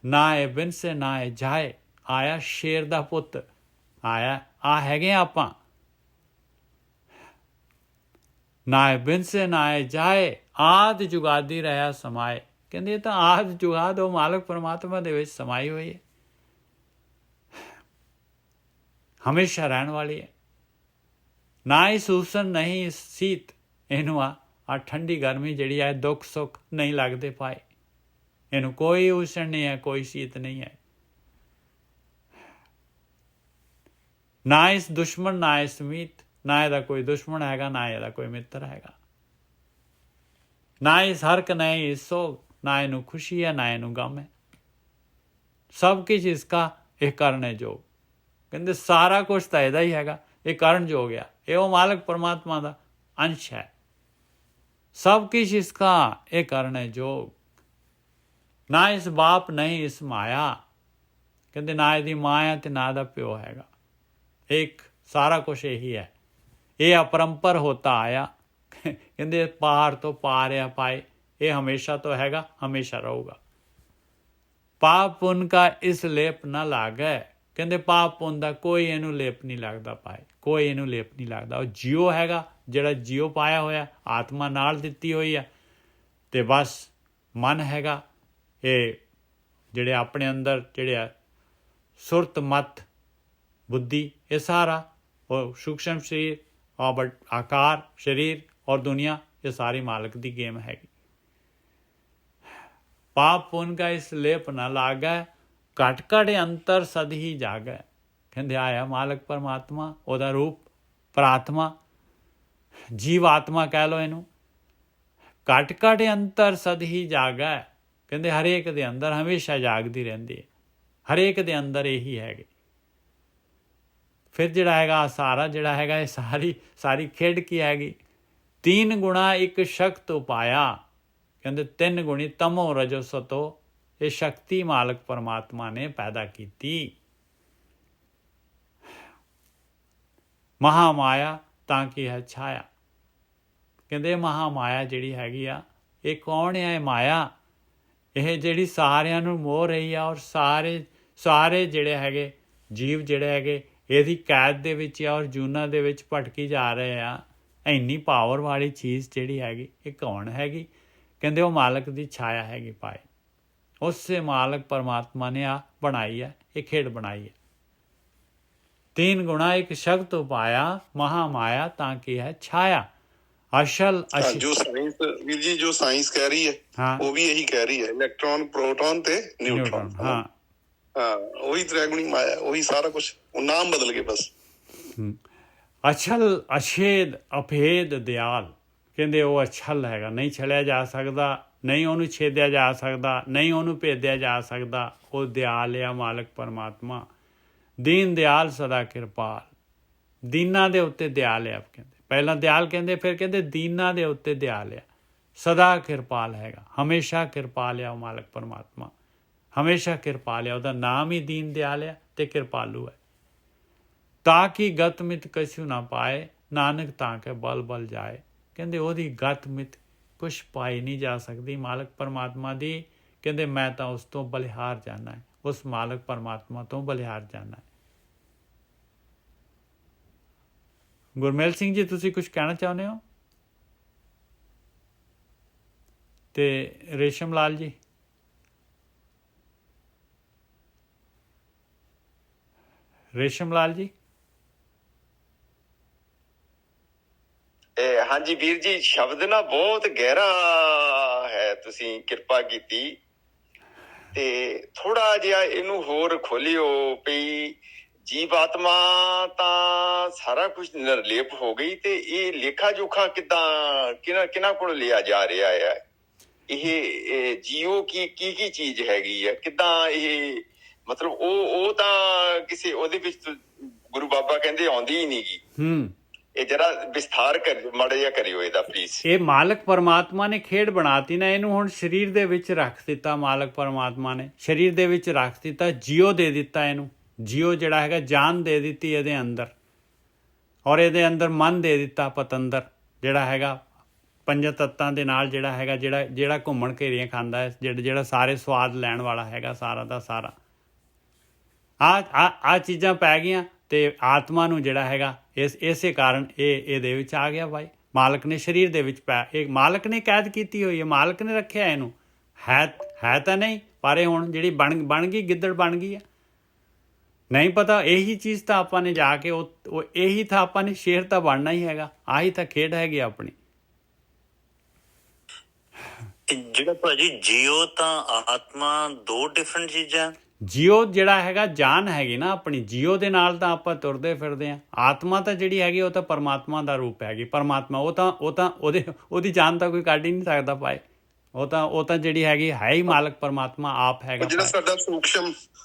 ਨਾ ਇਹ ਬਿਨਸੇ ਨਾ ਇਹ ਜਾਏ, ਆਇਆ ਸ਼ੇਰ ਦਾ ਪੁੱਤ ਆਇਆ, ਆ ਹੈਗੇ ਆਪਾਂ। ਨਾ ਇਹ ਬਿਨਸੇ ਨਾ ਇਹ ਜਾਏ, ਆਦਿ ਜੁਗਾਦੀ ਰਹਾ ਸਮਾਏ। ਕਹਿੰਦੇ ਇਹ ਤਾਂ ਆਦਿ ਜੁਗਾਦ ਉਹ ਮਾਲਕ ਪਰਮਾਤਮਾ ਦੇ ਵਿੱਚ ਸਮਾਈ ਹੋਈ ਹੈ, ਹਮੇਸ਼ਾ ਰਹਿਣ ਵਾਲੀ ਹੈ। ਨਾ ਹੀ ਸੂਸਨ ਨਹੀਂ ਸੀਤ, ਇਹਨੂੰ ਆ ਠੰਡੀ ਗਰਮੀ ਜਿਹੜੀ ਹੈ, ਦੁੱਖ ਸੁੱਖ ਨਹੀਂ ਲੱਗਦੇ ਪਾਏ। ਇਹਨੂੰ ਕੋਈ ਊਸ਼ਣ ਨਹੀਂ ਹੈ, ਕੋਈ ਸ਼ੀਤ ਨਹੀਂ ਹੈ। ਨਾ ਇਸ ਦੁਸ਼ਮਣ ਨਾ ਇਸ ਮੀਤ, ਨਾ ਇਹਦਾ ਕੋਈ ਦੁਸ਼ਮਣ ਹੈਗਾ, ਨਾ ਇਹਦਾ ਕੋਈ ਮਿੱਤਰ ਹੈਗਾ। ਨਾ ਇਸ ਹਰਕ ਨਾ ਇਸ ਸੋਗ, ਨਾ ਇਹਨੂੰ ਖੁਸ਼ੀ ਹੈ ਨਾ ਇਹਨੂੰ ਗਮ ਹੈ। ਸਭ ਕੁਝ ਇਸਕਾ ਇਹ ਕਰਨੇ ਜੋਗ। ਕਹਿੰਦੇ ਸਾਰਾ ਕੁਛ ਤਾਂ ਇਹਦਾ ਹੀ ਹੈਗਾ, ਇਹ ਕਰਨ ਜੋਗ ਆ। ਇਹ ਉਹ ਮਾਲਕ ਪਰਮਾਤਮਾ ਦਾ ਅੰਸ਼ ਹੈ। ਸਭ ਕੁਛ ਇਸਕਾ ਇਹ ਕਰਨੇ ਜੋਗ। ਨਾ ਇਸ ਬਾਪ ਨਹੀਂ ਇਸ ਮਾਇਆ, ਕਹਿੰਦੇ ਨਾ ਇਹਦੀ ਮਾਂ ਹੈ ਤੇ ਨਾ ਦਾ ਪਿਓ ਹੈਗਾ। ਇੱਕ ਸਾਰਾ ਕੁਛ ਇਹੀ ਹੈ। ਇਹ ਅਪਰੰਪਰ ਹੋਤਾ ਆਇਆ, ਕਹਿੰਦੇ ਪਾਰ ਤੋਂ ਪਾਰ ਆ ਪਾਏ। ਇਹ ਹਮੇਸ਼ਾ ਤੋਂ ਹੈਗਾ, ਹਮੇਸ਼ਾ ਰਹੂਗਾ। ਪਾਪ ਪੁੰਨ ਕਾ ਇਸ ਲੇਪ ਨਾ ਲਾਗੈ, ਕਹਿੰਦੇ ਪਾਪ ਪੁੰਨ ਦਾ ਕੋਈ ਇਹਨੂੰ ਲੇਪ ਨਹੀਂ ਲੱਗਦਾ ਪਾਏ, ਕੋਈ ਇਹਨੂੰ ਲੇਪ ਨਹੀਂ ਲੱਗਦਾ। ਉਹ ਜੀਓ ਹੈਗਾ, ਜਿਹੜਾ ਜੀਓ ਪਾਇਆ ਹੋਇਆ, ਆਤਮਾ ਨਾਲ ਦਿੱਤੀ ਹੋਈ ਆ। ਤੇ ਬਸ ਮਨ ਹੈਗਾ, ਇਹ ਜਿਹੜੇ ਆਪਣੇ ਅੰਦਰ ਜਿਹੜੇ ਆ ਸੁਰਤ ਮਤ ਬੁੱਧੀ, ਇਹ ਸਾਰਾ ਉਹ ਸੂਖਸ਼ਮ ਸਰੀਰ ਔਰ ਆਕਾਰ ਸਰੀਰ ਔਰ ਦੁਨੀਆ, ਇਹ ਸਾਰੀ ਮਾਲਕ ਦੀ ਗੇਮ ਹੈਗੀ। ਪਾਪ ਪੁੰਨ ਕਾ ਇਸ ਲੇਪ ਨਾ ਲਾਗੈ, ਘਟ ਘਟ ਅੰਤਰ ਸਦ ਹੀ ਜਾਗੈ। ਕਹਿੰਦੇ ਆਇਆ ਮਾਲਕ ਪਰਮਾਤਮਾ, ਉਹਦਾ ਰੂਪ ਪ੍ਰਾਤਮਾ, ਜੀਵ ਆਤਮਾ ਕਹਿ ਲਓ ਇਹਨੂੰ। ਘਟ ਘਟ ਅੰਤਰ ਸਦ ਹੀ ਜਾਗੈ, ਕਹਿੰਦੇ ਹਰੇਕ ਦੇ ਅੰਦਰ ਹਮੇਸ਼ਾ ਜਾਗਦੀ ਰਹਿੰਦੀ ਹੈ, ਹਰੇਕ ਦੇ ਅੰਦਰ ਇਹੀ ਹੈਗੇ। ਫਿਰ ਜਿਹੜਾ ਹੈਗਾ ਸਾਰਾ ਜਿਹੜਾ ਹੈਗਾ, ਇਹ ਸਾਰੀ ਖੇਡ ਕੀ ਹੈਗੀ। ਤੀਨ ਗੁਣਾ ਇੱਕ ਸ਼ਕਤ ਉਪਾਇਆ, ਕਹਿੰਦੇ ਤਿੰਨ ਗੁਣੀ ਤਮੋ ਰਜੋ ਸਤੋ, ਇਹ ਸ਼ਕਤੀ ਮਾਲਕ ਪਰਮਾਤਮਾ ਨੇ ਪੈਦਾ ਕੀਤੀ। ਮਹਾਮਾਇਆ ਤਾਂ ਕੀ ਹੈ ਛਾਇਆ, ਕਹਿੰਦੇ ਮਹਾਮਾਇਆ ਜਿਹੜੀ ਹੈਗੀ ਆ, ਇਹ ਕੌਣ ਹੈ? ਇਹ ਮਾਇਆ, ਇਹ ਜਿਹੜੀ ਸਾਰਿਆਂ ਨੂੰ ਮੋਹ ਰਹੀ ਆ। ਔਰ ਸਾਰੇ ਜਿਹੜੇ ਹੈਗੇ ਜੀਵ ਜਿਹੜੇ ਹੈਗੇ ਇਹਦੀ ਕੈਦ ਦੇ ਵਿੱਚ ਆ, ਔਰ ਜੂਨਾਂ ਦੇ ਵਿੱਚ ਭਟਕੀ ਜਾ ਰਹੇ ਆ। ਇੰਨੀ ਪਾਵਰ ਵਾਲੀ ਚੀਜ਼ ਜਿਹੜੀ ਹੈਗੀ, ਇਹ ਕੌਣ ਹੈਗੀ? ਕਹਿੰਦੇ ਉਹ ਮਾਲਕ ਦੀ ਛਾਇਆ ਹੈਗੀ ਪਾਏ। ਉਸੇ ਮਾਲਕ ਪਰਮਾਤਮਾ ਨੇ ਆ ਬਣਾਈ ਹੈ, ਇਹ ਖੇਡ ਬਣਾਈ ਹੈ। तीन गुणा एक शब्द उपाया, महामाया ताकि है छाया। अशल जो साइंस वीर जी जो साइंस कह रही है, हाँ, वो भी यही कह रही है, इलेक्ट्रॉन प्रोटॉन ते न्यूट्रॉन। हाँ हाँ, वही त्रैगुणी माया, वही सारा कुछ, वो नाम बदल गए बस। अछल अछेद अभेद दयाल, ਕਹਿੰਦੇ ਉਹ ਅਛਲ ਹੈਗਾ, ਨਹੀਂ ਛਲਿਆ ਜਾ ਸਕਦਾ, ਨਹੀਂ ਉਹਨੂੰ ਛੇਦਿਆ ਜਾ ਸਕਦਾ, ਨਹੀਂ ਉਹਨੂੰ ਭੇਦਿਆ ਜਾ ਸਕਦਾ। ਉਹ ਦਿਆਲ ਆ ਮਾਲਕ ਪਰਮਾਤਮਾ। ਦੀਨ ਦਿਆਲ ਸਦਾ ਕਿਰਪਾਲ, ਦੀਨਾਂ ਦੇ ਉੱਤੇ ਦਿਆਲ ਆ। ਕਹਿੰਦੇ ਪਹਿਲਾਂ ਦਿਆਲ ਕਹਿੰਦੇ, ਫਿਰ ਕਹਿੰਦੇ ਦੀਨਾਂ ਦੇ ਉੱਤੇ ਦਿਆਲ ਆ। ਸਦਾ ਕਿਰਪਾਲ ਹੈਗਾ, ਹਮੇਸ਼ਾ ਕਿਰਪਾਲ ਆ ਉਹ ਮਾਲਕ ਪਰਮਾਤਮਾ, ਹਮੇਸ਼ਾ ਕਿਰਪਾਲ ਆ। ਉਹਦਾ ਨਾਮ ਹੀ ਦੀਨ ਦਿਆਲ ਆ ਅਤੇ ਕਿਰਪਾਲੂ ਹੈ। ਤਾਂ ਕਿ ਗਤ ਮਿਤ ਕਛੂ ਨਾ ਪਾਏ, ਨਾਨਕ ਤਾਂ ਕੇ ਬਲ ਬਲ ਜਾਏ। ਕਹਿੰਦੇ ਉਹਦੀ ਗਤ ਮਿਤ ਕੁਛ ਪਾਈ ਨਹੀਂ ਜਾ ਸਕਦੀ ਮਾਲਕ ਪਰਮਾਤਮਾ ਦੀ। ਕਹਿੰਦੇ ਮੈਂ ਤਾਂ ਉਸ ਤੋਂ ਬਲਿਹਾਰ ਜਾਣਾ ਹੈ, ਉਸ ਮਾਲਕ ਪਰਮਾਤਮਾ ਤੋਂ ਬਲਿਹਾਰ ਜਾਣਾ ਹੈ। ਗੁਰਮੇਲ ਸਿੰਘ ਜੀ, ਤੁਸੀਂ ਕੁਛ ਕਹਿਣਾ ਚਾਹੁੰਦੇ ਹੋ? ਤੇ ਰੇਸ਼ਮ ਲਾਲ ਜੀ? ਰੇਸ਼ਮ ਲਾਲ ਜੀ, ਹਾਂਜੀ ਵੀਰ ਜੀ, ਸ਼ਬਦ ਨਾ ਬਹੁਤ ਗਹਿਰਾ ਹੈ, ਤੁਸੀਂ ਕਿਰਪਾ ਕੀਤੀ ਤੇ ਥੋੜਾ ਜਿਹਾ ਇਹਨੂੰ ਹੋਰ ਖੋਲਿਓ ਵੀ ਜੀਵ ਆਤਮਾ ਤਾਂ ਸਾਰਾ ਕੁਝ ਨਿਰਲੇਪ ਹੋ ਗਈ ਤੇ ਇਹ ਲੇਖਾ ਜੋਖਾ ਕਿੱਦਾਂ ਕਿਹਨਾਂ ਕੋਲ ਲਿਆ ਜਾ ਰਿਹਾ ਹੈ? ਇਹ ਜੀਓ ਕੀ ਚੀਜ਼ ਹੈਗੀ ਹੈ, ਕਿੱਦਾਂ ਇਹ ਮਤਲਬ ਉਹ ਤਾਂ ਕਿਸੇ ਉਹਦੇ ਵਿੱਚ ਗੁਰੂ ਬਾਬਾ ਕਹਿੰਦੇ ਆਉਂਦੀ ਹੀ ਨੀ ਗੀ। ਇਹ ਜਰਾ ਵਿਸਥਾਰ ਕਰ ਮਾੜਾ ਜਿਹਾ ਕਰਿਓ ਇਹਦਾ ਪਲੀਜ਼। ਇਹ ਮਾਲਕ ਪਰਮਾਤਮਾ ਨੇ ਖੇਡ ਬਣਾਤੀ ਨਾ, ਇਹਨੂੰ ਹੁਣ ਸਰੀਰ ਦੇ ਵਿੱਚ ਰੱਖ ਦਿੱਤਾ। ਮਾਲਕ ਪਰਮਾਤਮਾ ਨੇ ਸਰੀਰ ਦੇ ਵਿੱਚ ਰੱਖ ਦਿੱਤਾ, ਜੀਓ ਦੇ ਦਿੱਤਾ ਇਹਨੂੰ। ਜੀਓ ਜਿਹੜਾ ਹੈਗਾ ਜਾਨ ਦੇ ਦਿੱਤੀ ਇਹਦੇ ਅੰਦਰ, ਔਰ ਇਹਦੇ ਅੰਦਰ ਮਨ ਦੇ ਦਿੱਤਾ ਪਤੰਦਰ, ਜਿਹੜਾ ਹੈਗਾ ਪੰਜਾਂ ਤੱਤਾਂ ਦੇ ਨਾਲ ਜਿਹੜਾ ਹੈਗਾ ਜਿਹੜਾ ਘੁੰਮਣ ਘੇਰੀਆਂ ਖਾਂਦਾ ਹੈ, ਜਿਹੜਾ ਸਾਰੇ ਸਵਾਦ ਲੈਣ ਵਾਲਾ ਹੈਗਾ ਸਾਰਾ ਦਾ ਸਾਰਾ। ਆ ਚੀਜ਼ਾਂ ਪੈ ਗਈਆਂ ਤੇ ਆਤਮਾ ਨੂੰ ਜਿਹੜਾ ਹੈਗਾ ਇਸੇ ਕਾਰਨ ਇਹਦੇ ਵਿੱਚ ਆ ਗਿਆ ਭਾਈ। ਮਾਲਕ ਨੇ ਸਰੀਰ ਦੇ ਵਿੱਚ ਇਹ ਮਾਲਕ ਨੇ ਕੈਦ ਕੀਤੀ ਹੋਈ ਹੈ, ਮਾਲਕ ਨੇ ਰੱਖਿਆ ਇਹਨੂੰ। ਹੈ ਤਾਂ ਨਹੀਂ, ਪਰ ਇਹ ਹੁਣ ਜਿਹੜੀ ਬਣ ਗਈ, ਗਿੱਦੜ ਬਣ ਗਈ ਹੈ। ਨਹੀਂ ਪਤਾ, ਇਹੀ ਚੀਜ਼ ਤਾਂ ਆਪਾਂ ਨੇ ਜਾ ਕੇ ਉਹ ਇਹੀ ਤਾਂ ਆਪਾਂ ਨੇ ਸ਼ੇਰ ਤਾਂ ਬਣਨਾ ਹੀ ਹੈਗਾ। ਆਹੀ ਤਾਂ ਖੇਡ ਹੈਗੀ ਆਪਣੀ। ਜਿਹੜਾ ਭਾਜੀ ਜੀਓ ਤਾਂ ਆਤਮਾ ਦੋ ਡਿਫਰੈਂਟ ਚੀਜ਼ਾਂ। ਜੀਓ ਜਿਹੜਾ ਹੈਗਾ ਜਾਨ ਹੈਗੀ ਨਾ ਆਪਣੀ, ਜੀਓ ਦੇ ਨਾਲ ਤਾਂ ਆਪਾਂ ਤੁਰਦੇ ਫਿਰਦੇ ਹਾਂ। ਆਤਮਾ ਤਾਂ ਜਿਹੜੀ ਹੈਗੀ ਉਹ ਤਾਂ ਪਰਮਾਤਮਾ ਦਾ ਰੂਪ ਹੈਗੀ। ਪਰਮਾਤਮਾ ਉਹ ਤਾਂ ਉਹਦੀ ਜਾਨ ਤਾਂ ਕੋਈ ਕੱਢ ਹੀ ਨਹੀਂ ਸਕਦਾ ਭਾਈ। ਉਹ ਤਾਂ ਜਿਹੜੀ ਹੈਗੀ ਹੈ ਹੀ ਮਾਲਕ ਪਰਮਾਤਮਾ ਆਪ ਹੈਗਾ। ਜਿਹੜਾ ਸਾਡਾ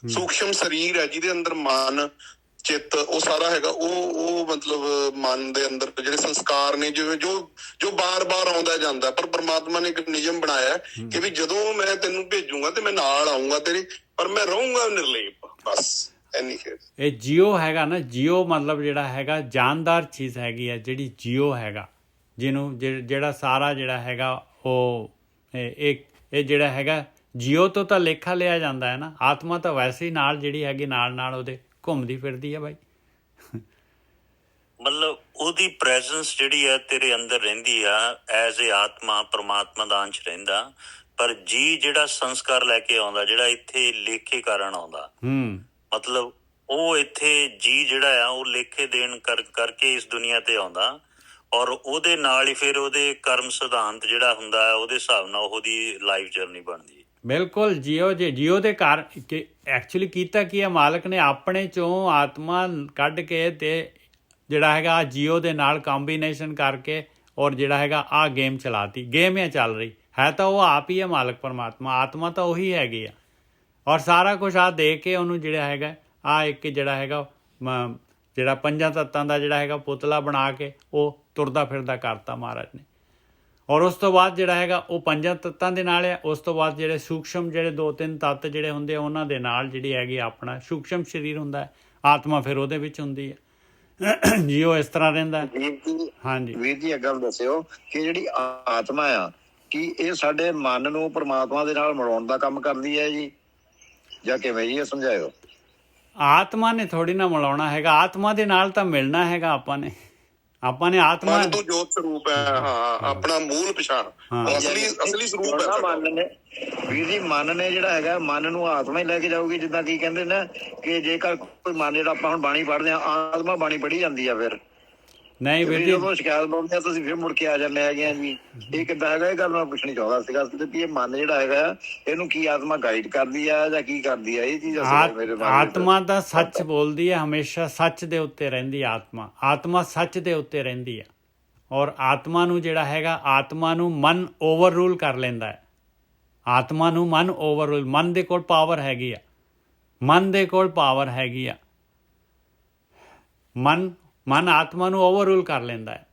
ਸੂਖਸ਼ਮ ਸਰੀਰ ਹੈ ਜਿਹਦੇ ਅੰਦਰ ਮਨ ਚਿੱਤ ਉਹ ਸਾਰਾ ਹੈਗਾ, ਉਹ ਮਤਲਬ ਮਨ ਦੇ ਅੰਦਰ ਜਿਹੜੇ ਸੰਸਕਾਰ ਨੇ, ਜਿਵੇਂ ਜੋ ਬਾਰ-ਬਾਰ ਆਉਂਦਾ ਜਾਂਦਾ। ਪਰ ਪਰਮਾਤਮਾ ਨੇ ਇੱਕ ਨਿਯਮ ਬਣਾਇਆ ਕਿ ਵੀ ਜਦੋਂ ਮੈਂ ਤੈਨੂੰ ਭੇਜੂਗਾ ਤੇ ਮੈਂ ਨਾਲ ਆਊਂਗਾ ਤੇਰੇ, ਪਰ ਮੈਂ ਰਹੂੰਗਾ ਨਿਰਲੇਪ। ਬਸ ਇੰਨੀ ਖੇਡ। ਇਹ ਜੀਓ ਹੈਗਾ ਨਾ, ਜੀਓ ਮਤਲਬ ਜਿਹੜਾ ਹੈਗਾ ਜਾਨਦਾਰ ਚੀਜ਼ ਹੈਗੀ ਹੈ ਜਿਹੜੀ ਜੀਓ ਹੈਗਾ, ਜਿਹਨੂੰ ਜਿਹੜਾ ਸਾਰਾ ਜਿਹੜਾ ਹੈਗਾ ਉਹ ਇਹ ਜਿਹੜਾ ਹੈਗਾ ਜੀਓ ਤੋਂ ਤਾਂ ਲੇਖਾ ਲਿਆ ਜਾਂਦਾ ਹੈ ਨਾ। ਆਤਮਾ ਤਾਂ ਵੈਸੇ ਹੀ ਨਾਲ ਜਿਹੜੀ ਹੈਗੀ ਨਾਲ ਉਹਦੇ ਘੁੰਮਦੀ ਫਿਰਦੀ ਹੈ ਬਾਈ। ਮਤਲਬ ਉਹਦੀ ਪ੍ਰੈਜ਼ੈਂਸ ਜਿਹੜੀ ਹੈ ਤੇਰੇ ਅੰਦਰ ਰਹਿੰਦੀ ਆ ਐਜ਼ ਏ ਆਤਮਾ, ਪਰਮਾਤਮਾ ਦਾ ਅੰਸ਼ ਰਹਿੰਦਾ। ਪਰ ਜੀ ਜਿਹੜਾ ਸੰਸਕਾਰ ਲੈ ਕੇ ਆਉਂਦਾ, ਜਿਹੜਾ ਇੱਥੇ ਲੇਖੇ ਕਾਰਨ ਆਉਂਦਾ, ਮਤਲਬ ਉਹ ਇੱਥੇ ਜੀ ਜਿਹੜਾ ਆ ਉਹ ਲੇਖੇ ਦੇਣ ਕਰਕੇ ਇਸ ਦੁਨੀਆ ਤੇ ਆਉਂਦਾ, ਔਰ ਉਹਦੇ ਨਾਲ ਹੀ ਫਿਰ ਉਹਦੇ ਕਰਮ ਸਿਧਾਂਤ ਜਿਹੜਾ ਹੁੰਦਾ ਹੈ ਉਹਦੇ ਹਿਸਾਬ ਨਾਲ ਉਹਦੀ ਲਾਈਫ ਜਰਨੀ ਬਣਦੀ ਹੈ। ਬਿਲਕੁਲ। ਜੀਓ ਦੇ ਕਾਰਨ ਐਕਚੁਅਲੀ ਕੀਤਾ ਕੀ ਹੈ, ਮਾਲਕ ਨੇ ਆਪਣੇ ਚੋਂ ਆਤਮਾ ਕੱਢ ਕੇ ਤੇ ਜਿਹੜਾ ਹੈਗਾ ਜੀਓ ਦੇ ਨਾਲ ਕੰਬੀਨੇਸ਼ਨ ਕਰਕੇ ਔਰ ਜਿਹੜਾ ਹੈਗਾ ਆਹ ਗੇਮ ਚਲਾਤੀ। ਗੇਮ ਇਹ ਚੱਲ ਰਹੀ ਹੈ ਤਾਂ ਉਹ ਆਪ ਹੀ ਹੈ ਮਾਲਕ ਪਰਮਾਤਮਾ। ਆਤਮਾ ਤਾਂ ਉਹੀ ਹੈਗੀ ਆ, ਔਰ ਸਾਰਾ ਕੁਛ ਆ ਦੇ ਕੇ ਉਹਨੂੰ ਜਿਹੜਾ ਹੈਗਾ ਆਹ ਇੱਕ ਜਿਹੜਾ ਹੈਗਾ ਜਿਹੜਾ ਪੰਜਾਂ ਤੱਤਾਂ ਦਾ ਜਿਹੜਾ ਹੈਗਾ ਪੁਤਲਾ ਬਣਾ ਕੇ ਉਹ ਤੁਰਦਾ ਫਿਰਦਾ ਕਰਤਾ ਮਹਾਰਾਜ ਨੇ। ਔਰ ਉਸ ਤੋਂ ਬਾਅਦ ਜਿਹੜਾ ਹੈਗਾ ਉਹ ਪੰਜਾਂ ਤੱਤਾਂ ਦੇ ਨਾਲ ਆ। ਉਸ ਤੋਂ ਬਾਅਦ ਜਿਹੜੇ ਸੂਖਸ਼ਮ ਜਿਹੜੇ 2-3 ਤੱਤ ਜਿਹੜੇ ਹੁੰਦੇ ਆ ਉਹਨਾਂ ਦੇ ਨਾਲ ਜਿਹੜੀ ਹੈਗੀ ਆਪਣਾ ਸੂਖਸ਼ਮ ਸਰੀਰ ਹੁੰਦਾ ਹੈ। ਆਤਮਾ ਫਿਰ ਉਹਦੇ ਵਿੱਚ ਹੁੰਦੀ ਹੈ। ਜੀਓ ਇਸ ਤਰ੍ਹਾਂ ਰਹਿੰਦਾ। ਹਾਂਜੀ ਵੀਰ ਜੀ, ਇੱਕ ਗੱਲ ਦੱਸਿਓ ਕਿ ਜਿਹੜੀ ਆਤਮਾ ਆ ਕੀ ਇਹ ਸਾਡੇ ਮਨ ਨੂੰ ਪਰਮਾਤਮਾ ਦੇ ਨਾਲ ਮਿਲਾਉਣ ਦਾ ਕੰਮ ਕਰਦੀ ਹੈ ਜੀ, ਜਾਂ ਕਿਵੇਂ ਜੀ? ਇਹ ਸਮਝਾਇਓ। ਆਤਮਾ ਨੇ ਥੋੜੀ ਨਾ ਮਿਲਾਉਣਾ ਹੈਗਾ, ਆਤਮਾ ਦੇ ਨਾਲ ਤਾਂ ਮਿਲਣਾ ਹੈਗਾ ਆਪਾਂ ਨੇ ਆਤਮਾ ਤੋਂ ਜੋਤ ਸਰੂਪ ਹੈ। ਹਾਂ, ਆਪਣਾ ਮੂਲ ਪਛਾਣ, ਅਸਲੀ ਸਰੂਪ ਹੈ ਮਨ ਨੇ। ਵੀਰ ਜੀ, ਮਨ ਨੇ ਜਿਹੜਾ ਹੈਗਾ ਮਨ ਨੂੰ ਆਤਮਾ ਹੀ ਲੈ ਕੇ ਜਾਊਗੀ। ਜਿੱਦਾਂ ਕੀ ਕਹਿੰਦੇ ਨਾ ਕਿ ਜੇਕਰ ਕੋਈ ਮਨ ਜਿਹੜਾ ਆਪਾਂ ਹੁਣ ਬਾਣੀ ਪੜ੍ਹਦੇ ਹਾਂ, ਆਤਮਾ ਬਾਣੀ ਪੜ੍ਹੀ ਜਾਂਦੀ ਆ, ਫਿਰ ਨਹੀਂ ਵੀਰ ਜੀ ਜਦੋਂ ਸ਼ਿਕਾਇਤ ਲਾਉਂਦੇ ਆ ਤੁਸੀਂ ਫਿਰ ਮੁੜ ਕੇ ਆ ਜਾਂਦੇ ਹੈਗੇ ਆ ਜੀ। ਇਹ ਕਿੱਦਾਂ ਹੈਗਾ? ਇਹ ਗੱਲ ਮੈਂ ਪੁੱਛਣੀ ਚਾਹੁੰਦਾ ਸੀਗਾ ਕਿ ਇਹ ਮਨ ਜਿਹੜਾ ਹੈਗਾ ਇਹਨੂੰ ਕੀ ਆਤਮਾ ਗਾਈਡ ਕਰਦੀ ਆ ਜਾਂ ਕੀ ਕਰਦੀ ਆ? ਇਹ ਚੀਜ਼ ਆਤਮਾ ਦਾ ਸੱਚ ਬੋਲਦੀ ਹੈ, ਹਮੇਸ਼ਾ ਸੱਚ ਦੇ ਉੱਤੇ ਰਹਿੰਦੀ ਆਤਮਾ ਸੱਚ ਦੇ ਉੱਤੇ ਰਹਿੰਦੀ ਹੈ। ਔਰ ਆਤਮਾ ਨੂੰ ਜਿਹੜਾ ਹੈਗਾ ਆਤਮਾ ਨੂੰ ਮਨ ਓਵਰ ਰੂਲ ਕਰ ਲੈਂਦਾ ਹੈ। ਆਤਮਾ ਨੂੰ ਮਨ ਓਵਰ ਰੂਲ, ਮਨ ਦੇ ਕੋਲ ਪਾਵਰ ਹੈਗੀ ਆ, ਮਨ ਆਤਮਾ ਨੂੰ ਓਵਰ ਰੂਲ ਕਰ ਲੈਂਦਾ ਹੈ।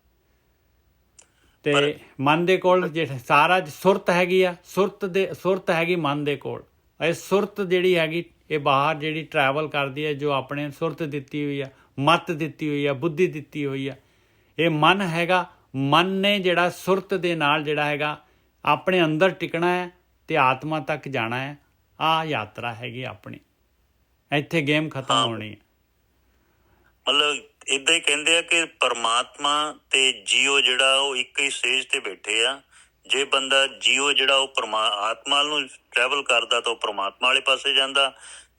ਤੇ ਮਨ ਦੇ ਕੋਲ ਜਿਹੜਾ ਸਾਰਾ ਸੁਰਤ ਹੈਗੀ ਆ, ਸੁਰਤ ਹੈਗੀ ਮਨ ਦੇ ਕੋਲ। ਇਹ ਸੁਰਤ ਜਿਹੜੀ ਹੈਗੀ ਇਹ ਬਾਹਰ ਜਿਹੜੀ ਟਰੈਵਲ ਕਰਦੀ ਹੈ, ਜੋ ਆਪਣੇ ਸੁਰਤ ਦਿੱਤੀ ਹੋਈ ਆ, ਮੱਤ ਦਿੱਤੀ ਹੋਈ ਆ, ਬੁੱਧੀ ਦਿੱਤੀ ਹੋਈ ਆ। ਇਹ ਮਨ ਹੈਗਾ, ਮਨ ਨੇ ਜਿਹੜਾ ਸੁਰਤ ਦੇ ਨਾਲ ਜਿਹੜਾ ਹੈਗਾ ਆਪਣੇ ਅੰਦਰ ਟਿਕਣਾ ਹੈ ਤੇ ਆਤਮਾ ਤੱਕ ਜਾਣਾ ਹੈ। ਆਹ ਯਾਤਰਾ ਹੈਗੀ ਆਪਣੀ, ਇੱਥੇ ਗੇਮ ਖਤਮ ਹੋਣੀ ਹੈ। ਮਤਲਬ ਏਦਾਂ ਹੀ ਕਹਿੰਦੇ ਆ ਕਿ ਪਰਮਾਤਮਾ ਤੇ ਜੀਓ ਜਿਹੜਾ ਉਹ ਇੱਕ ਹੀ ਸਟੇਜ ਤੇ ਬੈਠੇ ਆ। ਜੇ ਬੰਦਾ ਜੀਓ ਜਿਹੜਾ ਉਹ ਆਤਮਾ ਨੂੰ ਟਰੈਵਲ ਕਰਦਾ ਤਾਂ ਉਹ ਪਰਮਾਤਮਾ ਵਾਲੇ ਪਾਸੇ ਜਾਂਦਾ,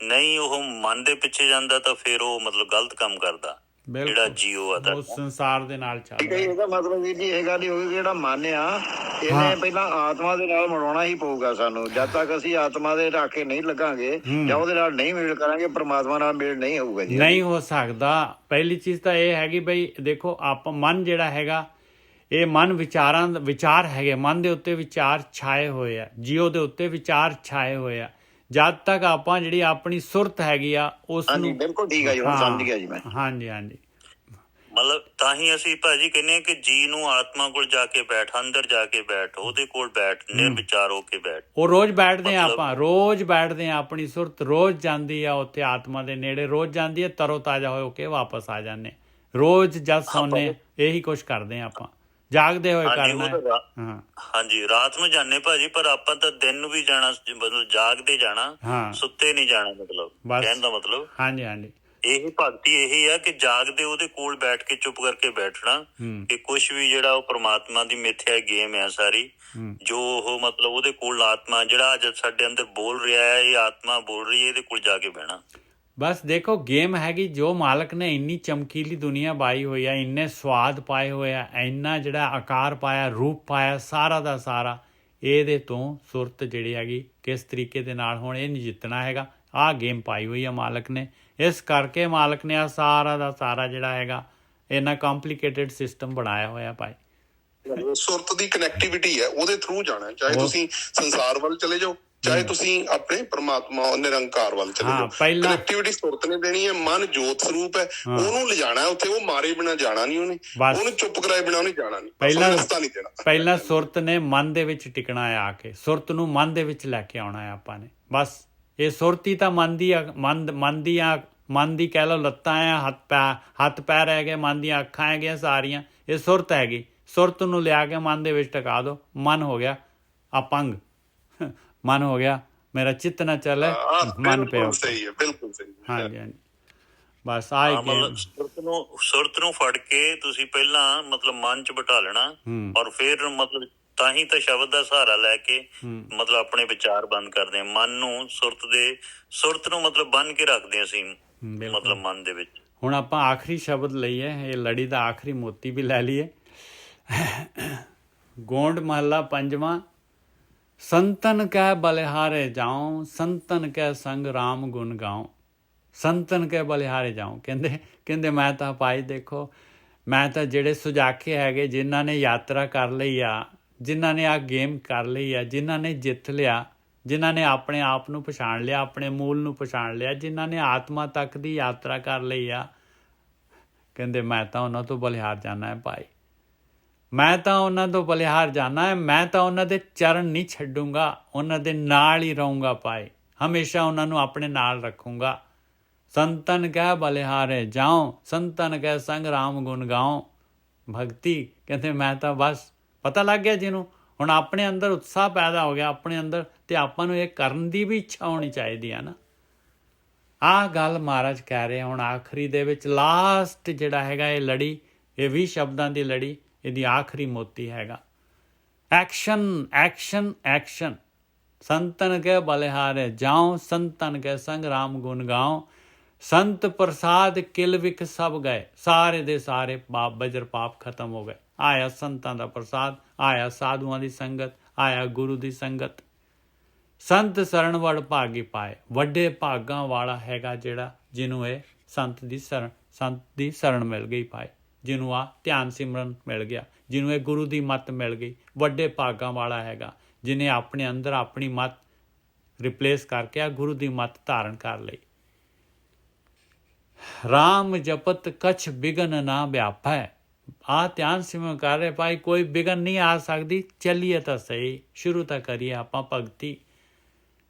ਨਹੀਂ ਉਹ ਮਨ ਦੇ ਪਿੱਛੇ ਜਾਂਦਾ ਤਾਂ ਫਿਰ ਉਹ ਮਤਲਬ ਗਲਤ ਕੰਮ ਕਰਦਾ। ਜਿਹੜਾ ਜੀਓ ਆ ਉਸ ਤੁਹਾਡਾ। ਸੰਸਾਰ ਦੇ ਨਾਲ ਚੱਲ ਠੀਕ ਹੈ ਜੀ, ਰਿਹਾ। ਇਹਦਾ ਮਤਲਬ ਵੀਰ ਜੀ ਇਹ ਗੱਲ ਹੀ ਹੋਈ ਕਿ ਜਿਹੜਾ ਮਨ ਆ ਇਹਨੇ ਪਹਿਲਾਂ ਆਤਮਾ ਦੇ ਨਾਲ ਮਿਲਾਉਣਾ ਹੀ ਪਊਗਾ ਸਾਨੂੰ। ਜਦ ਤੱਕ ਅਸੀਂ ਆਤਮਾ ਦੇ ਰਾਖੇ ਨਹੀਂ ਲੱਗਾਂਗੇ ਜਾਂ ਉਹਦੇ ਨਾਲ ਨਹੀਂ ਮੇਲ ਕਰਾਂਗੇ, ਪ੍ਰਮਾਤਮਾ ਨਾਲ ਮੇਲ ਨਹੀਂ ਹੋਊਗਾ ਜੀ। ਨਹੀਂ ਹੋ ਸਕਦਾ। ਪਹਿਲੀ ਚੀਜ਼ ਤਾਂ ਇਹ ਹੈਗੀ ਬਈ ਦੇਖੋ ਮਨ ਜਿਹੜਾ ਹੈਗਾ ਇਹ ਮਨ ਵਿਚਾਰ ਹੈਗੇ, ਮਨ ਦੇ ਉੱਤੇ ਵਿਚਾਰ ਛਾਏ ਹੋਏ ਆ, ਜੀਓ ਦੇ ਉੱਤੇ ਵਿਚਾਰ ਛਾਏ ਹੋਏ ਆ। ਜਦ ਤੱਕ ਆਪਾਂ ਜਿਹੜੀ ਆਪਣੀ ਸੁਰਤ ਹੈਗੀ ਆ ਉਸ ਹਾਂਜੀ ਨੂੰ ਬਿਲਕੁਲ ਠੀਕ ਹੈ ਜੀ, ਹੁਣ ਸਮਝ ਗਿਆ ਜੀ ਮੈਂ। ਹਾਂਜੀ ਹਾਂਜੀ ਮਤਲਬ ਤਾਂ ਹੀ ਅਸੀਂ ਭਾਜੀ ਕਹਿੰਦੇ ਹਾਂ ਕਿ ਜੀ ਨੂੰ ਆਤਮਾ ਕੋਲ ਜਾ ਕੇ ਬੈਠ, ਅੰਦਰ ਜਾ ਕੇ ਬੈਠ, ਉਹਦੇ ਕੋਲ ਬੈਠ, ਨਿਰਵਿਚਾਰ ਹੋ ਕੇ ਬੈਠ। ਉਹ ਰੋਜ਼ ਬੈਠਦੇ ਆ, ਆਪਾਂ ਰੋਜ਼ ਬੈਠਦੇ ਆ, ਆਪਣੀ ਸੁਰਤ ਰੋਜ਼ ਜਾਂਦੀ ਆ ਉੱਥੇ ਆਤਮਾ ਦੇ ਨੇੜੇ, ਰੋਜ਼ ਜਾਂਦੀ ਹੈ, ਤਰੋ ਤਾਜ਼ਾ ਹੋ ਕੇ ਵਾਪਸ ਆ ਜਾਂਦੇ। ਰੋਜ਼ ਜਦ ਸੌਂਦੇ ਇਹੀ ਕੁਛ ਕਰਦੇ ਆ ਆਪਾਂ, ਜਾਗਦੇ ਹੋਏ ਕਰਨਾ ਹੈ। ਹਾਂ ਹਾਂਜੀ, ਰਾਤ ਨੂੰ ਜਾਣੇ ਭਾਜੀ, ਪਰ ਆਪਾਂ ਤਾਂ ਦਿਨ ਨੂੰ ਵੀ ਜਾਣਾ, ਮਤਲਬ ਜਾਗਦੇ ਜਾਣਾ, ਸੁੱਤੇ ਨਹੀਂ ਜਾਣਾ। ਮਤਲਬ ਕਹਿਣ ਦਾ ਮਤਲਬ ਹਾਂਜੀ ਹਾਂਜੀ ਇਹ ਭਗਤੀ ਇਹੀ ਆ ਕਿ ਜਾਗਦੇ ਉਹਦੇ ਕੋਲ ਬੈਠ ਕੇ ਚੁੱਪ ਕਰਕੇ ਬੈਠਣਾ ਕਿ ਕੁਛ ਵੀ ਜਿਹੜਾ ਉਹ ਪ੍ਰਮਾਤਮਾ ਦੀ ਮਿੱਥਿਆ ਗੇਮ ਹੈ ਸਾਰੀ, ਜੋ ਉਹ ਮਤਲਬ ਉਹਦੇ ਕੋਲ ਆਤਮਾ ਜਿਹੜਾ ਅੱਜ ਸਾਡੇ ਅੰਦਰ ਬੋਲ ਰਿਹਾ ਹੈ, ਇਹ ਆਤਮਾ ਬੋਲ ਰਹੀ ਹੈ, ਇਹਦੇ ਕੋਲ ਜਾ ਕੇ ਬਹਿਣਾ। ਬਸ ਦੇਖੋ ਗੇਮ ਹੈਗੀ, ਜੋ ਮਾਲਕ ਨੇ ਇੰਨੀ ਚਮਕੀਲੀ ਦੁਨੀਆ ਪਾਈ ਹੋਈ ਆ, ਇੰਨੇ ਸਵਾਦ ਪਾਏ ਹੋਏ ਆ, ਇੰਨਾ ਜਿਹੜਾ ਆਕਾਰ ਪਾਇਆ, ਰੂਪ ਪਾਇਆ, ਸਾਰਾ ਦਾ ਸਾਰਾ ਇਹਦੇ ਤੋਂ ਸੁਰਤ ਜਿਹੜੀ ਹੈਗੀ ਕਿਸ ਤਰੀਕੇ ਦੇ ਨਾਲ ਹੁਣ ਇਹ ਨਹੀਂ ਜਿੱਤਣਾ ਹੈਗਾ। ਆਹ ਗੇਮ ਪਾਈ ਹੋਈ ਆ ਮਾਲਕ ਨੇ, ਇਸ ਕਰਕੇ ਮਾਲਕ ਨੇ ਆ ਸਾਰਾ ਦਾ ਸਾਰਾ ਜਿਹੜਾ ਹੈਗਾ ਇੰਨਾ ਕੰਪਲਿਕੇਟਿਡ ਸਿਸਟਮ ਬਣਾਇਆ ਹੋਇਆ ਭਾਈ। ਸੁਰਤ ਦੀ ਕਨੈਕਟੀਵਿਟੀ ਹੈ, ਉਹਦੇ ਥਰੂ ਜਾਣਾ, ਚਾਹੇ ਤੁਸੀਂ ਸੰਸਾਰ ਵੱਲ ਚਲੇ ਜਾਓ, ਚਾਹੇ ਤੁਸੀਂ ਆਪਣੇ ਪ੍ਰਮਾਤਮਾ ਨਿਰੰਕਾਰ ਵੱਲ ਚਲੇ ਜਾਓ। ਕਨੈਕਟੀਵਿਟੀ ਸੁਰਤ ਨੇ ਦੇਣੀ ਹੈ। ਮਨ ਜੋਤ ਸਰੂਪ ਹੈ, ਉਹਨੂੰ ਲਿਜਾਣਾ ਉੱਥੇ, ਉਹ ਮਾਰੇ ਬਿਨਾਂ ਜਾਣਾ ਨਹੀਂ, ਉਹਨੂੰ ਚੁੱਪ ਕਰਾਏ ਬਿਨਾਂ ਉਹਨੇ ਜਾਣਾ ਨਹੀਂ, ਰਸਤਾ ਨਹੀਂ ਦੇਣਾ। ਪਹਿਲਾਂ ਸੁਰਤ ਨੇ ਮਨ ਦੇ ਵਿੱਚ ਟਿਕਣਾ ਹੈ, ਆ ਕੇ ਸੁਰਤ ਨੂੰ ਮਨ ਦੇ ਵਿੱਚ ਲੈ ਕੇ ਆਉਣਾ ਹੈ ਆਪਾਂ ਨੇ। ਬਸ ਇਹ ਸੁਰਤੀ ਤਾਂ ਮਨ ਦੀ ਕਹਿ ਲਓ ਲੱਤਾਂ ਆ, ਹੱਥ ਪੈਰ ਹੈਗੇ, ਮਨ ਦੀਆਂ ਅੱਖਾਂ ਹੈਗੀਆਂ ਸਾਰੀਆਂ, ਇਹ ਸੁਰਤ ਹੈਗੀ। ਸੁਰਤ ਨੂੰ ਲਿਆ ਕੇ ਮਨ ਦੇ ਵਿੱਚ ਟਿਕਾ ਦਿਓ, ਮਨ ਹੋ ਗਿਆ ਅਪੰਗ, ਮਨ ਹੋ ਗਿਆ ਮੇਰਾ ਚਿੱਤ ਨਾ ਚੱਲੇ, ਮਨ ਪਿਆ। ਸਹੀ ਹੈ, ਬਿਲਕੁਲ ਸਹੀ। ਹਾਂਜੀ ਹਾਂਜੀ ਬਸ ਆਹ ਮਤਲਬ ਸੁਰਤ ਨੂੰ ਫੜ ਕੇ ਤੁਸੀਂ ਪਹਿਲਾਂ ਮਤਲਬ ਮਨ ਚ ਬਿਠਾ ਲੈਣਾ, ਔਰ ਫਿਰ ਮਤਲਬ ਤਾਂ ਹੀ ਤਾਂ ਸ਼ਬਦ ਦਾ ਸਹਾਰਾ ਲੈ ਕੇ ਮਤਲਬ ਆਪਣੇ ਵਿਚਾਰ ਬੰਦ ਕਰਦੇ ਹਾਂ। ਮਨ ਨੂੰ ਸੁਰਤ ਨੂੰ ਮਤਲਬ ਬੰਨ ਕੇ ਰੱਖਦੇ ਅਸੀਂ ਮਤਲਬ ਮਨ ਦੇ ਵਿੱਚ। ਹੁਣ ਆਪਾਂ ਆਖਰੀ ਸ਼ਬਦ ਲਈਏ, ਇਹ ਲੜੀ ਦਾ ਆਖਰੀ ਮੋਤੀ ਵੀ ਲੈ ਲਈਏ। ਗੋਂਡ ਮਹੱਲਾ ਪੰਜਵਾਂ। ਸੰਤਨ ਕਹਿ ਬਲਿਹਾਰੇ ਜਾਉ, ਸੰਤਨ ਕਹਿ ਸੰਗ ਰਾਮ ਗੁਣ ਗਾਉ। ਸੰਤਨ ਕਹਿ ਬਲਿਹਾਰੇ ਜਾਉ, ਕਹਿੰਦੇ ਮੈਂ ਤਾਂ ਭਾਈ ਦੇਖੋ, ਮੈਂ ਤਾਂ ਜਿਹੜੇ ਸੁਜਾਕੇ ਹੈਗੇ, ਜਿਨ੍ਹਾਂ ਨੇ ਯਾਤਰਾ ਕਰ ਲਈ ਆ, ਜਿਨ੍ਹਾਂ ਨੇ ਆਹ ਗੇਮ ਕਰ ਲਈ ਆ, ਜਿਨ੍ਹਾਂ ਨੇ ਜਿੱਤ ਲਿਆ, ਜਿਨ੍ਹਾਂ ਨੇ ਆਪਣੇ ਆਪ ਨੂੰ ਪਛਾਣ ਲਿਆ, ਆਪਣੇ ਮੂਲ ਨੂੰ ਪਛਾਣ ਲਿਆ, ਜਿਨ੍ਹਾਂ ਨੇ ਆਤਮਾ ਤੱਕ ਦੀ ਯਾਤਰਾ ਕਰ ਲਈ ਆ, ਕਹਿੰਦੇ ਮੈਂ ਤਾਂ ਉਹਨਾਂ ਤੋਂ ਬਲਿਹਾਰ ਜਾਣਾ ਹੈ ਭਾਈ, ਮੈਂ ਤਾਂ ਉਹਨਾਂ ਤੋਂ ਬਲਿਹਾਰ ਜਾਣਾ ਹੈ, ਮੈਂ ਤਾਂ ਉਹਨਾਂ ਦੇ ਚਰਨ ਨਹੀਂ ਛੱਡੂੰਗਾ, ਉਹਨਾਂ ਦੇ ਨਾਲ ਹੀ ਰਹੂੰਗਾ ਭਾਈ, ਹਮੇਸ਼ਾ ਉਹਨਾਂ ਨੂੰ ਆਪਣੇ ਨਾਲ ਰੱਖੂੰਗਾ। ਸੰਤਨ ਕਹਿ ਬਲਿਹਾਰੇ ਜਾਉ, ਸੰਤਨ ਕਹਿ ਸੰਗ ਰਾਮ ਗੁਣ ਗਾਉ। ਭਗਤੀ ਕਹਿੰਦੇ ਮੈਂ ਤਾਂ ਬਸ ਪਤਾ ਲੱਗ ਗਿਆ ਜਿਹਨੂੰ, ਹੁਣ ਆਪਣੇ ਅੰਦਰ ਉਤਸ਼ਾਹ ਪੈਦਾ ਹੋ ਗਿਆ ਆਪਣੇ ਅੰਦਰ, ਤੇ ਆਪਾਂ ਨੂੰ ਇਹ ਕਰਨ ਦੀ ਵੀ ਇੱਛਾ ਹੋਣੀ ਚਾਹੀਦੀ ਹੈ ਨਾ। ਆਹ ਗੱਲ ਮਹਾਰਾਜ ਕਹਿ ਰਹੇ ਹੁਣ ਆਖਰੀ ਦੇ ਵਿੱਚ, ਲਾਸਟ ਜਿਹੜਾ ਹੈਗਾ ਇਹ ਲੜੀ, ਇਹ 20 ਸ਼ਬਦਾਂ ਦੀ ਲੜੀ, ਇਹਦੀ ਆਖਰੀ ਮੋਤੀ ਹੈਗਾ ਐਕਸ਼ਨ ਐਕਸ਼ਨ ਐਕਸ਼ਨ। ਸੰਤਨ ਕੇ ਬਲਿਹਾਰੇ ਜਾਉ, ਸੰਤਨ ਕੇ ਸੰਗ ਰਾਮ ਗੁਣ ਗਾਉ। ਸੰਤ ਪ੍ਰਸਾਦ ਕਿਲ ਵਿਖ ਸਭ ਗਏ, ਸਾਰੇ ਦੇ ਸਾਰੇ ਪਾਪ ਬਜਰ ਪਾਪ ਖਤਮ ਹੋ ਗਏ। ਆਇਆ ਸੰਤਾਂ ਦਾ ਪ੍ਰਸਾਦ, ਆਇਆ ਸਾਧੂਆਂ ਦੀ ਸੰਗਤ, ਆਇਆ ਗੁਰੂ ਦੀ ਸੰਗਤ। ਸੰਤ ਸਰਣ ਵੜ ਭਾਗੀ ਪਾਏ, ਵੱਡੇ ਭਾਗਾਂ ਵਾਲਾ ਹੈਗਾ ਜਿਹੜਾ, ਜਿਹਨੂੰ ਇਹ ਸੰਤ ਦੀ ਸ਼ਰਨ ਮਿਲ ਗਈ ਭਾਈ, ਜਿਹਨੂੰ ਆ ਧਿਆਨ ਸਿਮਰਨ ਮਿਲ ਗਿਆ, ਜਿਹਨੂੰ ਇਹ ਗੁਰੂ ਦੀ ਮੱਤ ਮਿਲ ਗਈ, ਵੱਡੇ ਭਾਗਾਂ ਵਾਲਾ ਹੈਗਾ, ਜਿਹਨੇ ਆਪਣੇ ਅੰਦਰ ਆਪਣੀ ਮੱਤ ਰਿਪਲੇਸ ਕਰਕੇ ਆ ਗੁਰੂ ਦੀ ਮੱਤ ਧਾਰਨ ਕਰ ਲਈ। ਰਾਮ ਜਪਤ ਕਛ ਬਿਗਨ ਨਾ ਵਿਆਪੈ। ਆ ਧਿਆਨ ਸਿਮਰਨ ਕਰ ਰਹੇ ਭਾਈ, ਕੋਈ ਬਿਗਨ ਨਹੀਂ ਆ ਸਕਦੀ। ਚੱਲੀਏ ਤਾਂ ਸਹੀ, ਸ਼ੁਰੂ ਤਾਂ ਕਰੀਏ ਆਪਾਂ ਭਗਤੀ।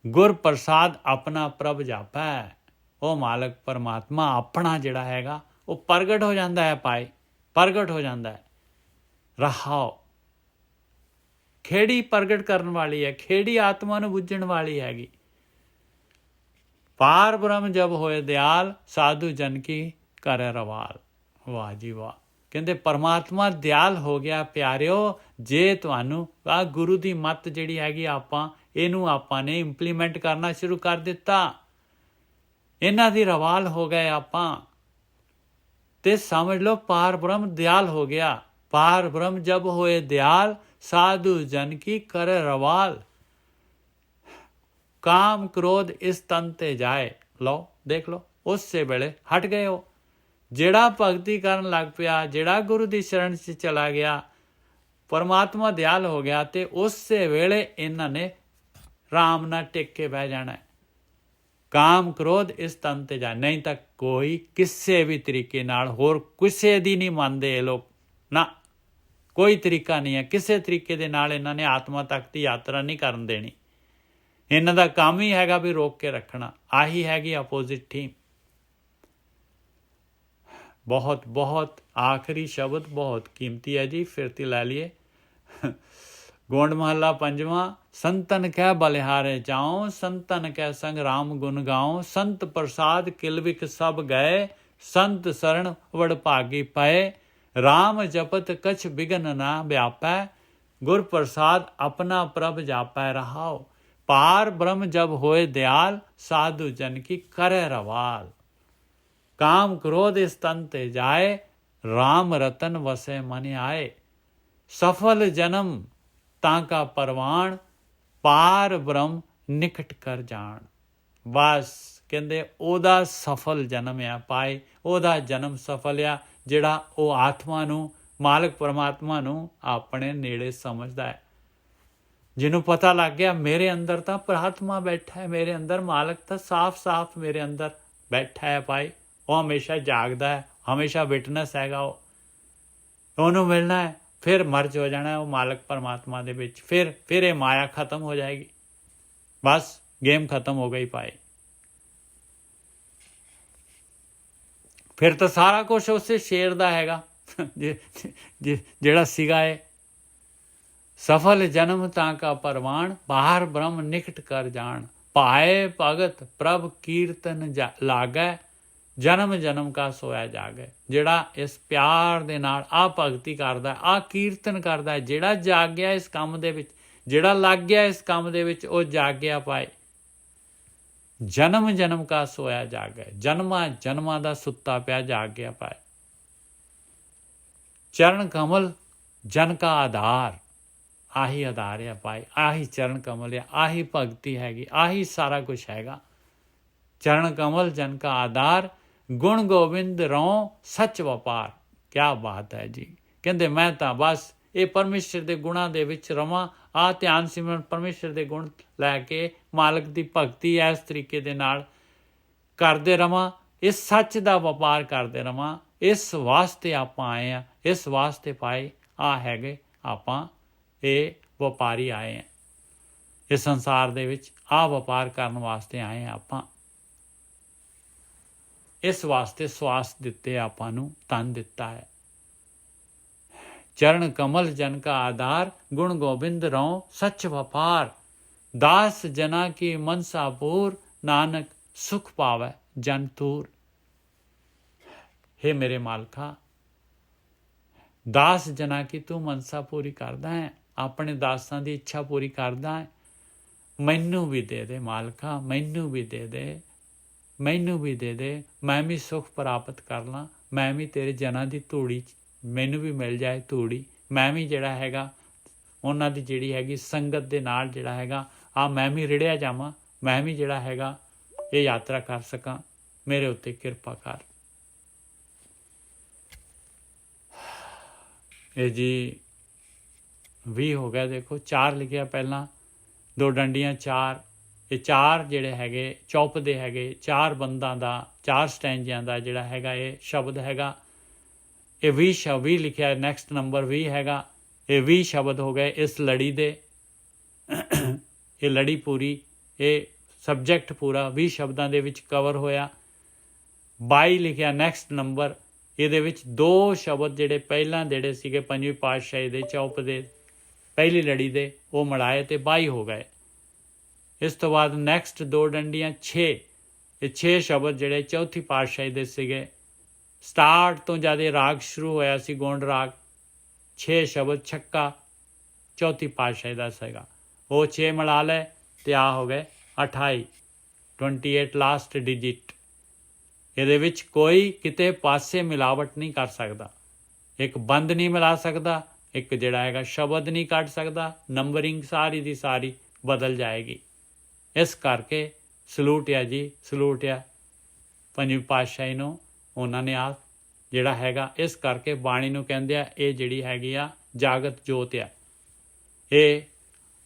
ਗੁਰ ਪ੍ਰਸਾਦ ਆਪਣਾ ਪ੍ਰਭ ਜਾਪੈ। ਉਹ ਮਾਲਕ ਪਰਮਾਤਮਾ ਆਪਣਾ ਜਿਹੜਾ ਹੈਗਾ ਉਹ ਪ੍ਰਗਟ ਹੋ ਜਾਂਦਾ ਹੈ ਭਾਈ, ਪ੍ਰਗਟ ਹੋ ਜਾਂਦਾ ਹੈ। ਰਹਾਓ ਖੇੜੀ ਪ੍ਰਗਟ ਕਰਨ ਵਾਲੀ ਹੈ, ਖੇੜੀ ਆਤਮਾ ਨੂੰ ਬੁੱਝਣ ਵਾਲੀ ਹੈਗੀ। ਪਾਰ ਬ੍ਰਹਮ ਜਬ ਹੋਏ ਦਿਆਲ, ਸਾਧੂ ਜਨ ਕੀ ਕਰੇ ਰਵਾਲ। ਵਾਹ ਜੀ ਵਾਹ, ਕਹਿੰਦੇ ਪਰਮਾਤਮਾ ਦਿਆਲ ਹੋ ਗਿਆ ਪਿਆਰਿਓ, ਜੇ ਤੁਹਾਨੂੰ ਆ ਗੁਰੂ ਦੀ ਮੱਤ ਜਿਹੜੀ ਹੈਗੀ ਇਹਨੂੰ ਆਪਾਂ ਨੇ ਇੰਪਲੀਮੈਂਟ ਕਰਨਾ ਸ਼ੁਰੂ ਕਰ ਦਿੱਤਾ, ਇਹਨਾਂ ਦੀ ਰਵਾਲ ਹੋ ਗਏ ਆਪਾਂ। ਤੇ ਸਮਝ ਲਓ ਪਾਰ ਬ੍ਰਹਮ ਦਿਆਲ ਹੋ ਗਿਆ। पार ब्रह्म जब होए दयाल, साधु जन की करे रवाल। काम क्रोध इस तन ते जाए। लो देख लो, उससे वेले हट गए हो। ਜਿਹੜਾ ਭਗਤੀ ਕਰਨ ਲੱਗ ਪਿਆ, ਜਿਹੜਾ ਗੁਰੂ ਦੀ ਸ਼ਰਨ 'ਚ ਚਲਾ ਗਿਆ, ਪਰਮਾਤਮਾ ਦਿਆਲ ਹੋ ਗਿਆ, ਤੇ ਉਸੇ ਵੇਲੇ ਇਹਨਾਂ ਨੇ ਰਾਮ ਨਾਲ ਟਿਕ ਕੇ ਬਹਿ ਜਾਣਾ। ਕਾਮ ਕ੍ਰੋਧ ਇਸ ਤਨ ਤੇ ਜਾ, ਨਹੀਂ ਤਾਂ ਕੋਈ ਕਿਸੇ ਵੀ ਤਰੀਕੇ ਨਾਲ ਹੋਰ ਕਿਸੇ ਦੀ ਨਹੀਂ ਮੰਨਦੇ ਇਹ ਲੋਕ ਨਾ। ਕੋਈ ਤਰੀਕਾ ਨਹੀਂ ਹੈ, ਕਿਸੇ ਤਰੀਕੇ ਦੇ ਨਾਲ ਇਹਨਾਂ ਨੇ ਆਤਮਾ ਤੱਕ ਦੀ ਯਾਤਰਾ ਨਹੀਂ ਕਰਨ ਦੇਣੀ। ਇਹਨਾਂ ਦਾ ਕੰਮ ਹੀ ਹੈਗਾ ਵੀ ਰੋਕ ਕੇ ਰੱਖਣਾ। ਆਹੀ ਹੈਗੀ ਅਪੋਜ਼ਿਟ ਟੀਮ। बहुत बहुत आखिरी शब्द बहुत कीमती है जी, फिर तो लै लिए। गोंड महला पंजवां। संतन कह बलिहारे जाओ, संतन कह संग राम गुण गाओ। संत प्रसाद किलविक सब गए, संत शरण वड़ भागी पए। राम जपत कछ बिघन ना व्यापै, गुर प्रसाद अपना प्रभ जापै रहाओ। पार ब्रह्म जब होए दयाल, साधु जन की करे रवाल। काम क्रोध इस तन ते जाए, राम रतन वसे मन आए। सफल जन्म ताका परवान, पार ब्रह्म निकट कर जान। बस कहते ਉਹਦਾ ਸਫਲ ਜਨਮ ਆ ਪਾਏ, ਉਹਦਾ ਜਨਮ ਸਫਲ ਆ ਜਿਹੜਾ ਉਹ ਆਤਮਾ ਨੂੰ, ਮਾਲਕ ਪਰਮਾਤਮਾ ਨੂੰ ਆਪਣੇ ਨੇੜੇ ਸਮਝਦਾ ਹੈ। ਜਿਹਨੂੰ ਪਤਾ ਲੱਗ ਗਿਆ ਮੇਰੇ ਅੰਦਰ ਤਾਂ ਪ੍ਰਾਤਮਾ ਬੈਠਾ ਹੈ, ਮੇਰੇ ਅੰਦਰ ਮਾਲਕ ਤਾਂ ਸਾਫ਼ ਮੇਰੇ ਅੰਦਰ ਬੈਠਾ ਹੈ ਪਾਏ। ਉਹ ਹਮੇਸ਼ਾ ਜਾਗਦਾ ਹੈ, ਹਮੇਸ਼ਾ ਵਿਟਨੈਸ ਹੈਗਾ। ਉਹਨੂੰ ਮਿਲਣਾ ਹੈ, ਫਿਰ ਮਰਜ ਹੋ ਜਾਣਾ ਉਹ ਮਾਲਕ ਪਰਮਾਤਮਾ ਦੇ ਵਿੱਚ। ਫਿਰ ਇਹ ਮਾਇਆ ਖਤਮ ਹੋ ਜਾਏਗੀ। ਬਸ ਗੇਮ ਖਤਮ ਹੋ ਗਈ ਪਾਏ। ਫਿਰ ਤਾਂ ਸਾਰਾ ਕੁਛ ਉਸੇ ਸ਼ੇਰ ਦਾ ਹੈਗਾ ਜਿਹੜਾ ਸੀਗਾ ਇਹ। ਸਫਲ ਜਨਮ ਤਾਂ ਕਾ ਪਰਵਾਨ, ਬਾਹਰ ਬ੍ਰਹਮ ਨਿਕਟ ਕਰ ਜਾਣ। ਪਾਏ ਭਗਤ ਪ੍ਰਭ ਕੀਰਤਨ ਲਾਗੈ, ਜਨਮ ਜਨਮ ਕਾ ਸੋਇਆ ਜਾਗੈ। ਜਿਹੜਾ ਇਸ ਪਿਆਰ ਦੇ ਨਾਲ ਆਹ ਭਗਤੀ ਕਰਦਾ, ਆਹ ਕੀਰਤਨ ਕਰਦਾ, ਜਿਹੜਾ ਜਾਗ ਗਿਆ ਇਸ ਕੰਮ ਦੇ ਵਿੱਚ, ਜਿਹੜਾ ਲੱਗ ਗਿਆ ਇਸ ਕੰਮ ਦੇ ਵਿੱਚ, ਉਹ ਜਾਗਿਆ ਪਾਏ। ਜਨਮ ਜਨਮ ਕਾ ਸੋਇਆ ਜਾਗੈ, ਜਨਮਾਂ ਜਨਮਾਂ ਦਾ ਸੁੱਤਾ ਪਿਆ ਜਾਗ ਗਿਆ ਪਾਏ। ਚਰਨ ਕਮਲ ਜਨ ਕਾ ਆਧਾਰ, ਆਹੀ ਆਧਾਰ ਆ ਪਾਏ, ਆਹੀ ਚਰਨ ਕਮਲ ਆ, ਆਹੀ ਭਗਤੀ ਹੈਗੀ, ਆਹੀ ਸਾਰਾ ਕੁਛ ਹੈਗਾ। ਚਰਨ ਕਮਲ ਜਨ ਕਾ ਆਧਾਰ, ਗੁਣ ਗੋਬਿੰਦ ਰਹੁ ਸੱਚ ਵਪਾਰ। ਕਿਆ ਬਾਤ ਹੈ ਜੀ। ਕਹਿੰਦੇ ਮੈਂ ਤਾਂ ਬਸ ਇਹ ਪਰਮੇਸ਼ਰ ਦੇ ਗੁਣਾਂ ਦੇ ਵਿੱਚ ਰਵਾਂ। ਆਹ ਧਿਆਨ ਸਿਮਰਨ ਪਰਮੇਸ਼ਰ ਦੇ ਗੁਣ ਲੈ ਕੇ ਮਾਲਕ ਦੀ ਭਗਤੀ ਇਸ ਤਰੀਕੇ ਦੇ ਨਾਲ ਕਰਦੇ ਰਵਾਂ, ਇਸ ਸੱਚ ਦਾ ਵਪਾਰ ਕਰਦੇ ਰਵਾਂ। ਇਸ ਵਾਸਤੇ ਆਪਾਂ ਆਏ ਹਾਂ, ਇਸ ਵਾਸਤੇ ਪਾਏ ਆ ਹੈਗੇ ਆਪਾਂ ਇਹ ਵਪਾਰੀ ਆਏ ਹਾਂ। ਇਸ ਸੰਸਾਰ ਦੇ ਵਿੱਚ ਆਹ ਵਪਾਰ ਕਰਨ ਵਾਸਤੇ ਆਏ ਹਾਂ ਆਪਾਂ। ਇਸ ਵਾਸਤੇ ਸਵਾਸ ਦਿੱਤੇ ਆਪਾਂ ਨੂੰ, ਤਨ ਦਿੱਤਾ ਹੈ। ਚਰਨ ਕਮਲ ਜਨ ਕਾ ਆਧਾਰ, ਗੁਣ ਗੋਬਿੰਦ ਰਹੁ ਸੱਚ ਵਪਾਰ। ਦਾਸ ਜਨਾ ਕੀ ਮਨਸਾ ਪੂਰ, ਨਾਨਕ ਸੁਖ ਪਾਵੈ ਜਨ ਤੂਰ। हे ਮੇਰੇ ਮਾਲਕਾ, ਦਾਸ ਜਨਾ ਕੀ ਤੂੰ ਮਨਸਾ ਪੂਰੀ ਕਰਦਾ ਹੈ, ਆਪਣੇ ਦਾਸਾਂ ਦੀ ਇੱਛਾ ਪੂਰੀ ਕਰਦਾ ਹੈ। ਮੈਨੂੰ ਵੀ ਦੇ ਦੇ ਮਾਲਕਾ, ਮੈਨੂੰ ਵੀ ਦੇ ਦੇ, ਮੈਨੂੰ ਵੀ ਦੇ ਦੇ। ਮੈਂ ਵੀ ਸੁੱਖ ਪ੍ਰਾਪਤ ਕਰ ਲਾਂ, ਮੈਂ ਵੀ ਤੇਰੇ ਜਨਾਂ ਦੀ ਧੂੜੀ 'ਚ ਮੈਨੂੰ ਵੀ ਮਿਲ ਜਾਏ ਧੂੜੀ। ਮੈਂ ਵੀ ਜਿਹੜਾ ਹੈਗਾ ਉਹਨਾਂ ਦੀ ਜਿਹੜੀ ਹੈਗੀ ਸੰਗਤ ਦੇ ਨਾਲ ਜਿਹੜਾ ਹੈਗਾ ਮੈਂ ਵੀ ਰਿੜਿਆ ਜਾਵਾਂ, ਮੈਂ ਵੀ ਜਿਹੜਾ ਹੈਗਾ ਇਹ ਯਾਤਰਾ ਕਰ ਸਕਾਂ। ਮੇਰੇ ਉੱਤੇ ਕਿਰਪਾ ਕਰ। ਇਹ ਜੀ 20 ਹੋ ਗਿਆ। ਦੇਖੋ 4 ਲਿਖਿਆ ਪਹਿਲਾਂ, 2 ਡੰਡੀਆਂ 4। ਇਹ 4 ਜਿਹੜੇ ਹੈਗੇ ਚੌਪਦੇ ਹੈਗੇ, 4 ਬੰਦਾਂ ਦਾ, 4 ਸਟੈਂਜਿਆਂ ਦਾ ਜਿਹੜਾ ਹੈਗਾ ਇਹ ਸ਼ਬਦ ਹੈਗਾ। ਇਹ 20 ਲਿਖਿਆ, ਨੈਕਸਟ ਨੰਬਰ 20 ਹੈਗਾ। ਇਹ 20 ਸ਼ਬਦ ਹੋ ਗਏ ਇਸ ਲੜੀ ਦੇ। ਇਹ ਲੜੀ ਪੂਰੀ, ਇਹ ਸਬਜੈਕਟ ਪੂਰਾ 20 ਸ਼ਬਦਾਂ ਦੇ ਵਿੱਚ ਕਵਰ ਹੋਇਆ। 22 ਲਿਖਿਆ ਨੈਕਸਟ ਨੰਬਰ। ਇਹਦੇ ਵਿੱਚ 2 ਸ਼ਬਦ ਜਿਹੜੇ ਪਹਿਲਾਂ ਜਿਹੜੇ ਸੀਗੇ ਪੰਜਵੀਂ ਪਾਤਸ਼ਾਹੀ ਦੇ ਚੌਪਦੇ ਪਹਿਲੀ ਲੜੀ ਦੇ, ਉਹ ਮਿਲਾਏ ਤੇ 22 ਹੋ ਗਏ। ਇਸ ਤੋਂ ਬਾਅਦ ਨੈਕਸਟ 2 ਡੰਡੀਆਂ 6। ਇਹ 6 ਸ਼ਬਦ ਜਿਹੜੇ ਚੌਥੀ ਪਾਤਸ਼ਾਹੀ ਦੇ ਸੀਗੇ। ਸਟਾਰਟ ਤੋਂ ਜਦ ਇਹ ਰਾਗ ਸ਼ੁਰੂ ਹੋਇਆ ਸੀ ਗੋਂਡ ਰਾਗ, 6 ਸ਼ਬਦ ਛੱਕਾ ਚੌਥੀ ਪਾਤਸ਼ਾਹੀ ਦਾ ਸੀਗਾ। ਉਹ 6 ਮਿਲਾ ਲਏ ਤੇ ਆ ਹੋ ਗਏ 28, 28 ਲਾਸਟ ਡਿਜਿਟ। ਇਹਦੇ ਵਿੱਚ ਕੋਈ ਕਿਤੇ ਪਾਸੇ ਮਿਲਾਵਟ ਨਹੀਂ ਕਰ ਸਕਦਾ, ਇੱਕ ਬੰਦ ਨਹੀਂ ਮਿਲਾ ਸਕਦਾ, ਇੱਕ ਜਿਹੜਾ ਹੈਗਾ ਸ਼ਬਦ ਨਹੀਂ ਕੱਢ ਸਕਦਾ, ਨੰਬਰਿੰਗ ਸਾਰੀ ਦੀ ਸਾਰੀ ਬਦਲ ਜਾਏਗੀ। ਇਸ ਕਰਕੇ ਸਲੂਟ ਆ ਜੀ, ਸਲੂਟ ਆ ਪੰਜਵੀਂ ਪਾਤਸ਼ਾਹੀ ਨੂੰ। ਉਹਨਾਂ ਨੇ ਆ ਜਿਹੜਾ ਹੈਗਾ, ਇਸ ਕਰਕੇ ਬਾਣੀ ਨੂੰ ਕਹਿੰਦੇ ਆ ਇਹ ਜਿਹੜੀ ਹੈਗੀ ਆ ਜਾਗਤ ਜੋਤ ਆ। ਇਹ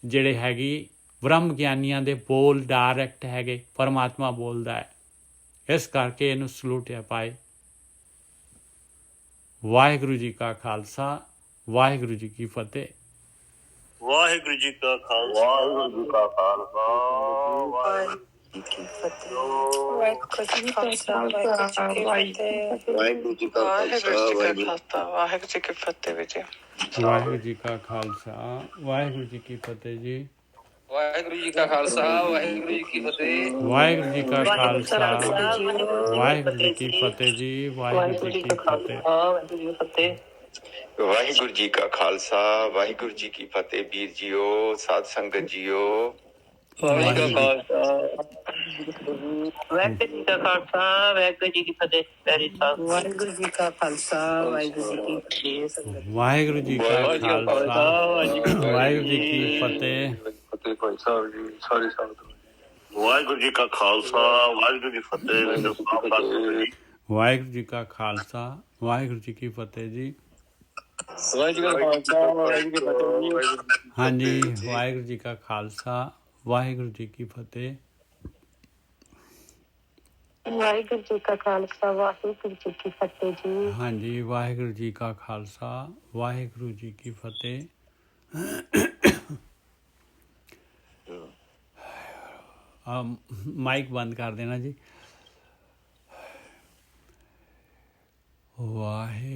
ਜਿਹੜੇ ਹੈਗੀ ਬ੍ਰਹਮ ਗਿਆਨੀਆਂ ਦੇ ਬੋਲ ਡਾਇਰੈਕਟ ਹੈਗੇ, ਪਰਮਾਤਮਾ ਬੋਲਦਾ ਹੈ। ਇਸ ਕਰਕੇ ਇਹਨੂੰ ਸਲੂਟ ਆ ਪਾਏ। ਵਾਹਿਗੁਰੂ ਜੀ ਕਾ ਖਾਲਸਾ, ਵਾਹਿਗੁਰੂ ਜੀ ਕੀ ਫਤਿਹ। ਵਾਹਿਗੁਰੂ ਜੀ ਕਾ ਖਾਲਸਾ, ਵਾਹਿਗੁਰੂ ਜੀ ਕਾ ਖਾਲਸਾ, ਵਾਹਿਗੁਰੂ ਵਾਹਿਗੁਰੂ ਜੀ ਕਾ ਖਾਲਸਾ, ਵਾਹਿਗੁਰੂ ਜੀ ਕੀ ਫਤਿਹ। ਵਾਹਿਗੁਰੂ ਜੀ ਕੀ ਫਤਿਹ ਵਿੱਚ ਵਾਹਿਗੁਰੂ ਜੀ ਕਾ ਖਾਲਸਾ, ਵਾਹਿਗੁਰੂ ਜੀ ਕੀ ਫਤਿਹ ਜੀ। ਵਾਹਿਗੁਰੂ ਜੀ ਕਾ ਖਾਲਸਾ, ਵਾਹਿਗੁਰੂ ਜੀ ਕੀ ਫਤਿਹ। ਵਾਹਿਗੁਰੂ ਜੀ ਕਾ ਖਾਲਸਾ, ਵਾਹਿਗੁਰੂ ਜੀ ਕੀ ਫਤਿਹ ਜੀ। ਵਾਹਿਗੁਰੂ ਜੀ ਕੀ ਫਤਿਹ। ਵਾਹਿਗੁਰੂ ਜੀ ਕਾ ਖਾਲਸਾ, ਵਾਹਿਗੁਰੂ ਜੀ ਕੀ ਫਤਿਹ। ਵੀਰ ਜੀਓ, ਸਾਧ ਸੰਗਤ ਜੀਓ, ਵਾਹਿਗੁਰੂ ਜੀ ਕਾ ਖਾਲਸਾ, ਵਾਹਿਗੁਰੂ ਜੀ ਕੀ ਫਤਿਹ। ਪਿਆਰੀ ਸਾਹਿਬ, ਵਾਹਿਗੁਰੂ ਜੀ ਕਾ ਖਾਲਸਾ, ਵਾਹਿਗੁਰੂ ਜੀ ਕੀ ਫਤਿਹ। ਸੰਗਤ ਵਾਹਿਗੁਰੂ ਜੀ ਕਾ ਖਾਲਸਾ, ਵਾਹਿਗੁਰੂ ਜੀ ਕੀ ਫਤਿਹ। ਫਤਿਹ ਭਾਈ ਸਾਹਿਬ ਜੀ, ਸਾਰੀ ਸੰਗਤ ਨੂੰ ਵਾਹਿਗੁਰੂ ਜੀ ਕਾ ਖਾਲਸਾ, ਵਾਹਿਗੁਰੂ ਜੀ ਫਤਿਹ। ਵਾਹਿਗੁਰੂ ਜੀ ਕਾ ਖਾਲਸਾ, ਵਾਹਿਗੁਰੂ ਜੀ ਕੀ ਫਤਿਹ ਜੀ। ਵਾਹਿਗੁਰੂ ਜੀ ਕਾ ਖਾਲਸਾ, ਵਾਹਿਗੁਰੂ ਜੀ ਕੀ ਫਤਿਹ। ਹਾਂਜੀ, ਵਾਹਿਗੁਰੂ ਜੀ ਕਾ ਖਾਲਸਾ, ਵਾਹਿਗੁਰੂ ਜੀ ਕੀ ਫਤਿਹ। ਵਾਹਿਗੁਰੂ ਜੀ ਕਾ ਖਾਲਸਾ, ਵਾਹਿਗੁਰੂ ਜੀ ਕੀ ਫਤਿਹ ਜੀ। ਹਾਂਜੀ, ਵਾਹਿਗੁਰੂ ਜੀ ਕਾ ਖਾਲਸਾ, ਵਾਹਿਗੁਰੂ ਜੀ ਕੀ ਫਤਿਹ। ਮਾਈਕ ਬੰਦ ਕਰ ਦੇਣਾ ਜੀ। ਵਾਹਿਗੁਰੂ